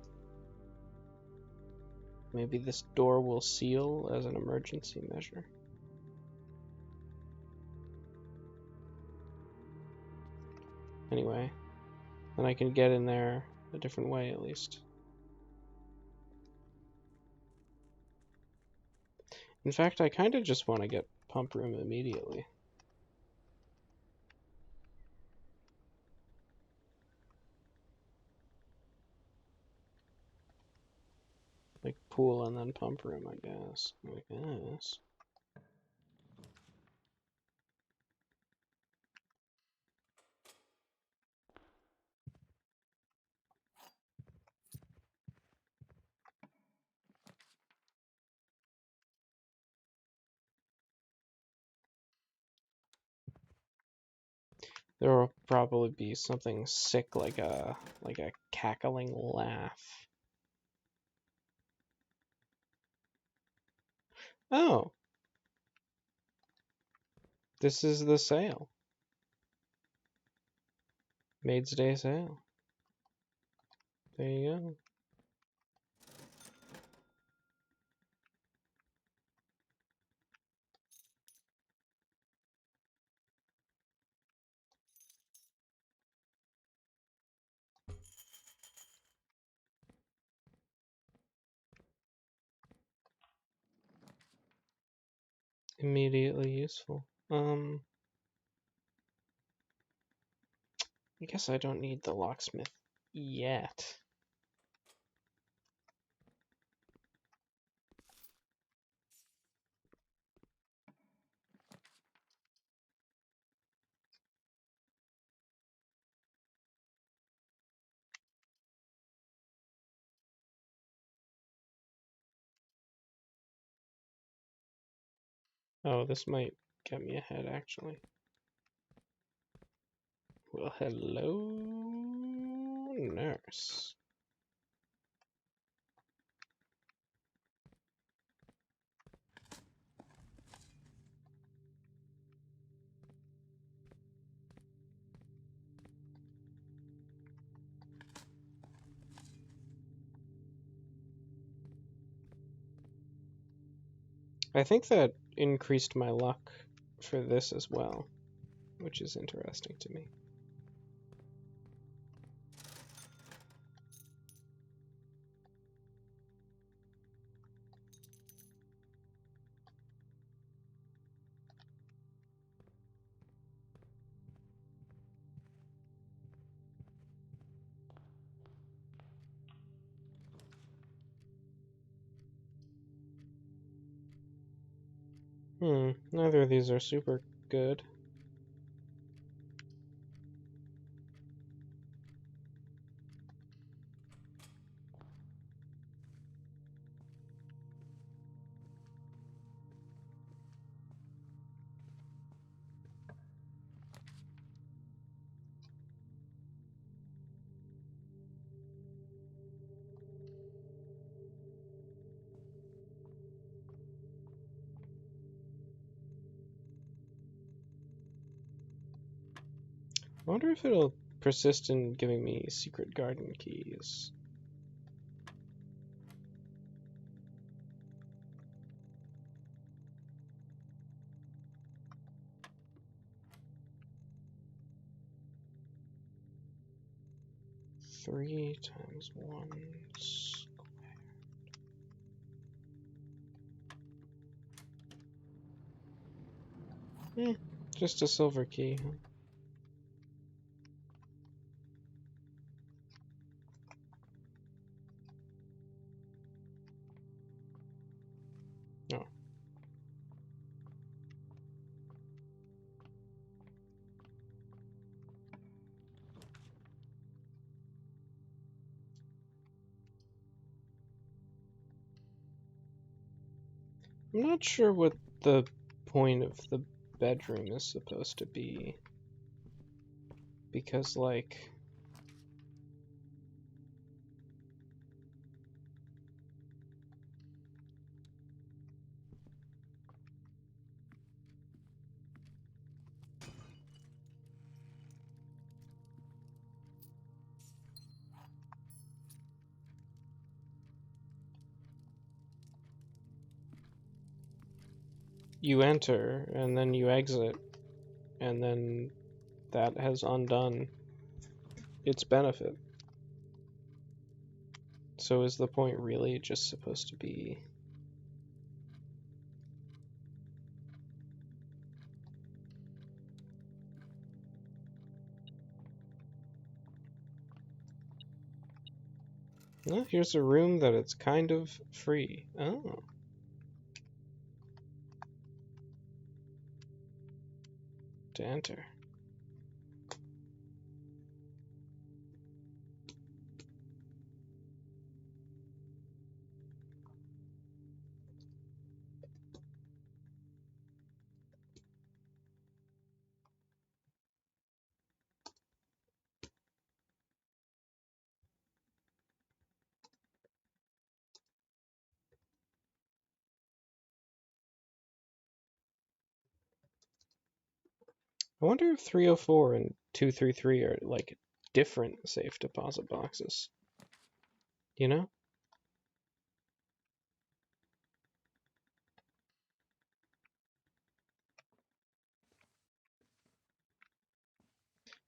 Maybe this door will seal as an emergency measure. Anyway, then I can get in there a different way at least. In fact, I kind of just want to get pump room immediately. Like pool and then pump room, I guess. There will probably be something sick like a cackling laugh. Oh. This is the sale. Maid's Day sale. There you go. Immediately useful. I guess I don't need the locksmith yet. Oh, this might get me ahead, actually. Well, hello, nurse. I think that increased my luck for this as well, which is interesting to me. Neither of these are super good. I wonder if it'll persist in giving me secret garden keys. Three times 1 squared. Just a silver key, huh? No. I'm not sure what the point of the bedroom is supposed to be. Because, like... you enter, and then you exit, and then that has undone its benefit. So is the point really just supposed to be... Well, here's a room that it's kind of free. Oh. To enter. I wonder if 304 and 233 are like different safe deposit boxes. You know?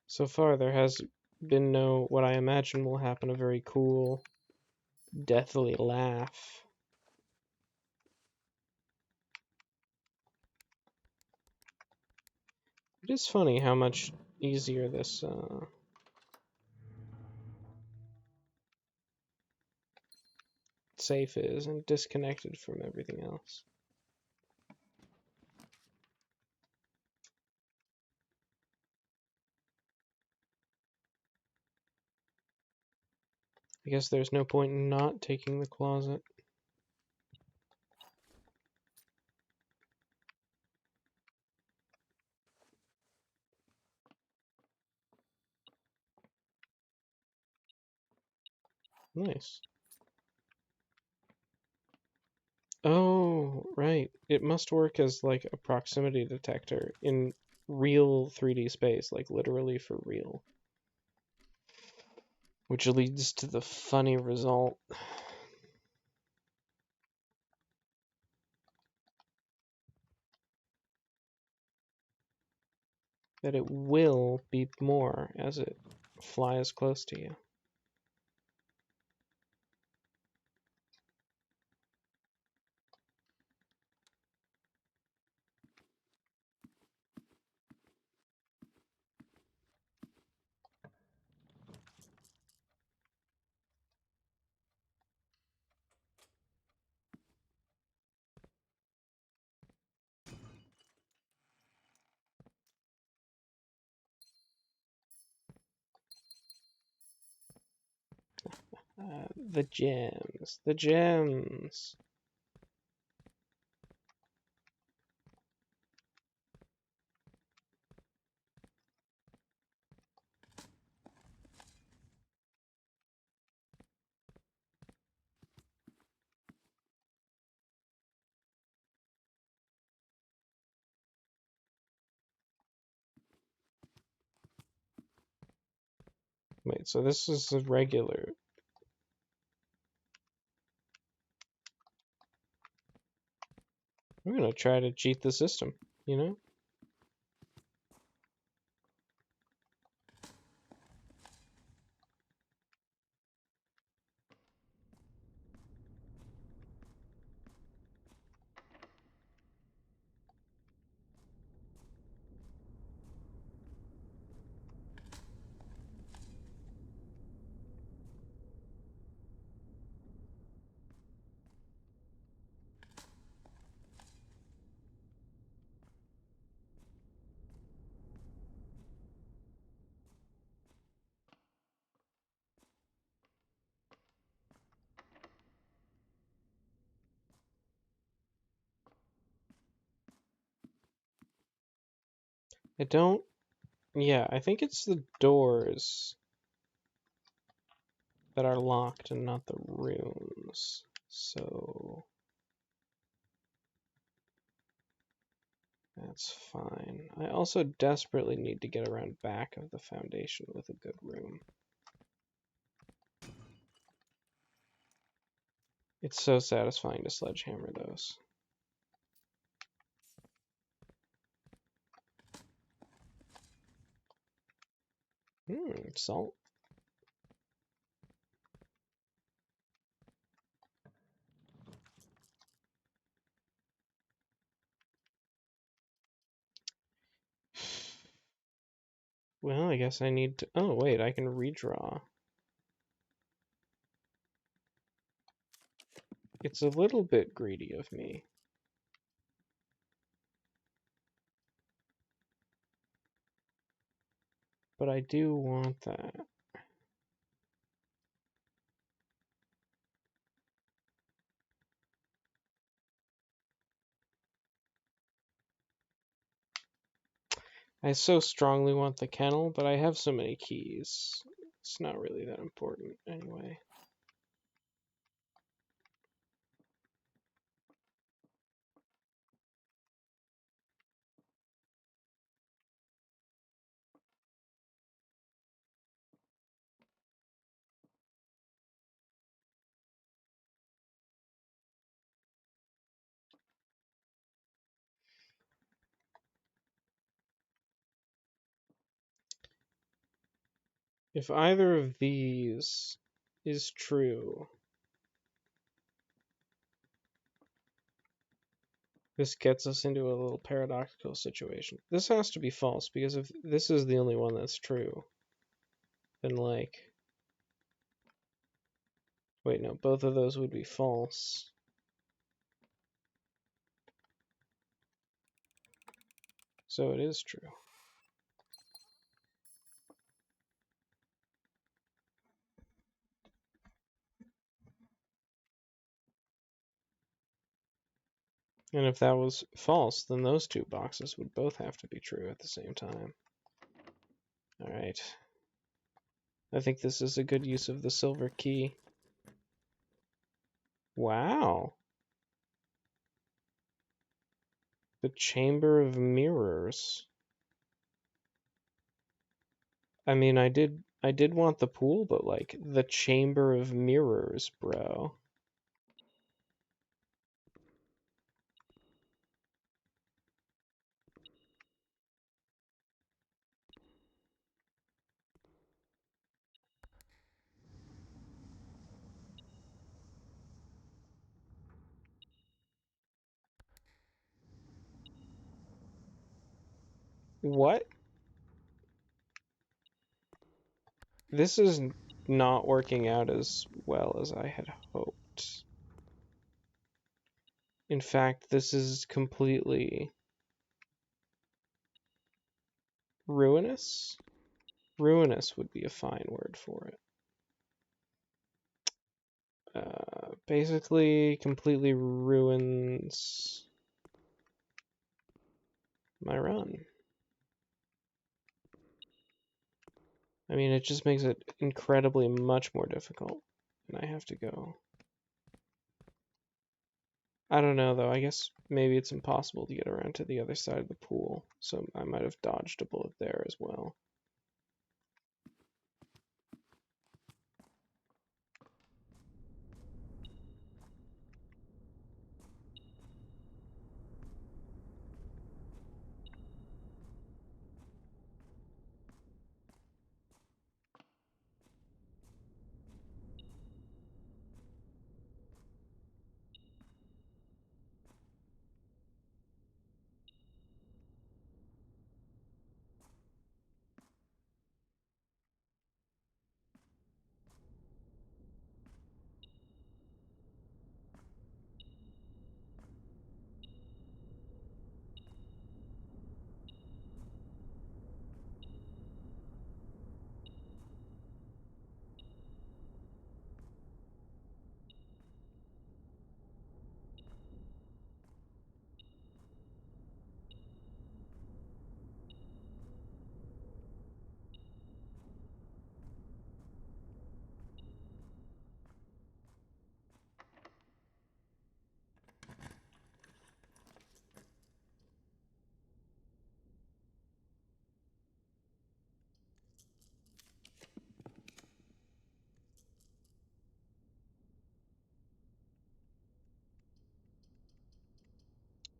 So far, there has been no, what I imagine will happen, a very cool, deathly laugh. It is funny how much easier this safe is and disconnected from everything else. I guess there's no point in not taking the closet. Nice. Oh, right. It must work as like a proximity detector in real 3D space, like literally for real. Which leads to the funny result that it will beep more as it flies close to you. The gems. The gems. Wait, so this is a regular. I'm gonna try to cheat the system, you know? I don't. Yeah, I think it's the doors that are locked and not the rooms. So that's fine. I also desperately need to get around back of the foundation with a good room. It's so satisfying to sledgehammer those. Salt. Well, I guess I need to... Oh, wait, I can redraw. It's a little bit greedy of me. But I do want that. I so strongly want the kennel, but I have so many keys. It's not really that important anyway. If either of these is true, this gets us into a little paradoxical situation. This has to be false, because if this is the only one that's true, then like... Wait, no, both of those would be false. So it is true. And if that was false, then those two boxes would both have to be true at the same time. Alright. I think this is a good use of the silver key. Wow. The Chamber of Mirrors. I mean, I did want the pool, but like the Chamber of Mirrors, bro. What? This is not working out as well as I had hoped. In fact, this is completely ruinous. Ruinous would be a fine word for it. Basically completely ruins my run. I mean, it just makes it incredibly much more difficult. And I have to go. I don't know, though. I guess maybe it's impossible to get around to the other side of the pool. So I might have dodged a bullet there as well.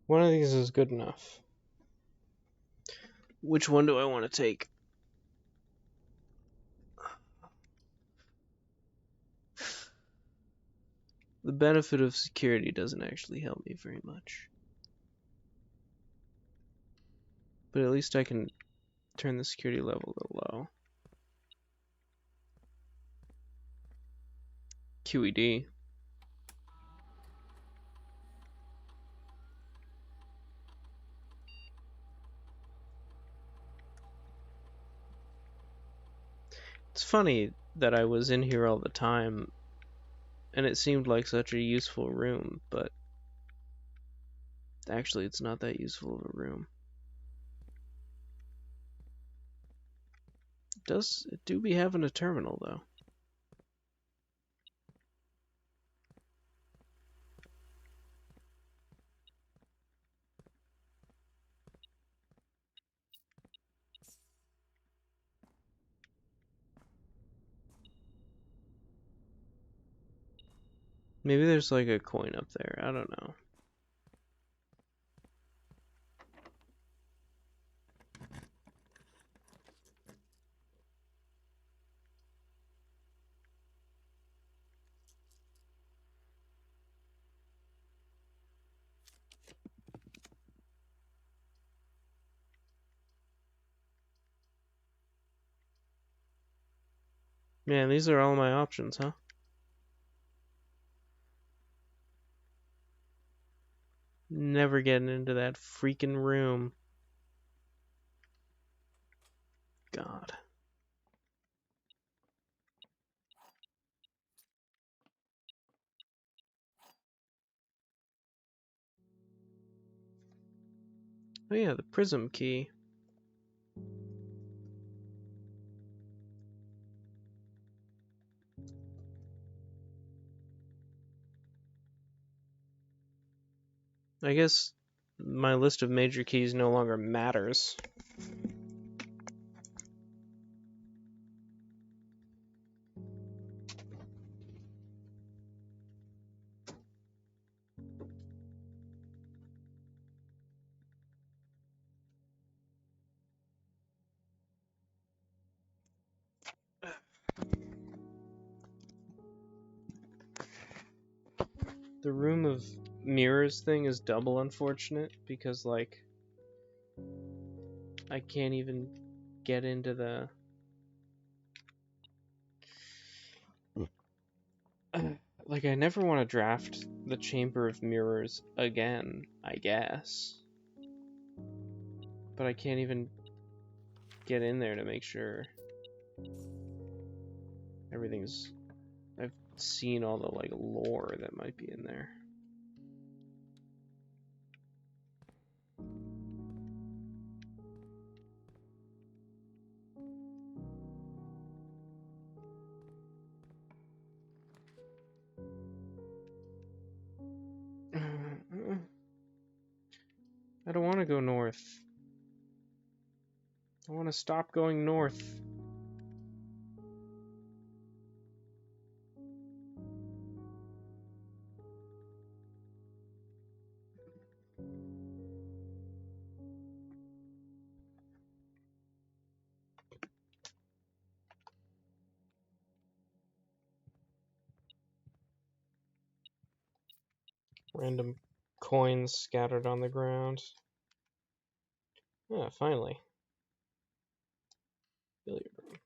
One of these is good enough. Which one do I want to take? The benefit of security doesn't actually help me very much. But at least I can turn the security level a little low. QED. It's funny that I was in here all the time, and it seemed like such a useful room, but actually it's not that useful of a room. It do be having a terminal, though. Maybe there's like a coin up there, I don't know. Man, these are all my options, huh? Never getting into that freaking room. God. Oh yeah, the prism key. I guess my list of major keys no longer matters. The room of mirrors thing is double unfortunate because, like, I can't even get into the... Like, I never want to draft the Chamber of Mirrors again, I guess. But I can't even get in there to make sure everything's... seen all the like lore that might be in there. I don't want to go north. I want to stop going north. Random coins scattered on the ground. Ah, finally. Billiard room.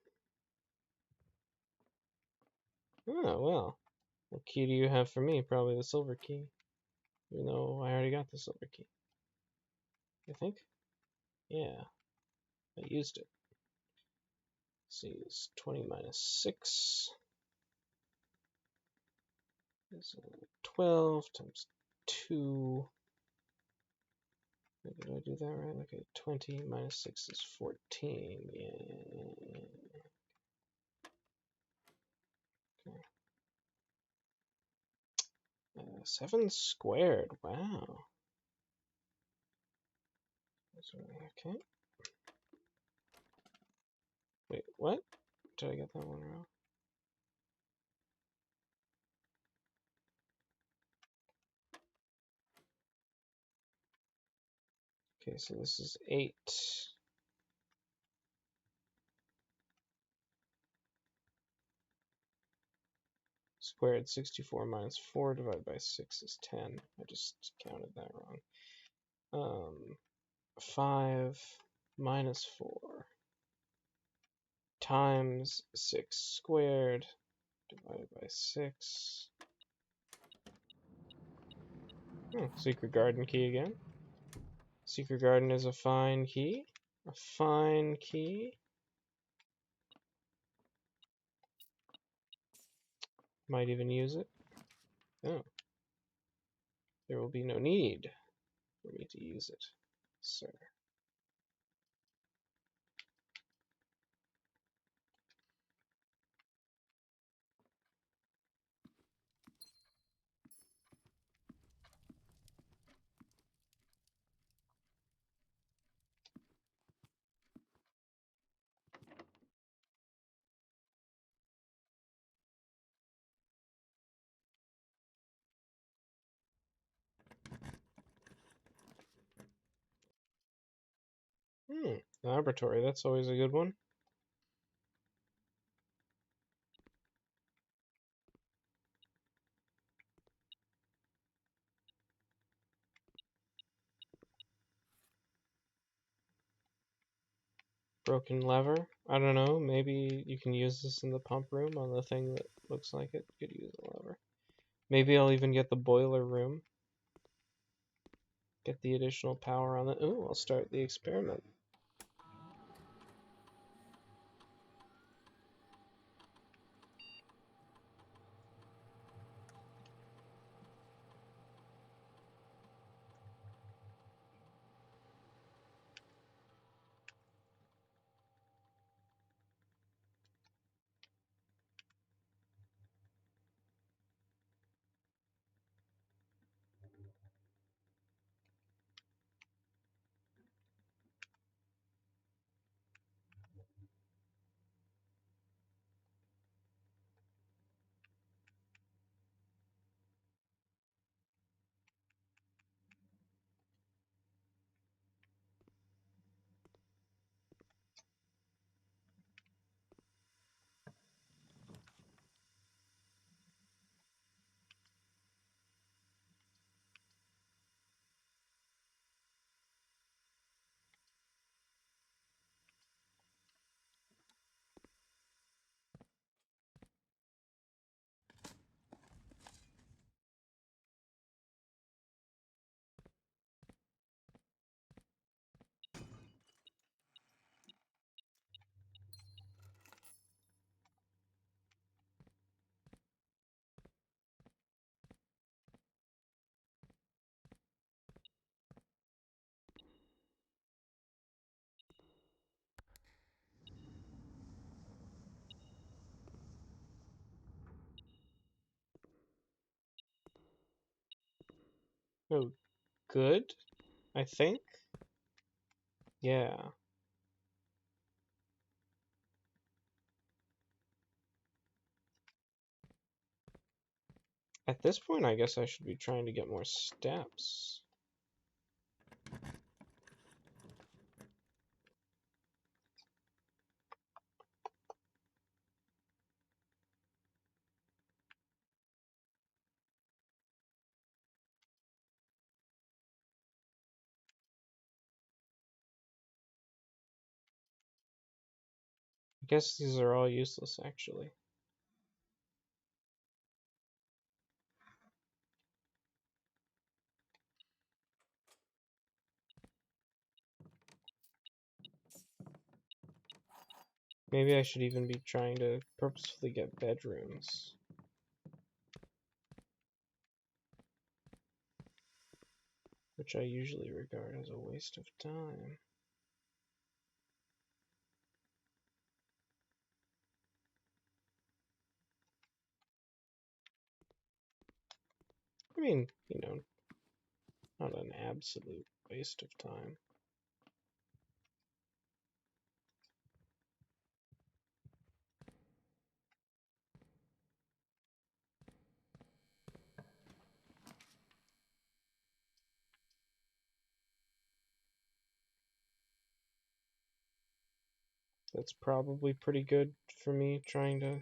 Oh, well. What key do you have for me? Probably the silver key. Even though I already got the silver key. I think? Yeah. I used it. Let's see, it's 20 minus 6. Is 12 times 2. Did I do that right? Okay, 20 minus 6 is 14. Yeah. Okay. 7 squared. Wow. Okay. Wait, what? Did I get that one wrong? Okay, so this is 8. Squared 64 minus 4 divided by 6 is 10. I just counted that wrong. 5 minus 4 times 6 squared divided by 6. Oh, secret garden key again. Secret garden is a fine key. A fine key. Might even use it. Oh. There will be no need for me to use it, sir. Laboratory, that's always a good one. Broken lever. I don't know, maybe you can use this in the pump room on the thing that looks like it could use a lever. Maybe I'll even get the boiler room. Get the additional power on it. Ooh, I'll start the experiment. Oh, good, I think? Yeah. At this point, I guess I should be trying to get more steps. I guess these are all useless, actually. Maybe I should even be trying to purposefully get bedrooms. Which I usually regard as a waste of time. I mean, you know, not an absolute waste of time. That's probably pretty good for me trying to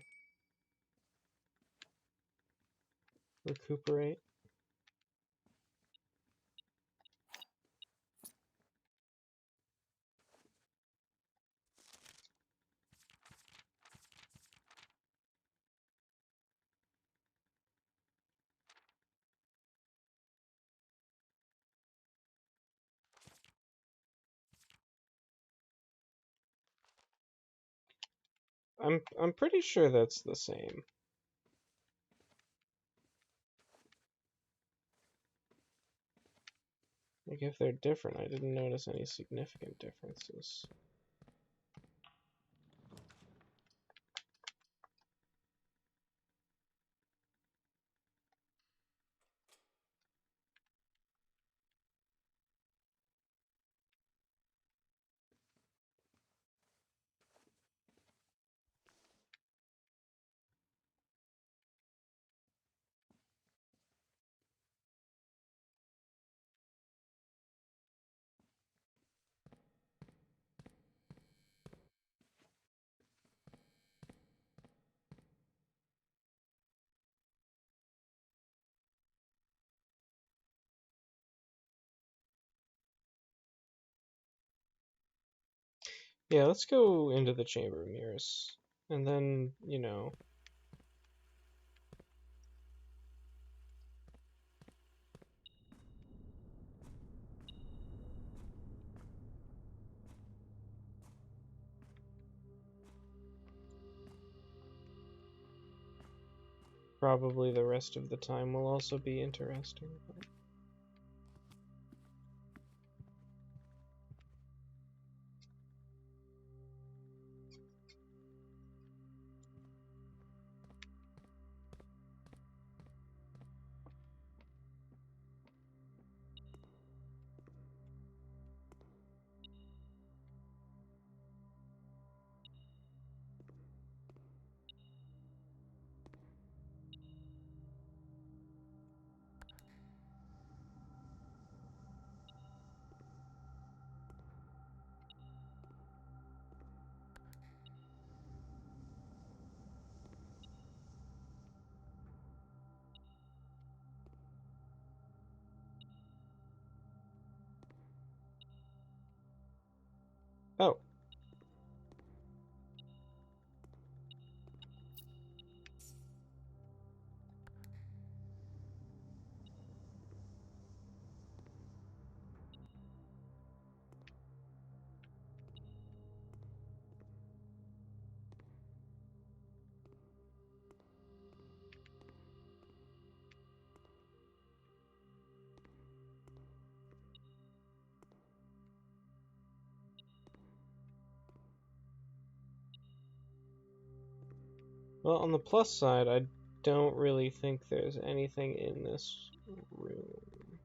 recuperate. I'm pretty sure that's the same. Like if they're different, I didn't notice any significant differences. Yeah, let's go into the chamber of mirrors. And then, you know, probably the rest of the time will also be interesting. Oh. Well, on the plus side, I don't really think there's anything in this room.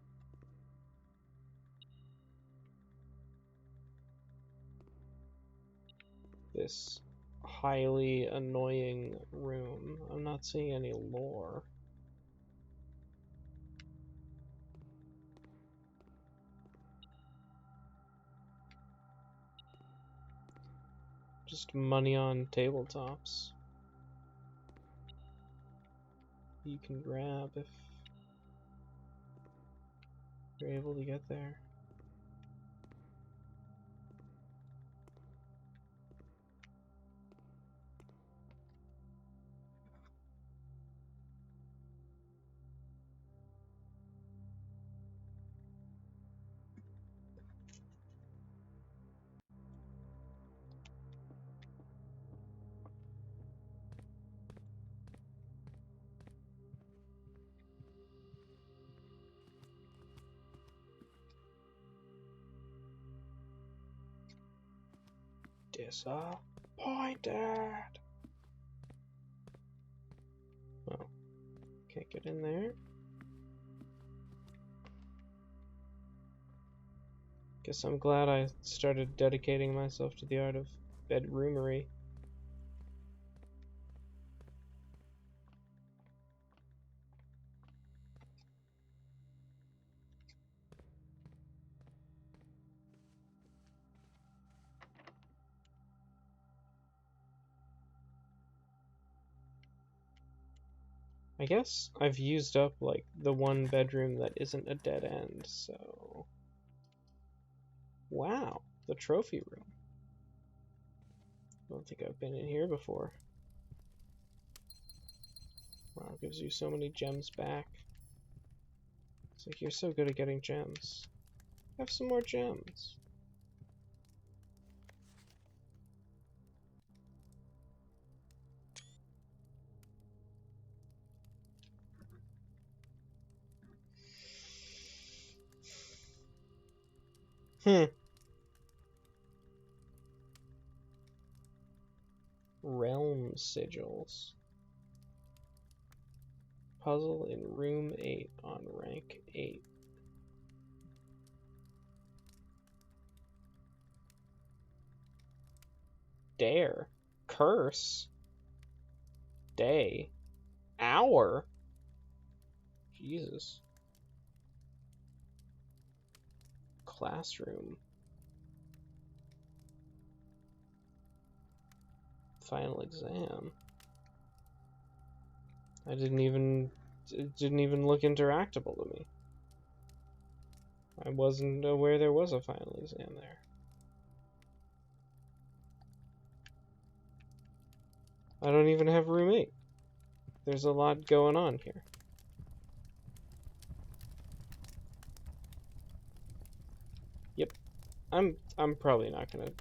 this highly annoying room. I'm not seeing any lore. Just money on tabletops. You can grab if you're able to get there. Disappointed. Oh, can't get in there. Guess I'm glad I started dedicating myself to the art of bedroomery. I guess I've used up, like, the one bedroom that isn't a dead end, so... Wow, the trophy room. I don't think I've been in here before. Wow, it gives you so many gems back. It's like, you're so good at getting gems. Have some more gems. Realm sigils. Puzzle in room 8 on rank 8. Dare. Curse. Day. Hour. Jesus. Classroom. Final exam. It didn't even look interactable to me. I wasn't aware there was a final exam there. I don't even have room 8. There's a lot going on here. Yep. I'm probably not gonna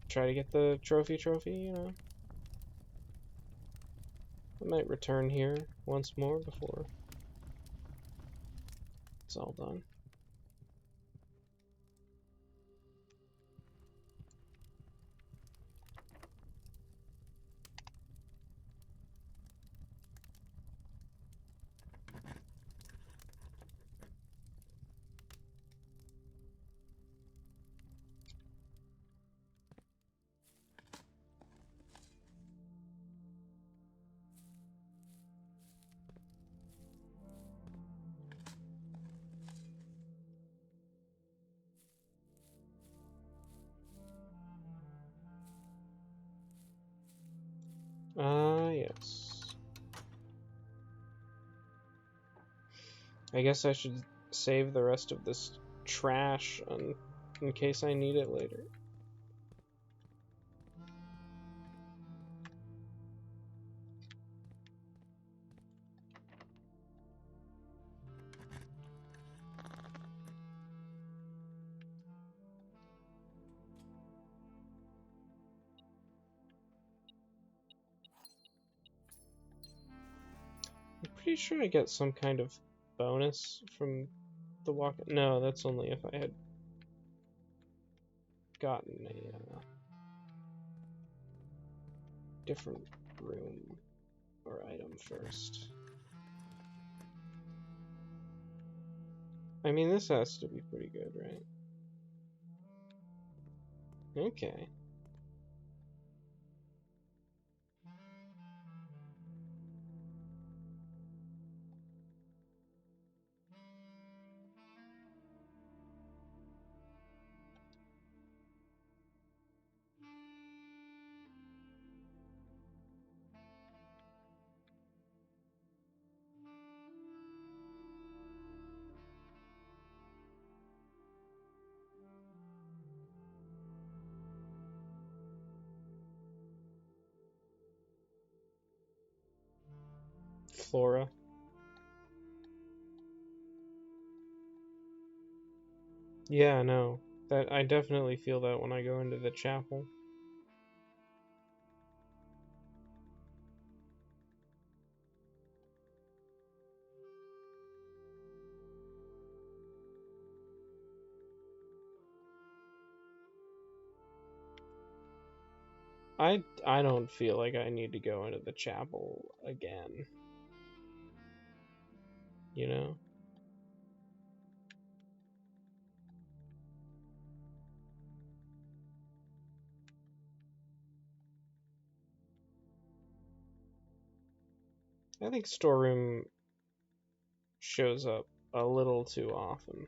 try to get the trophy, you know. I might return here once more before it's all done. Yes. I guess I should save the rest of this trash in case I need it later. I'm pretty sure I get some kind of bonus from the walk. No, that's only if I had gotten a different room or item first. I mean, this has to be pretty good, right? Okay. flora. Yeah, no. That I definitely feel that when I go into the chapel. I don't feel like I need to go into the chapel again. You know? I think storeroom shows up a little too often.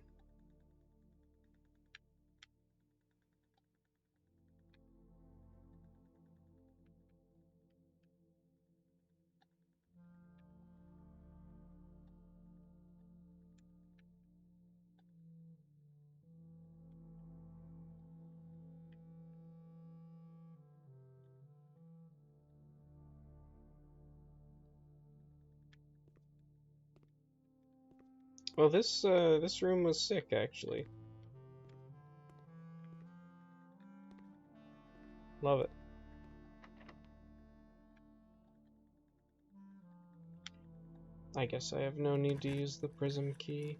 Well, this room was sick, actually. Love it. I guess I have no need to use the prism key.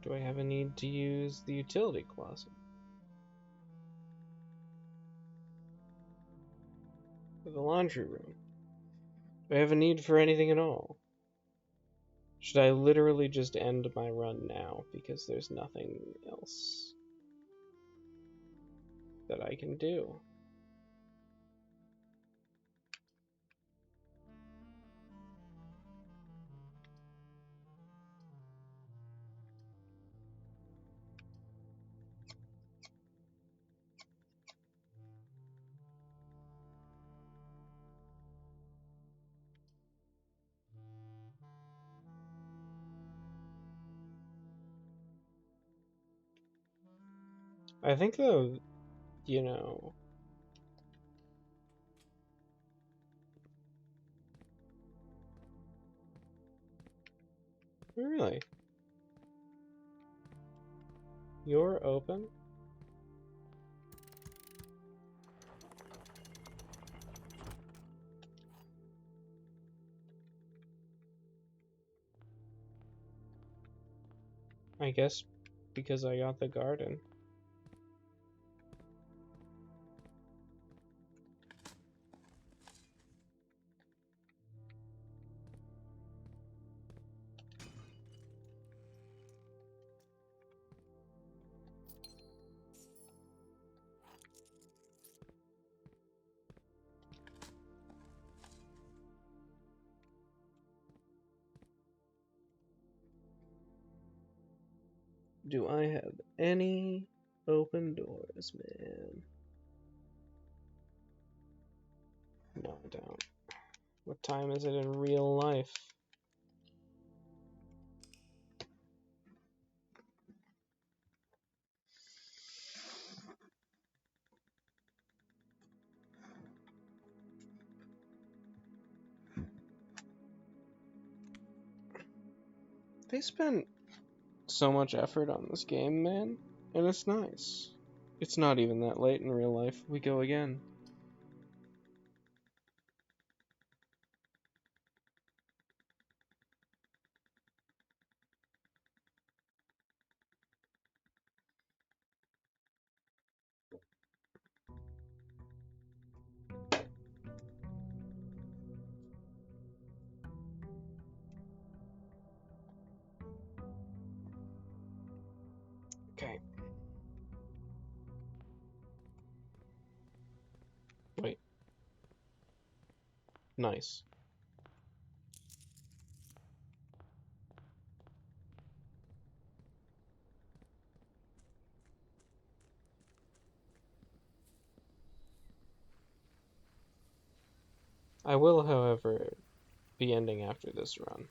Do I have a need to use the utility closet? For the laundry room? Do I have a need for anything at all? Should I literally just end my run now because there's nothing else that I can do? I think though, you know, really, you're open? I guess because I got the garden. Do I have any open doors, man? No, I don't. What time is it in real life? They spent so much effort on this game, man, and it's nice. It's not even that late in real life. We go again. Okay. Wait. Nice. I will, however, be ending after this run.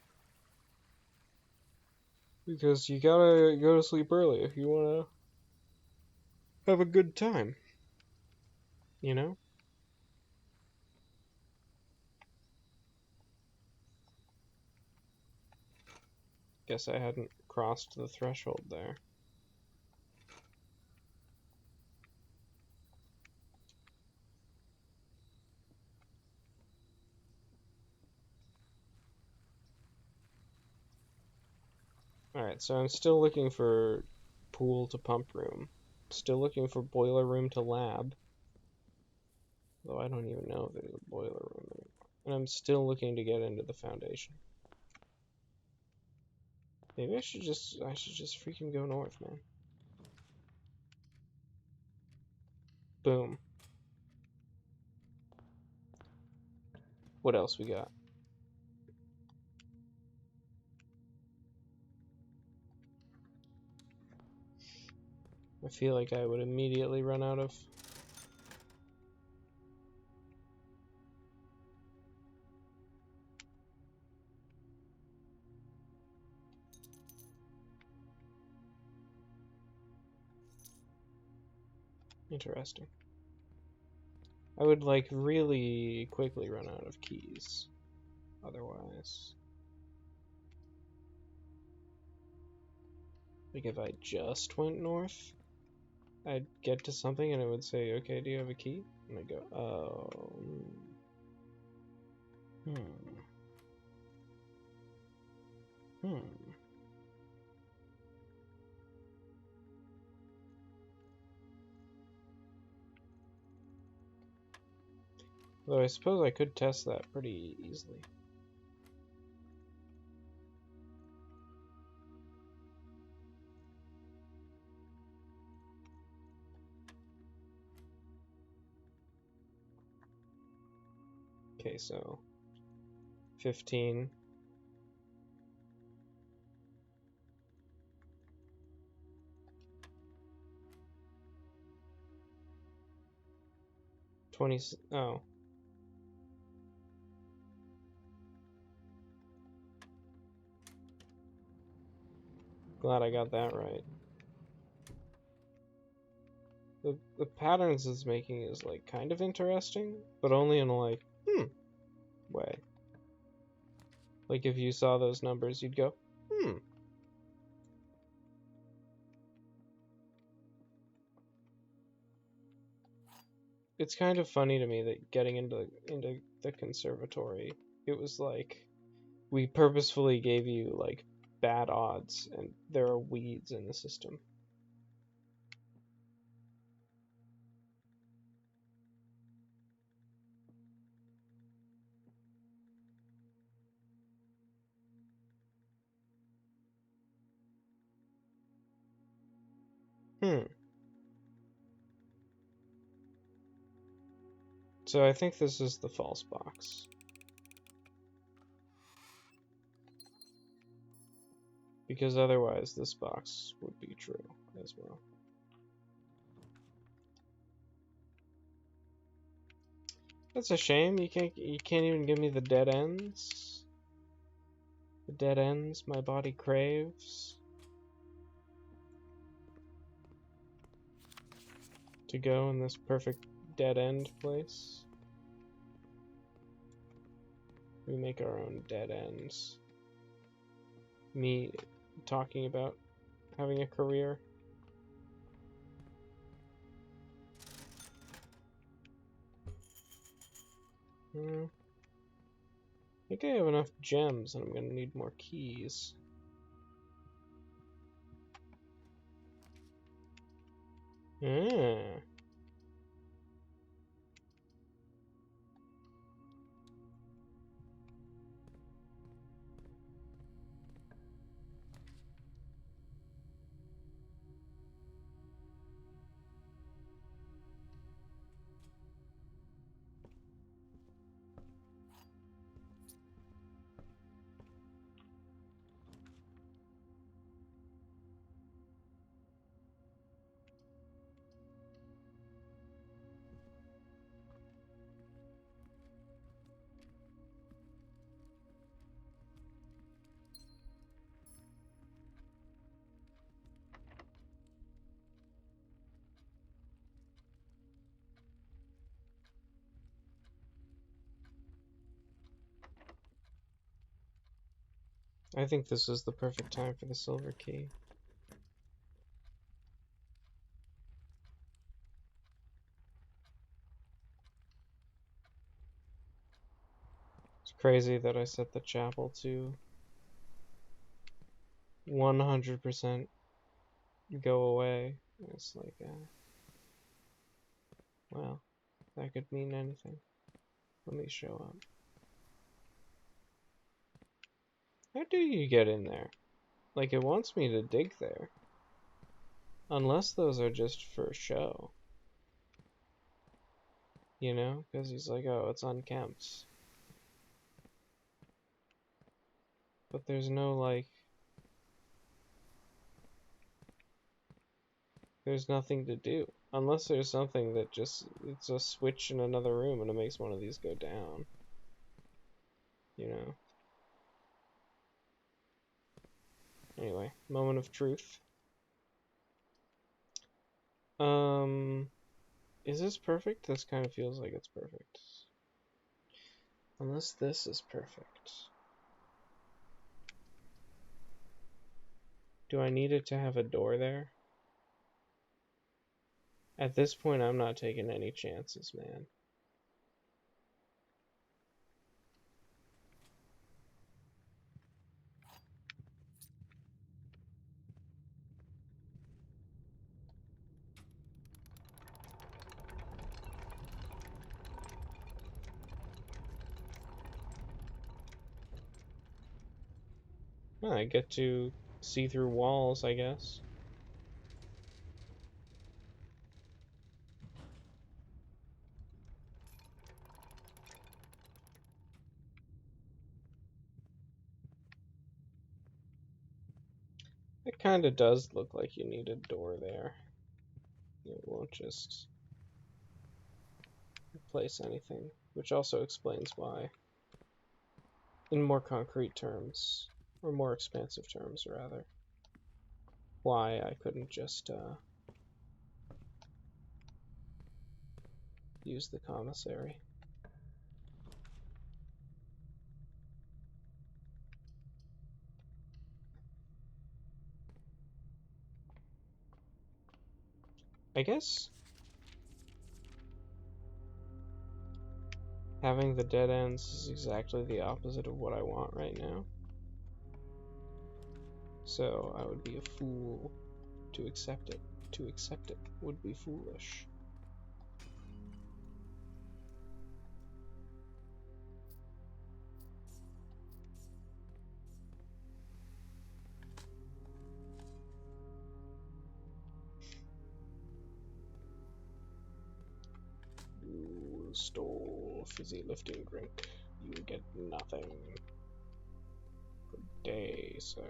Because you gotta go to sleep early if you wanna have a good time. You know? Guess I hadn't crossed the threshold there. Alright, so I'm still looking for pool to pump room. Still looking for boiler room to lab. Though I don't even know if there's a boiler room anymore. And I'm still looking to get into the foundation. Maybe I should just freaking go north, man. Boom. What else we got? I feel like I would immediately run out of... Interesting. I would, like, really quickly run out of keys. Otherwise. Like, if I just went north, I'd get to something and it would say, okay, do you have a key? And I'd go, oh... Though I suppose I could test that pretty easily. Okay, so 15. Oh. Glad I got that right. The patterns it's making is, like, kind of interesting, but only in a, like, way. Like, if you saw those numbers, you'd go, It's kind of funny to me that getting into the conservatory, it was like, we purposefully gave you, like, bad odds, and there are weeds in the system. So I think this is the false box. Because otherwise this box would be true as well. That's a shame. You can't even give me the dead ends. The dead ends my body craves. To go in this perfect dead end place. We make our own dead ends. Me talking about having a career. I think I have enough gems and I'm gonna need more keys. I think this is the perfect time for the silver key. It's crazy that I set the chapel to 100% go away. It's like, well, that could mean anything. Let me show up. How do you get in there? Like, it wants me to dig there. Unless those are just for show. You know? Because he's like, oh, it's unkempt. But there's no, like... There's nothing to do. Unless there's something that just... It's a switch in another room and it makes one of these go down. You know? Anyway, moment of truth. Is this perfect? This kind of feels like it's perfect. Unless this is perfect. Do I need it to have a door there? At this point, I'm not taking any chances, man. Well, I get to see through walls, I guess. It kind of does look like you need a door there. It won't just replace anything, which also explains why, in more concrete terms, or more expansive terms, rather, why I couldn't just use the commissary. I guess having the dead ends is exactly the opposite of what I want right now. So I would be a fool to accept it. To accept it would be foolish. You stole fizzy lifting drink. You get nothing. Good day, sir.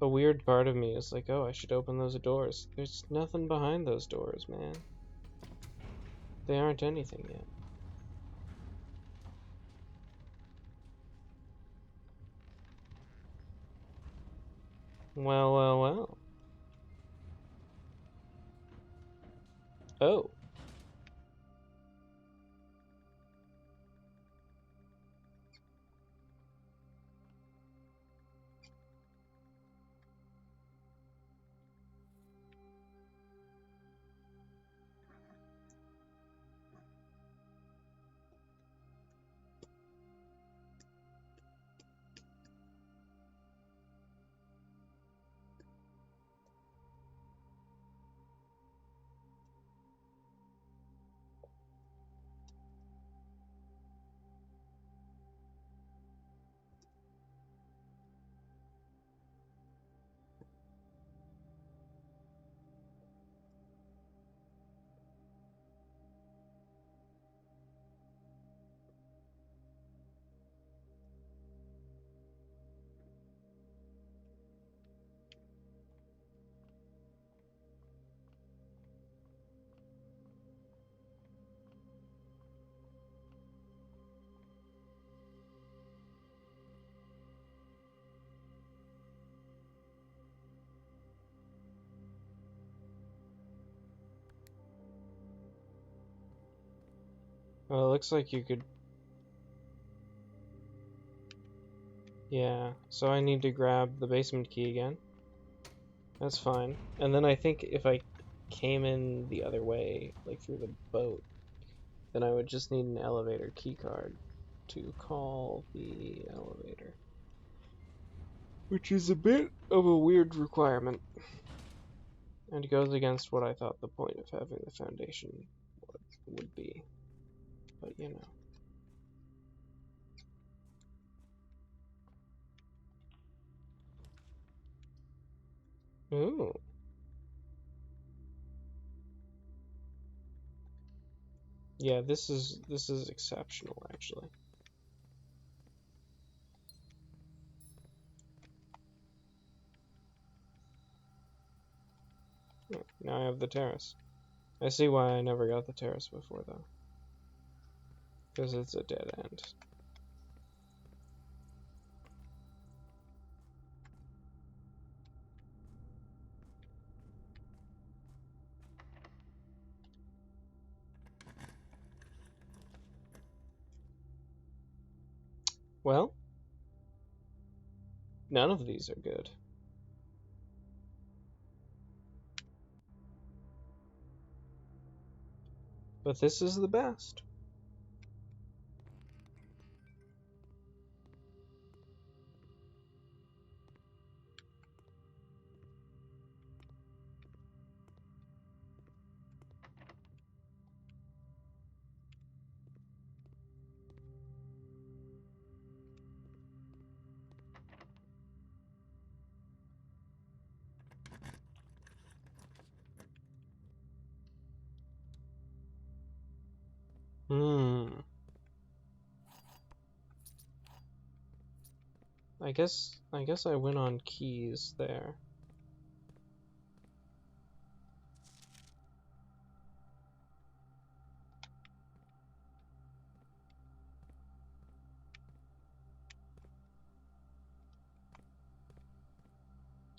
A weird part of me is like, oh, I should open those doors. There's nothing behind those doors, man. They aren't anything yet. Well, well, well. Oh. Well, it looks like you could... Yeah, so I need to grab the basement key again. That's fine. And then I think if I came in the other way, like through the boat, then I would just need an elevator key card to call the elevator. Which is a bit of a weird requirement. And goes against what I thought the point of having the foundation would be. But you know. Ooh. Yeah, this is exceptional actually. Oh, now I have the terrace. I see why I never got the terrace before though. Because it's a dead end. Well, none of these are good. But this is the best. I guess I went on keys there.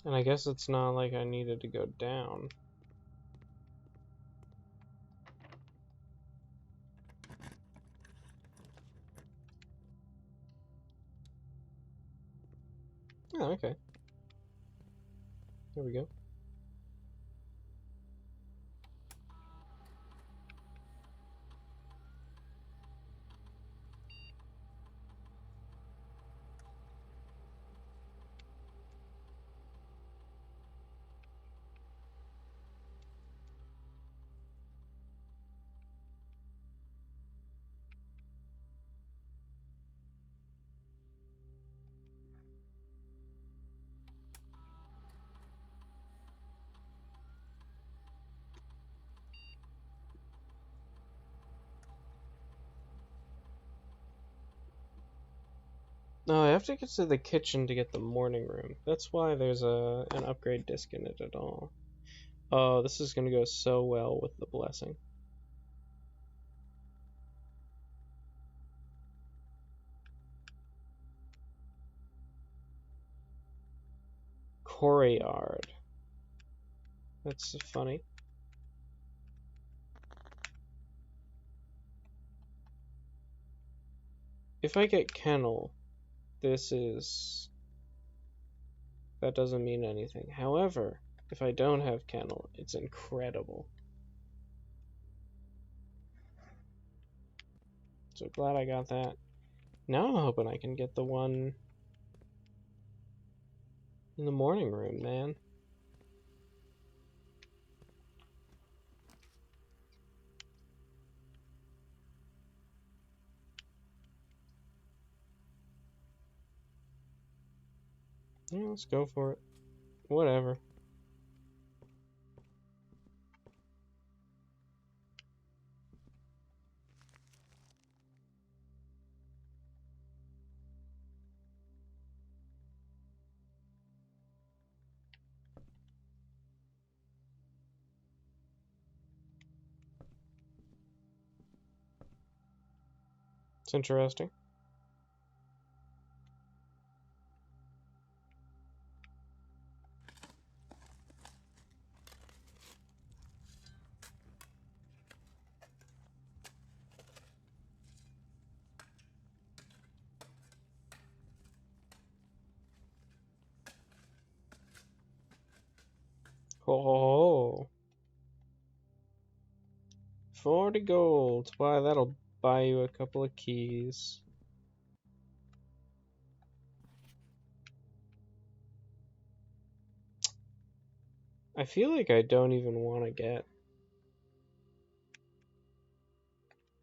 And I guess it's not like I needed to go down. Oh, okay. There we go. No, I have to get to the kitchen to get the morning room. That's why there's an upgrade disc in it at all. Oh, this is gonna go so well with the blessing. Courtyard. That's funny. If I get kennel, that doesn't mean anything. However, if I don't have kennel, it's incredible. So glad I got that. Now I'm hoping I can get the one in the morning room, man. Yeah, let's go for it. Whatever. It's interesting. Oh, 40 gold. Why, that'll buy you a couple of keys. I feel like I don't even want to get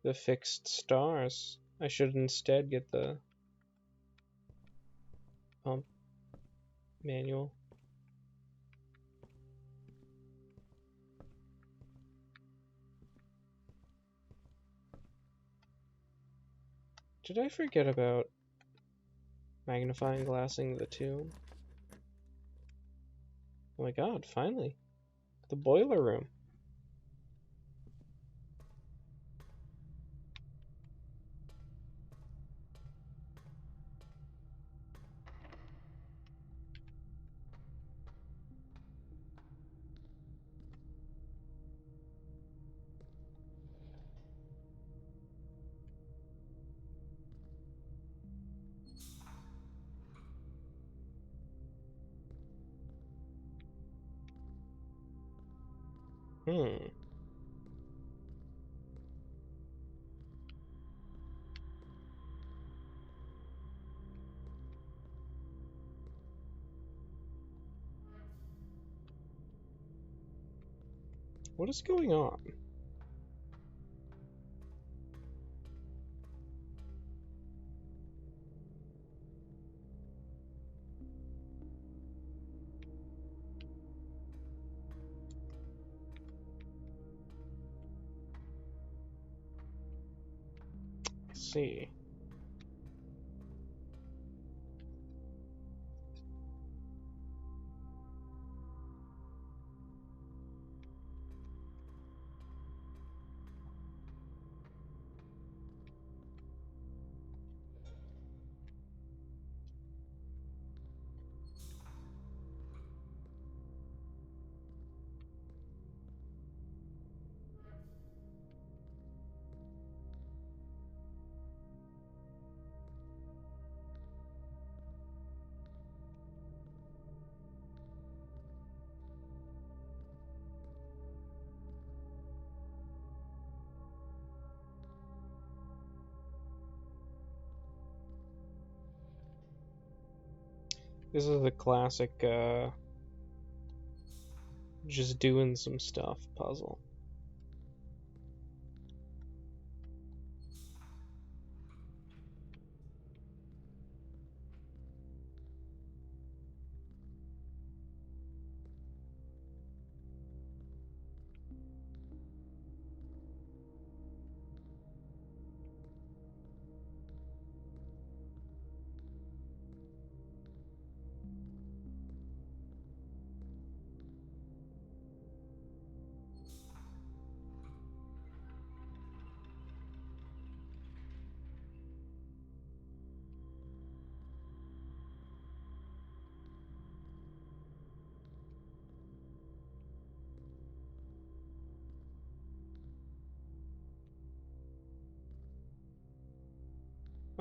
the fixed stars. I should instead get the pump manual. Did I forget about magnifying glassing the tomb? Oh my god, finally. The boiler room. Hmm. What is going on? Let's see. This is the classic, just doing some stuff puzzle.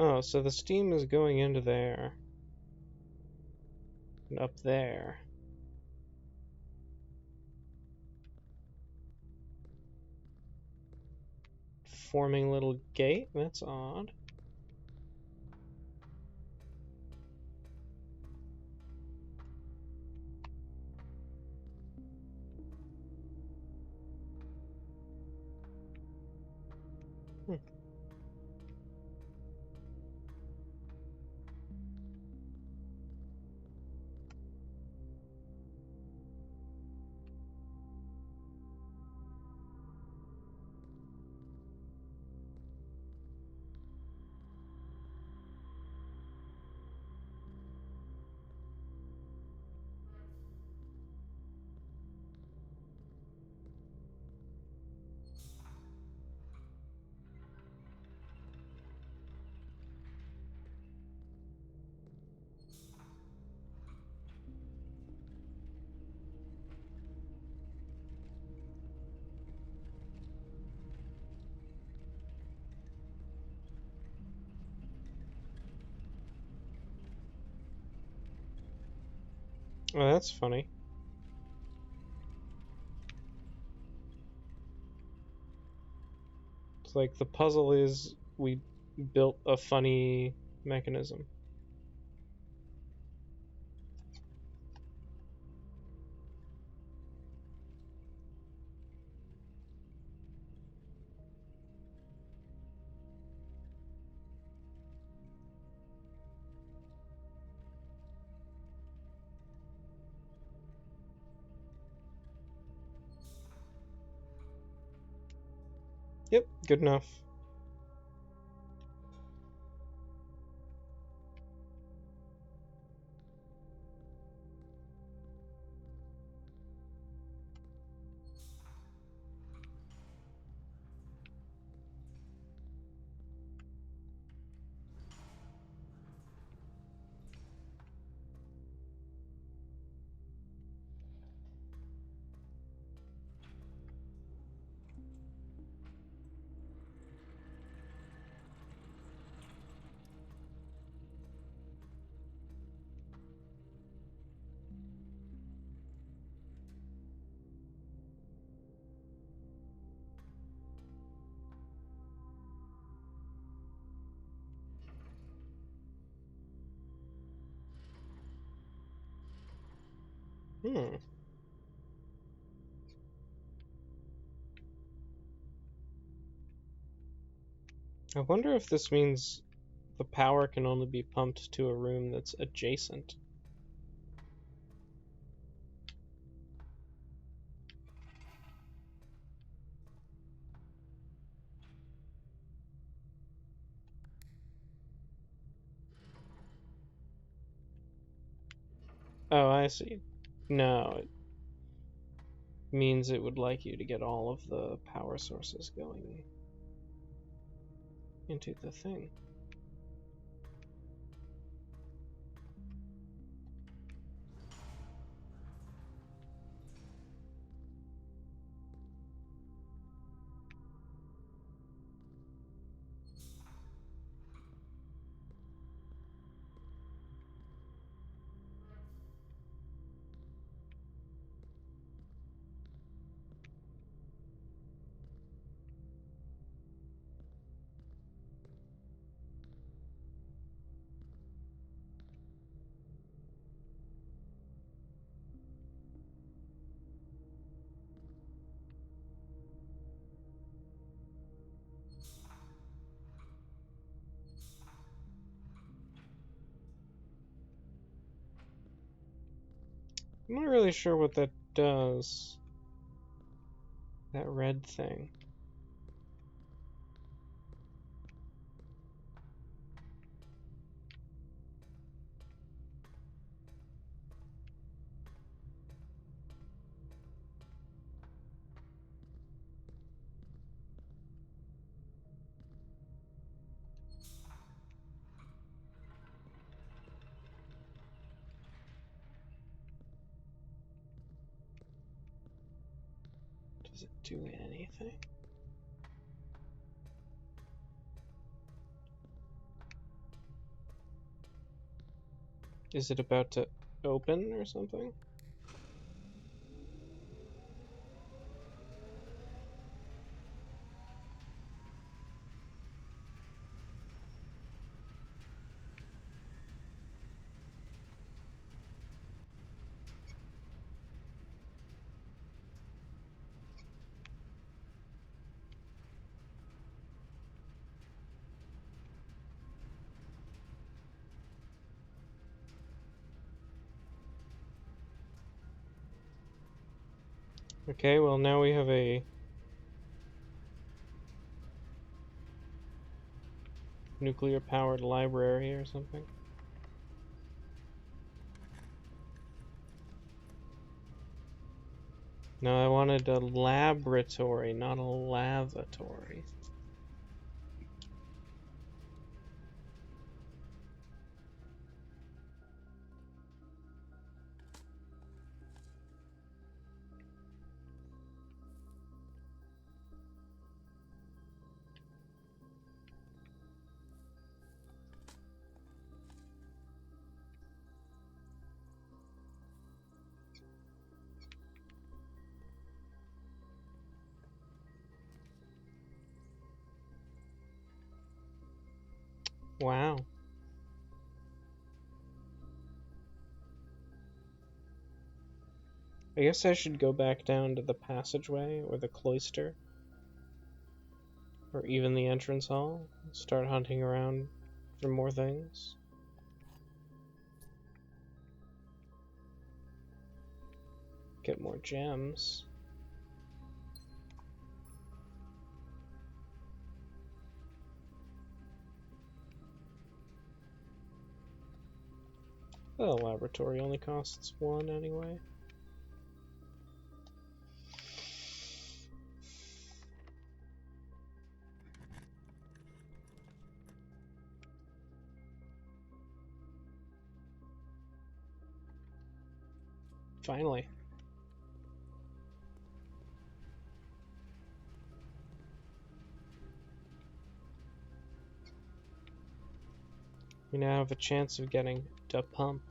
Oh, so the steam is going into there. And up there. Forming a little gate? That's odd. Hmm. Oh, that's funny. It's like the puzzle is we built a funny mechanism. Yep, good enough. Hmm. I wonder if this means the power can only be pumped to a room that's adjacent. Oh, I see. No, it means it would like you to get all of the power sources going into the thing. I'm not really sure what that does. That red thing. Does it do anything? Is it about to open or something? Okay, well now we have a nuclear powered library or something. No, I wanted a laboratory, not a lavatory. Wow. I guess I should go back down to the passageway or the cloister. Or even the entrance hall. Start hunting around for more things. Get more gems. The laboratory only costs 1 anyway. Finally. We now have a chance of getting to pump.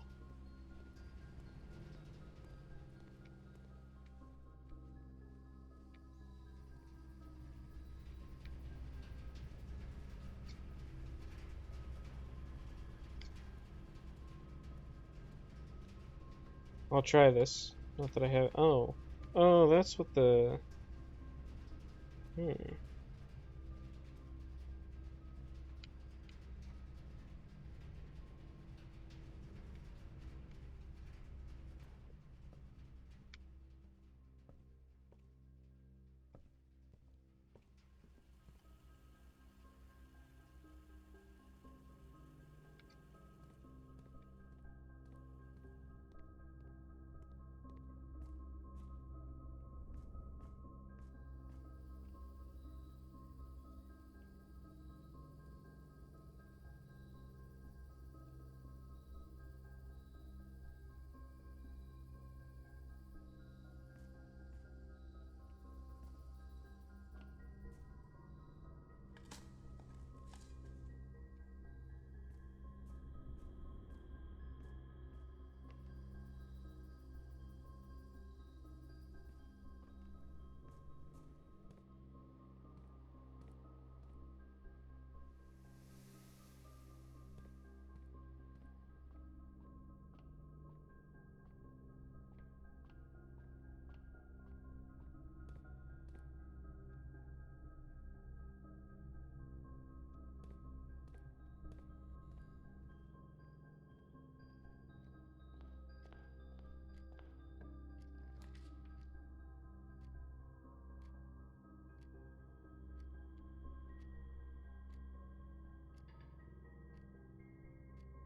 I'll try this. Not that I have... Oh. Oh, that's what the...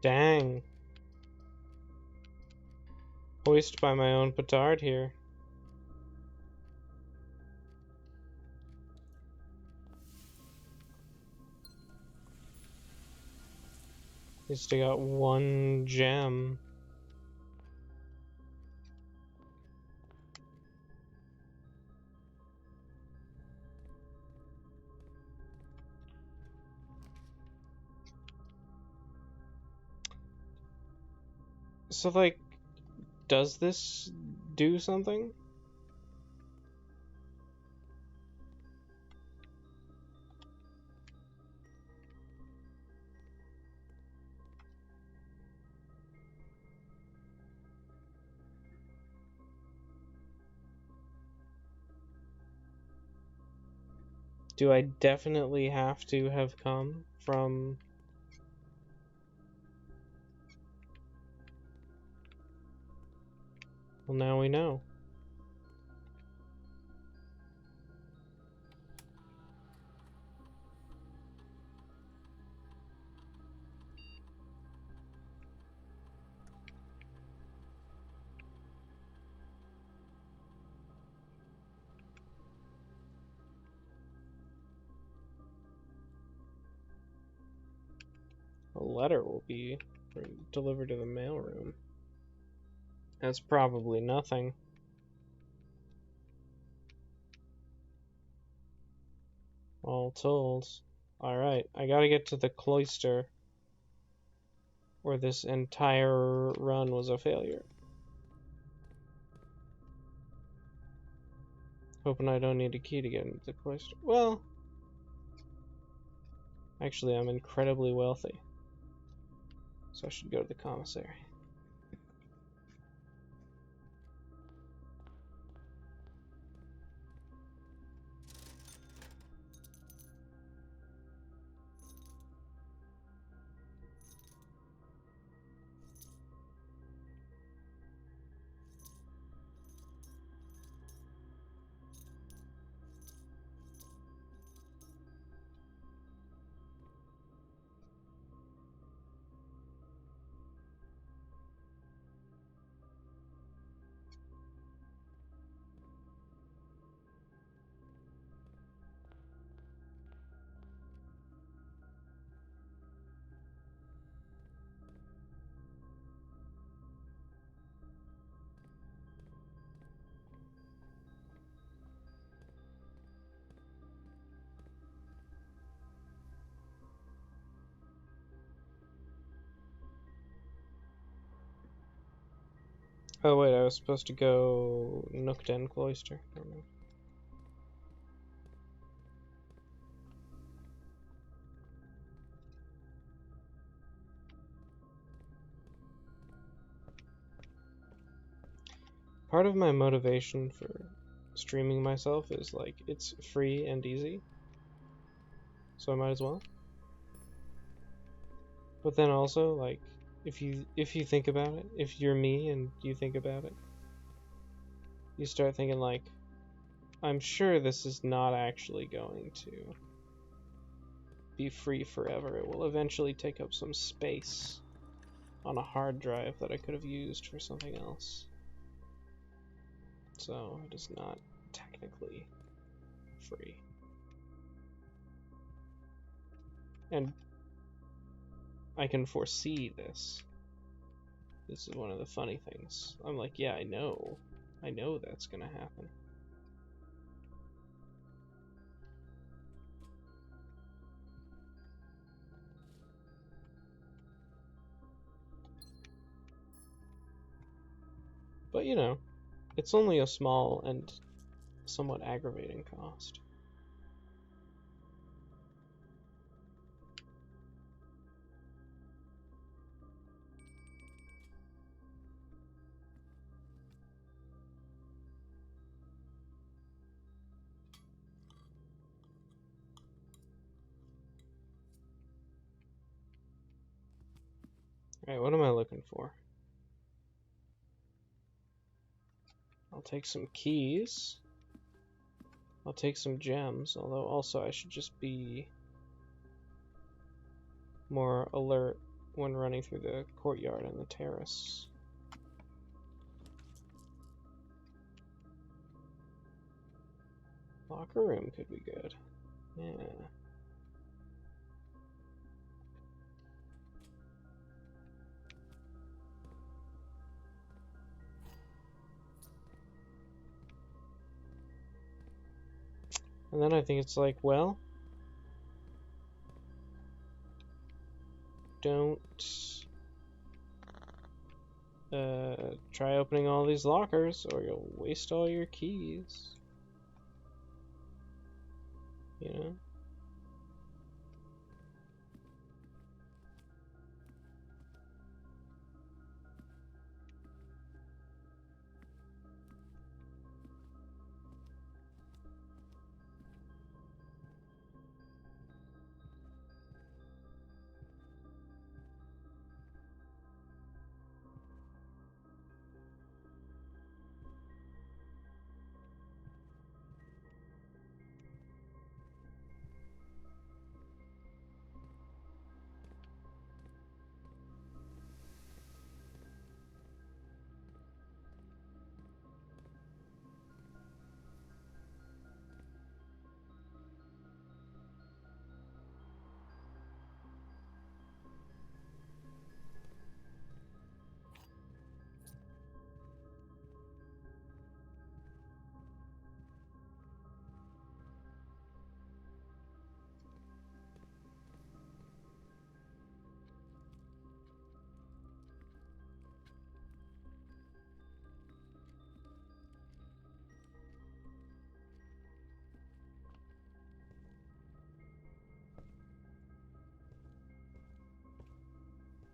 Dang. Hoist by my own petard here. Just got 1 gem. So, like, does this do something? Do I definitely have to have come from... Well, now we know. A letter will be delivered to the mailroom. That's probably nothing. All told. Alright, I gotta get to the cloister where this entire run was a failure. Hoping I don't need a key to get into the cloister. Well, actually, I'm incredibly wealthy. So I should go to the commissary. Oh wait, I was supposed to go Nook Den Cloister. Never mind. Part of my motivation for streaming myself is like it's free and easy, so I might as well. But then also, like, if you think about it, if you're me and you think about it, you start thinking like, I'm sure this is not actually going to be free forever. It will eventually take up some space on a hard drive that I could have used for something else. So it is not technically free. And I can foresee this. This is one of the funny things. I'm like, yeah, I know that's gonna happen. But you know, it's only a small and somewhat aggravating cost. Alright, what am I looking for? I'll take some keys. I'll take some gems, although also I should just be more alert when running through the courtyard and the terrace. Locker room could be good. Yeah. And then I think it's like, well, don't try opening all these lockers or you'll waste all your keys. You know?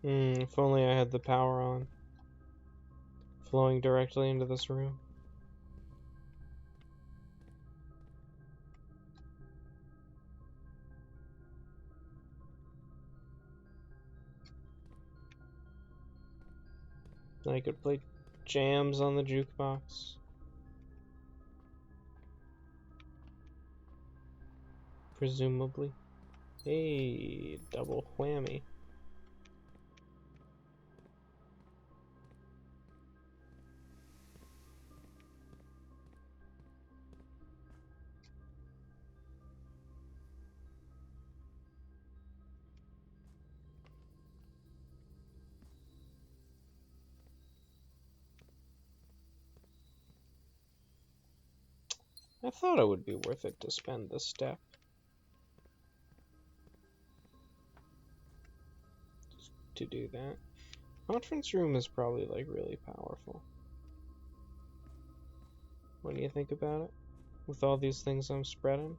If only I had the power on, flowing directly into this room. I could play jams on the jukebox. Presumably. Hey, double whammy. I thought it would be worth it to spend this step. To do that. Conference room is probably like really powerful. When you think about it, with all these things I'm spreading.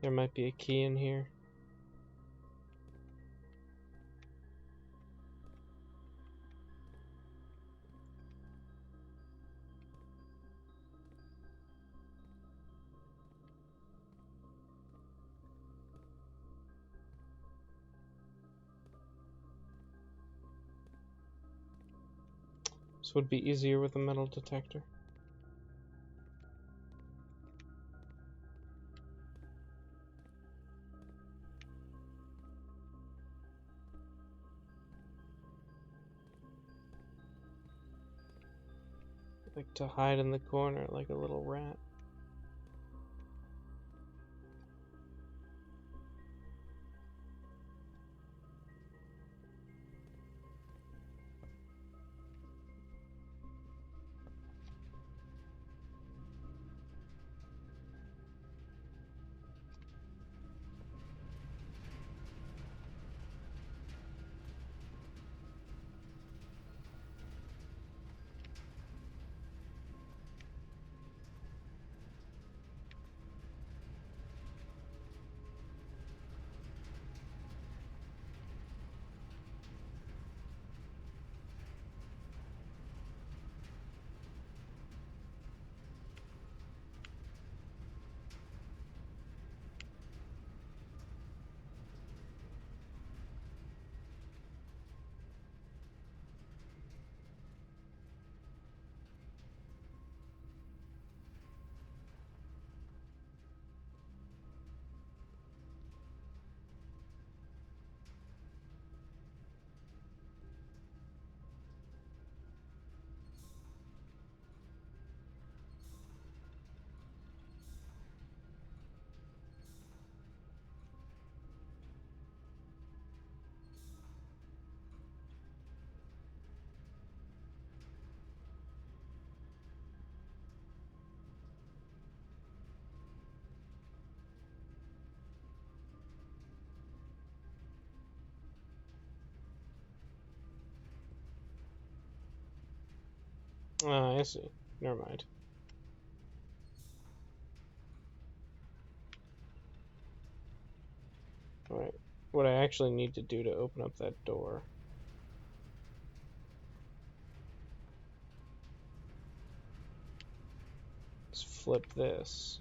There might be a key in here. This would be easier with a metal detector. Like to hide in the corner like a little rat. Ah, I see. Never mind. Alright. What I actually need to do to open up that door is flip this.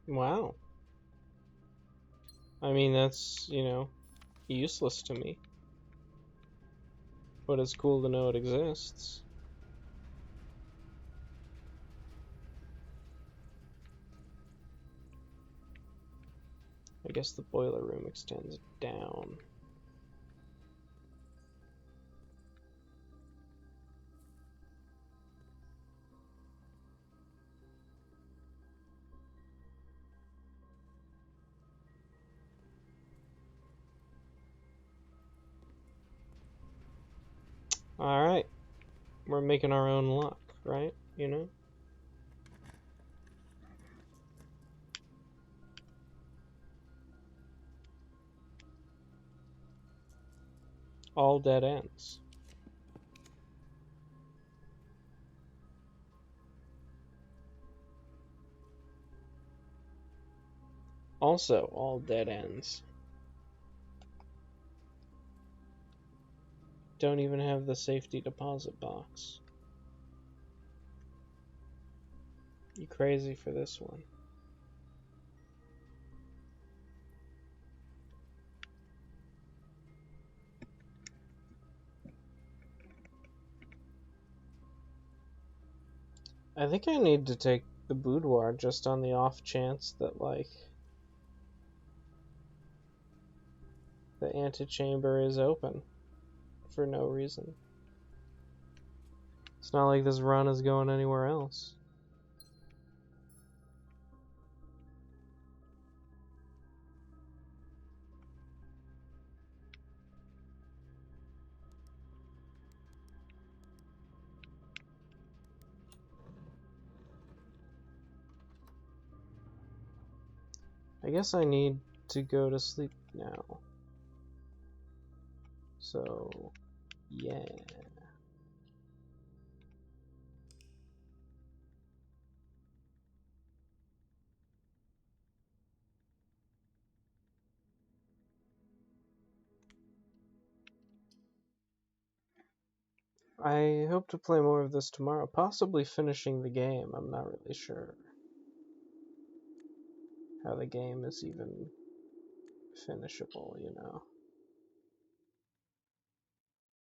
Wow. I mean, that's, useless to me. But it's cool to know it exists. I guess the boiler room extends down. Alright. We're making our own luck, right? You know? All dead ends. Also, all dead ends. Don't even have the safety deposit box. You crazy for this one. I think I need to take the boudoir just on the off chance that, like, the antechamber is open for no reason. It's not like this run is going anywhere else. I guess I need to go to sleep now. So, yeah. I hope to play more of this tomorrow, possibly finishing the game. I'm not really sure how the game is even finishable, you know.